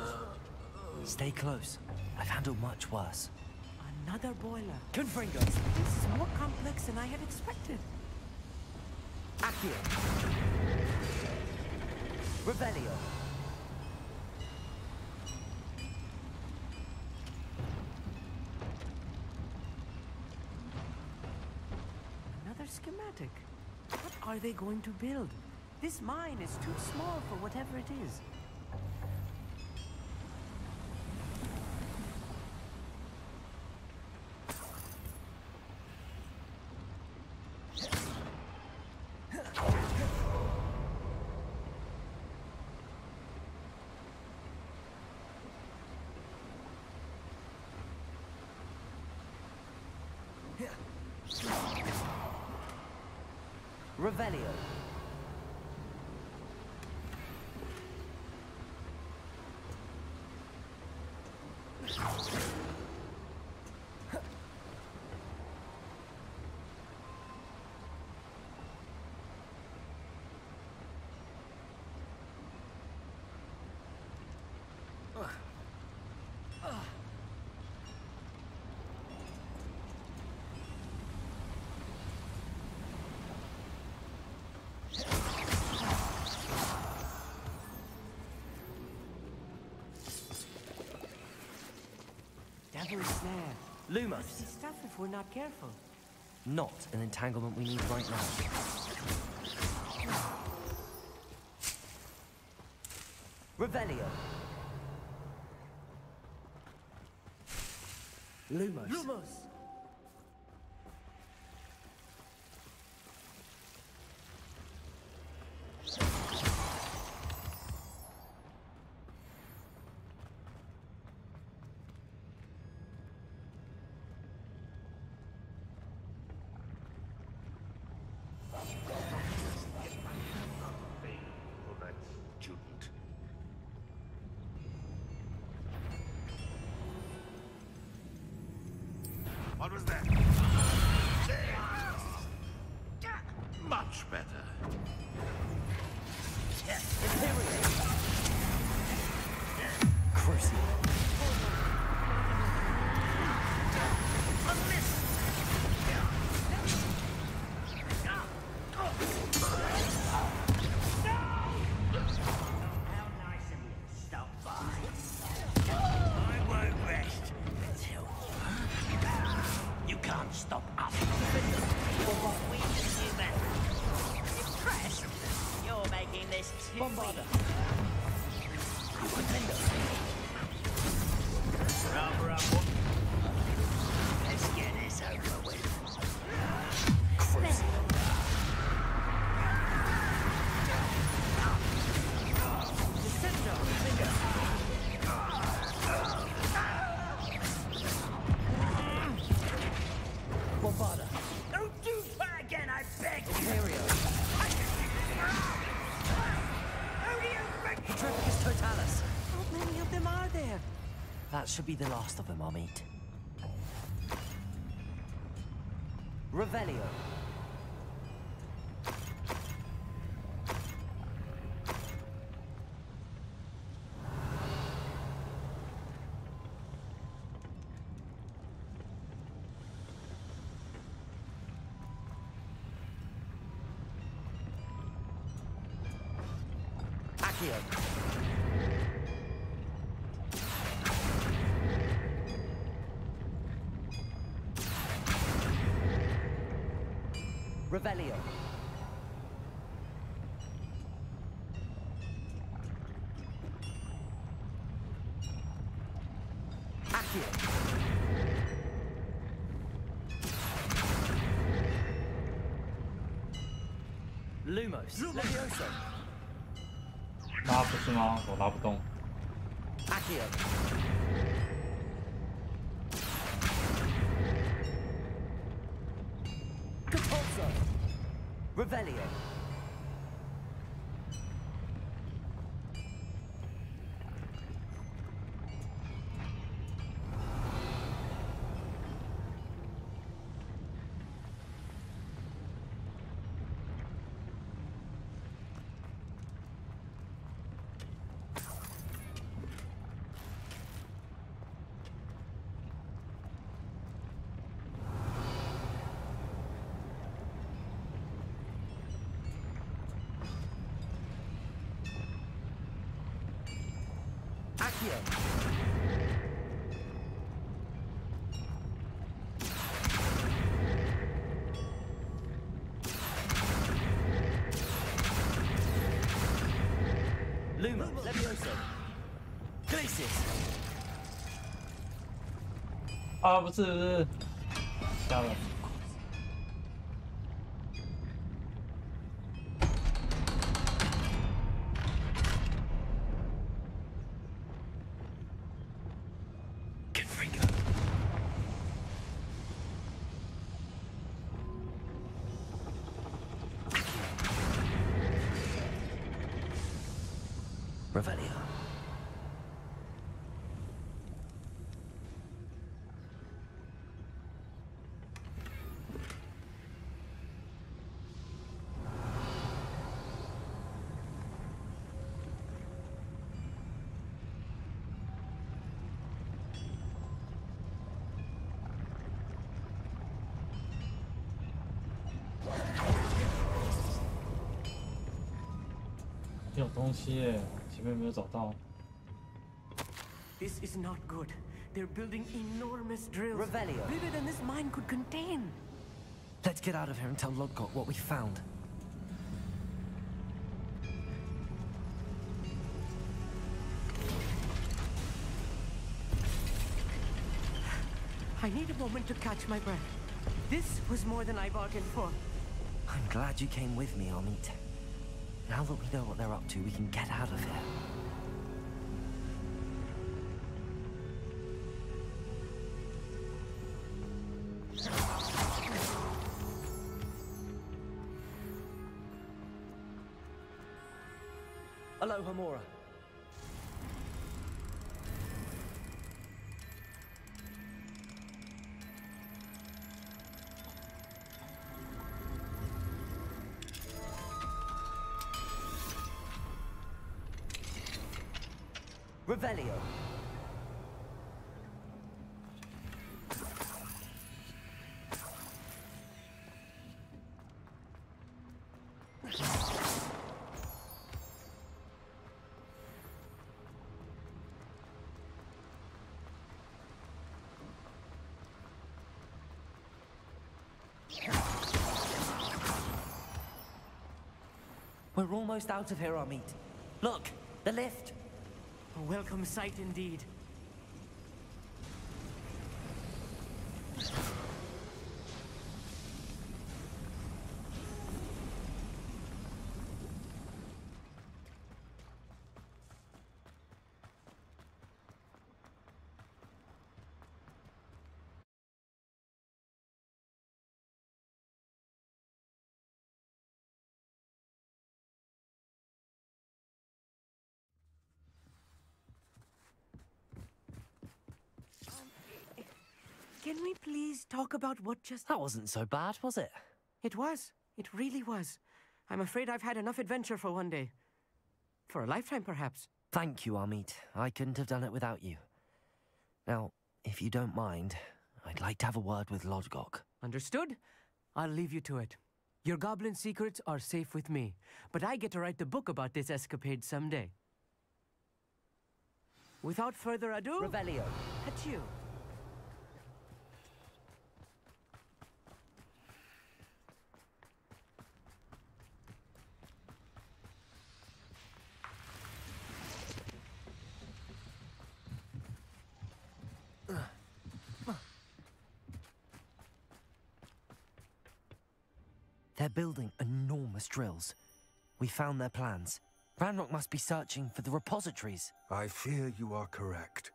B: Stay close. I've handled much worse.
M: Another boiler.
B: Confringo.
M: This is more complex than I had expected.
B: Accio. Revelio.
M: Another schematic. What are they going to build? This mine is too small for whatever it is.
B: Revelio.
M: Devil's snare.
B: Lumos.
M: Nasty stuff if we're not careful.
B: Not an entanglement we need right now. Revelio. Lumos.
M: Lumos!
G: What was that? Much better.
B: Crucial.
F: Stop us. We can do better. Impressed? You're making this too Bombarder. Rubber up. Let's get this over with.
B: Bombarder.
F: Don't do that again, I beg.
B: Imperio.
F: Who do you think?
B: Petrificus Totalis.
M: How many of them are there?
B: That should be the last of them, I'll meet. Revelio. Accio. Revelio. Accio. Lumos. Levioso.
A: 拉不是吗？我拉不动。
B: Accio. Capulso. Revelio. Accio. Lumos. Levioso. Glacis.
A: 啊，不是不是，瞎了。
B: Revelio.
A: 有东西耶，前面没有找到。
M: This is not good. They're building enormous drills.
B: Revelio.
M: Bigger than this mine could contain.
B: Let's get out of here and tell Lodgott what we found.
M: I need a moment to catch my breath. This was more than I bargained for.
B: I'm glad you came with me, Amit. Now that we know what they're up to, we can get out of here. Hello, Hamura. Revelio. We're almost out of here, Amit. Look, the lift.
M: A welcome sight indeed. Can we please talk about what just...
B: That wasn't so bad, was it?
M: It was. It really was. I'm afraid I've had enough adventure for one day. For a lifetime, perhaps.
B: Thank you, Amit. I couldn't have done it without you. Now, if you don't mind, I'd like to have a word with Lodgok.
M: Understood? I'll leave you to it. Your goblin secrets are safe with me, but I get to write the book about this escapade someday. Without further ado...
B: Revelio.
M: Adieu.
B: They're building enormous drills. We found their plans. Ranrock must be searching for the repositories.
C: I fear you are correct.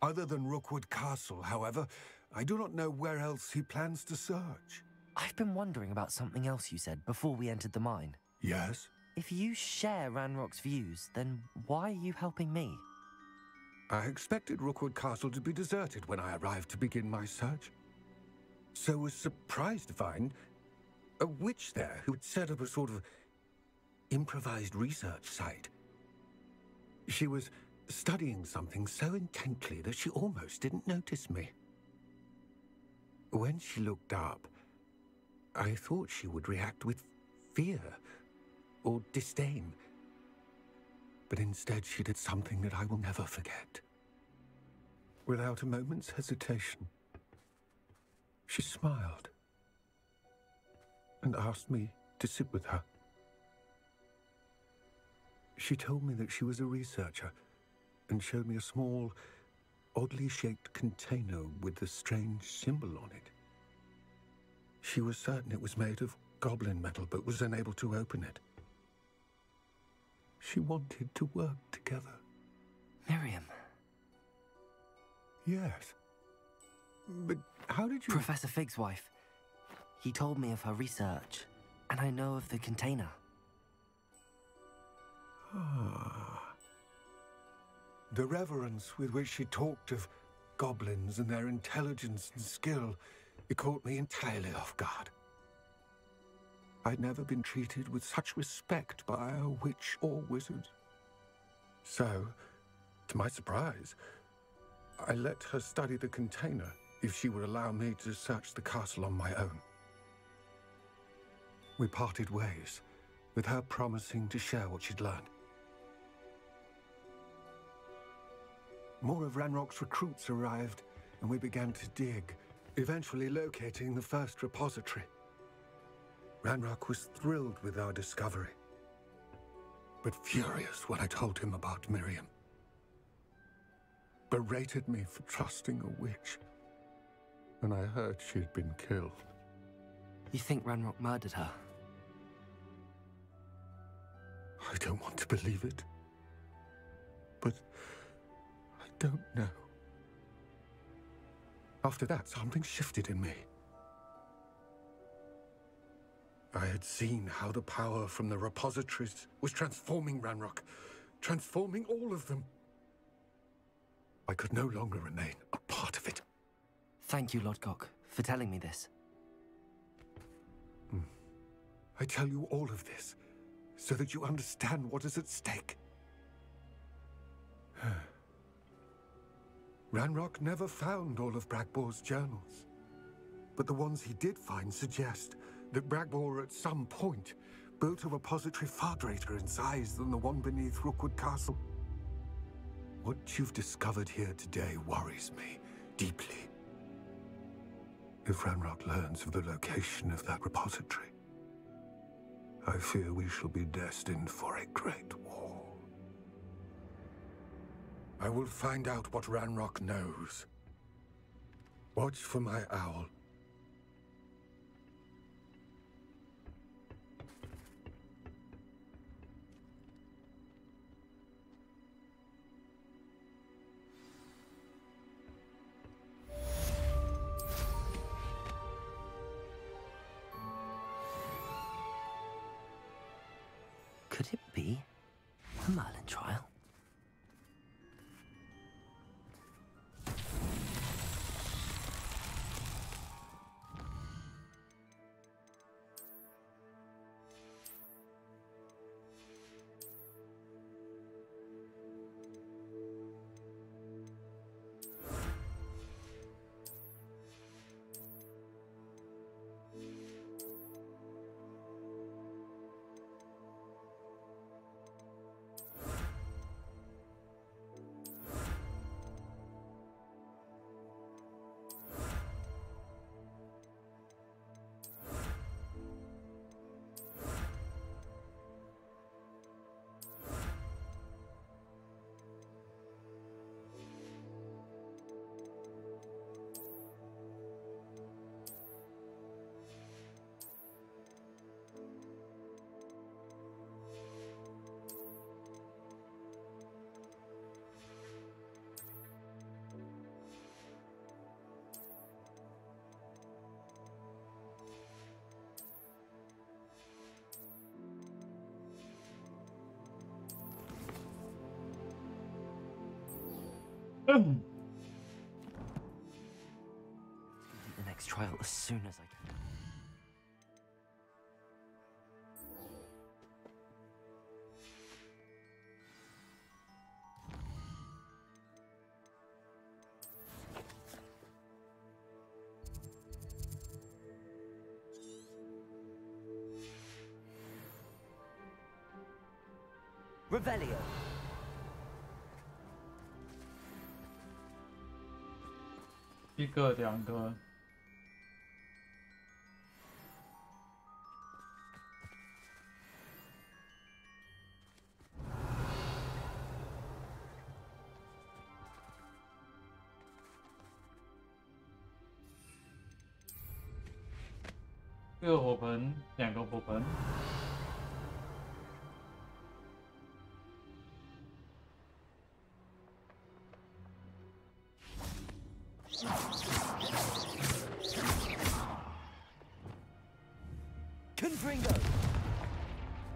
C: Other than Rookwood Castle, however, I do not know where else he plans to search.
B: I've been wondering about something else you said before we entered the mine.
C: Yes?
B: If you share Ranrock's views, then why are you helping me?
C: I expected Rookwood Castle to be deserted when I arrived to begin my search. So was surprised to find a witch there who had set up a sort of improvised research site. She was studying something so intently that she almost didn't notice me. When she looked up, I thought she would react with fear or disdain. But instead she did something that I will never forget. Without a moment's hesitation, she smiled and asked me to sit with her. She told me that she was a researcher and showed me a small, oddly shaped container with a strange symbol on it. She was certain it was made of goblin metal, but was unable to open it. She wanted to work together.
B: Miriam.
C: Yes. But how did you...
B: Professor Fig's wife. He told me of her research, and I know of the container.
C: Ah. The reverence with which she talked of goblins and their intelligence and skill, it caught me entirely off guard. I'd never been treated with such respect by a witch or wizard. So, to my surprise, I let her study the container if she would allow me to search the castle on my own. We parted ways, with her promising to share what she'd learned. More of Ranrock's recruits arrived, and we began to dig, eventually locating the first repository. Ranrock was thrilled with our discovery, but furious when I told him about Miriam. Berated me for trusting a witch,
R: when I heard she'd been killed.
B: You think Ranrock murdered her?
R: I don't want to believe it. But I don't know. After that, something shifted in me. I had seen how the power from the repositories was transforming Ranrock, transforming all of them. I could no longer remain a part of it.
B: Thank you, Lodgok, for telling me this.
R: I tell you all of this so that you understand what is at stake. Ranrock never found all of Bragbor's journals, but the ones he did find suggest that Bragbor at some point built a repository far greater in size than the one beneath Rookwood Castle. What you've discovered here today worries me deeply. If Ranrock learns of the location of that repository, I fear we shall be destined for a great war. I will find out what Ranrock knows. Watch for my owl.
B: Could it be a Merlin trial? The next trial as soon as I can.
F: Revelio.
A: 一个两个。一个火盆，两个火盆。
F: Confringo.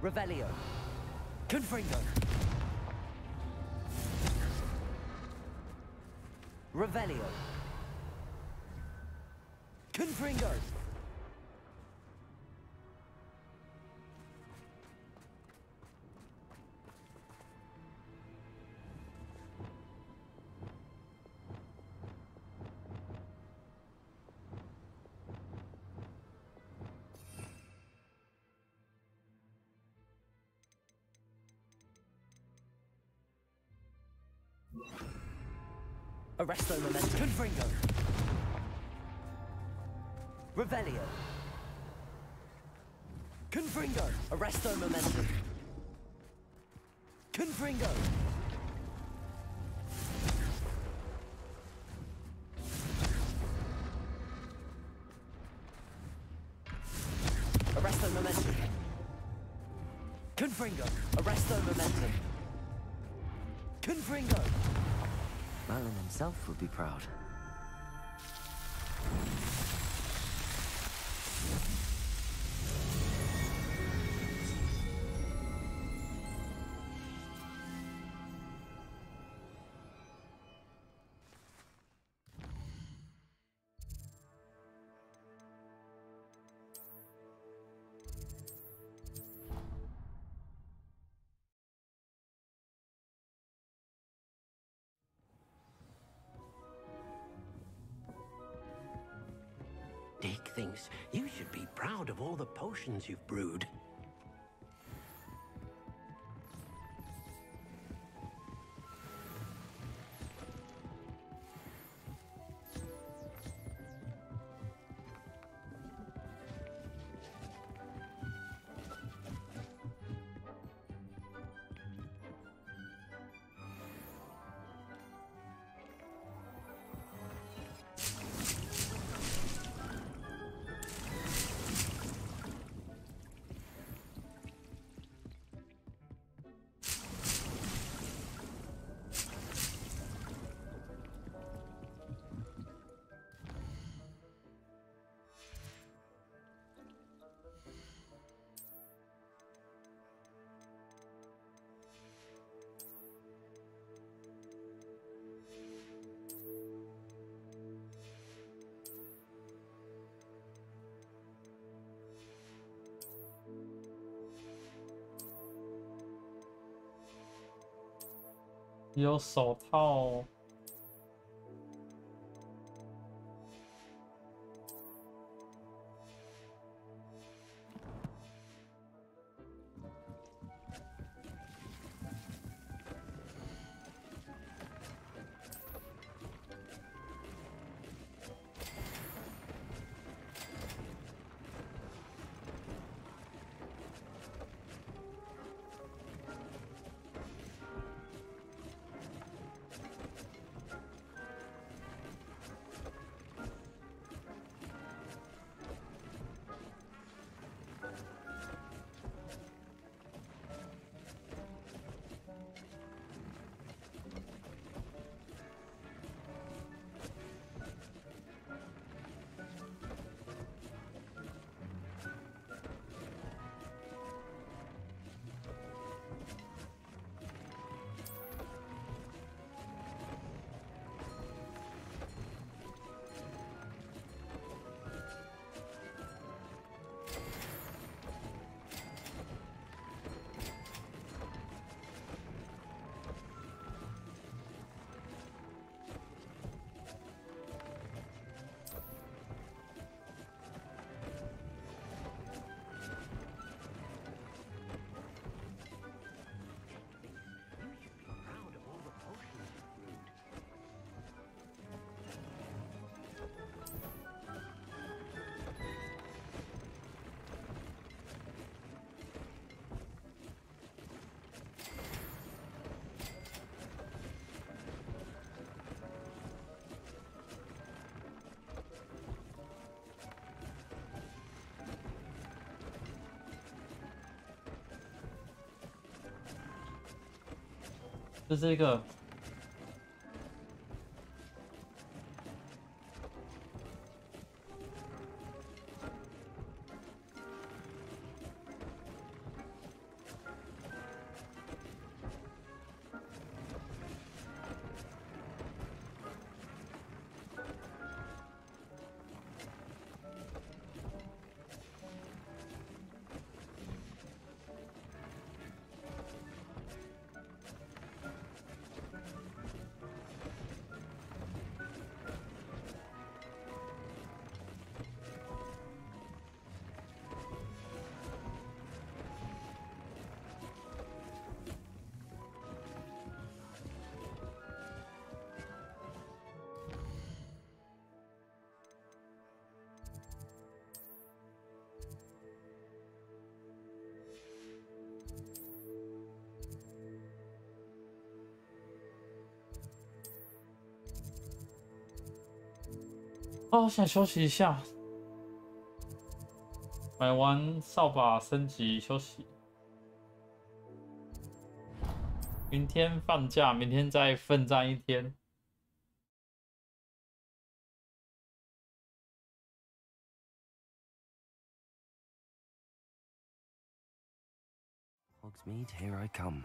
F: Revelio. Confringo. Revelio. Confringo. Arresto momentum. Confringo. Revelio. Confringo. Arresto momentum. Confringo.
B: momentum. Confringo, arresto momentum. Confringo. Merlin himself would be proud.
O: Dick thinks you should be proud of all the potions you've brewed.
A: 有手套。就这个。哦，想休息一下。买完扫把升级休息。明天放假，明天再奋战一天。
B: Hogsmeade, here I come.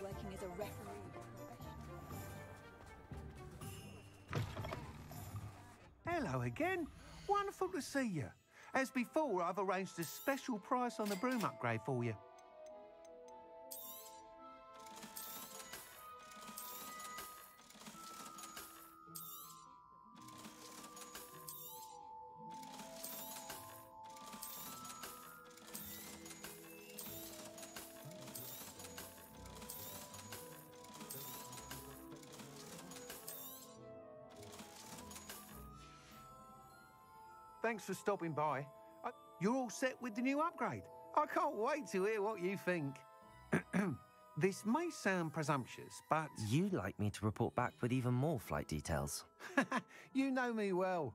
L: Working as a referee.
Q: Hello again. Wonderful to see you. As before, I've arranged a special price on the broom upgrade for you. Thanks for stopping by. You're all set with the new upgrade. I can't wait to hear what you think. This may sound presumptuous, but...
B: You'd like me to report back with even more flight details.
Q: You know me well.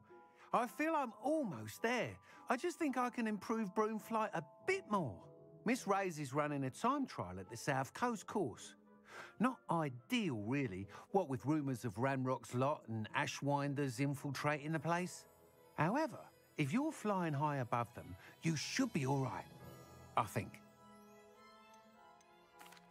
Q: I feel I'm almost there. I just think I can improve broom flight a bit more. Miss Ray's is running a time trial at the South Coast course. Not ideal, really, what with rumours of Ranrock's lot and Ashwinders infiltrating the place. However, if you're flying high above them, you should be all right, I think.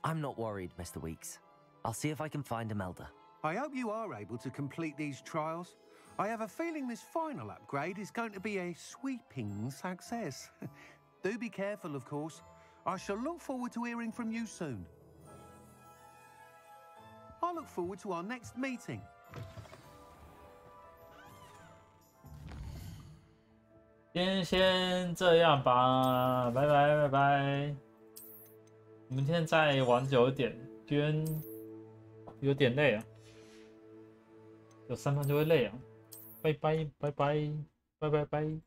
B: I'm not worried, Mr. Weeks. I'll see if I can find Imelda.
Q: I hope you are able to complete these trials. I have a feeling this final upgrade is going to be a sweeping success. Do be careful, of course. I shall look forward to hearing from you soon. I look forward to our next meeting.
A: 今天先这样吧，拜拜拜拜。明天再玩久一点，今天有点累啊，有3盘就会累啊。拜拜拜拜拜拜拜。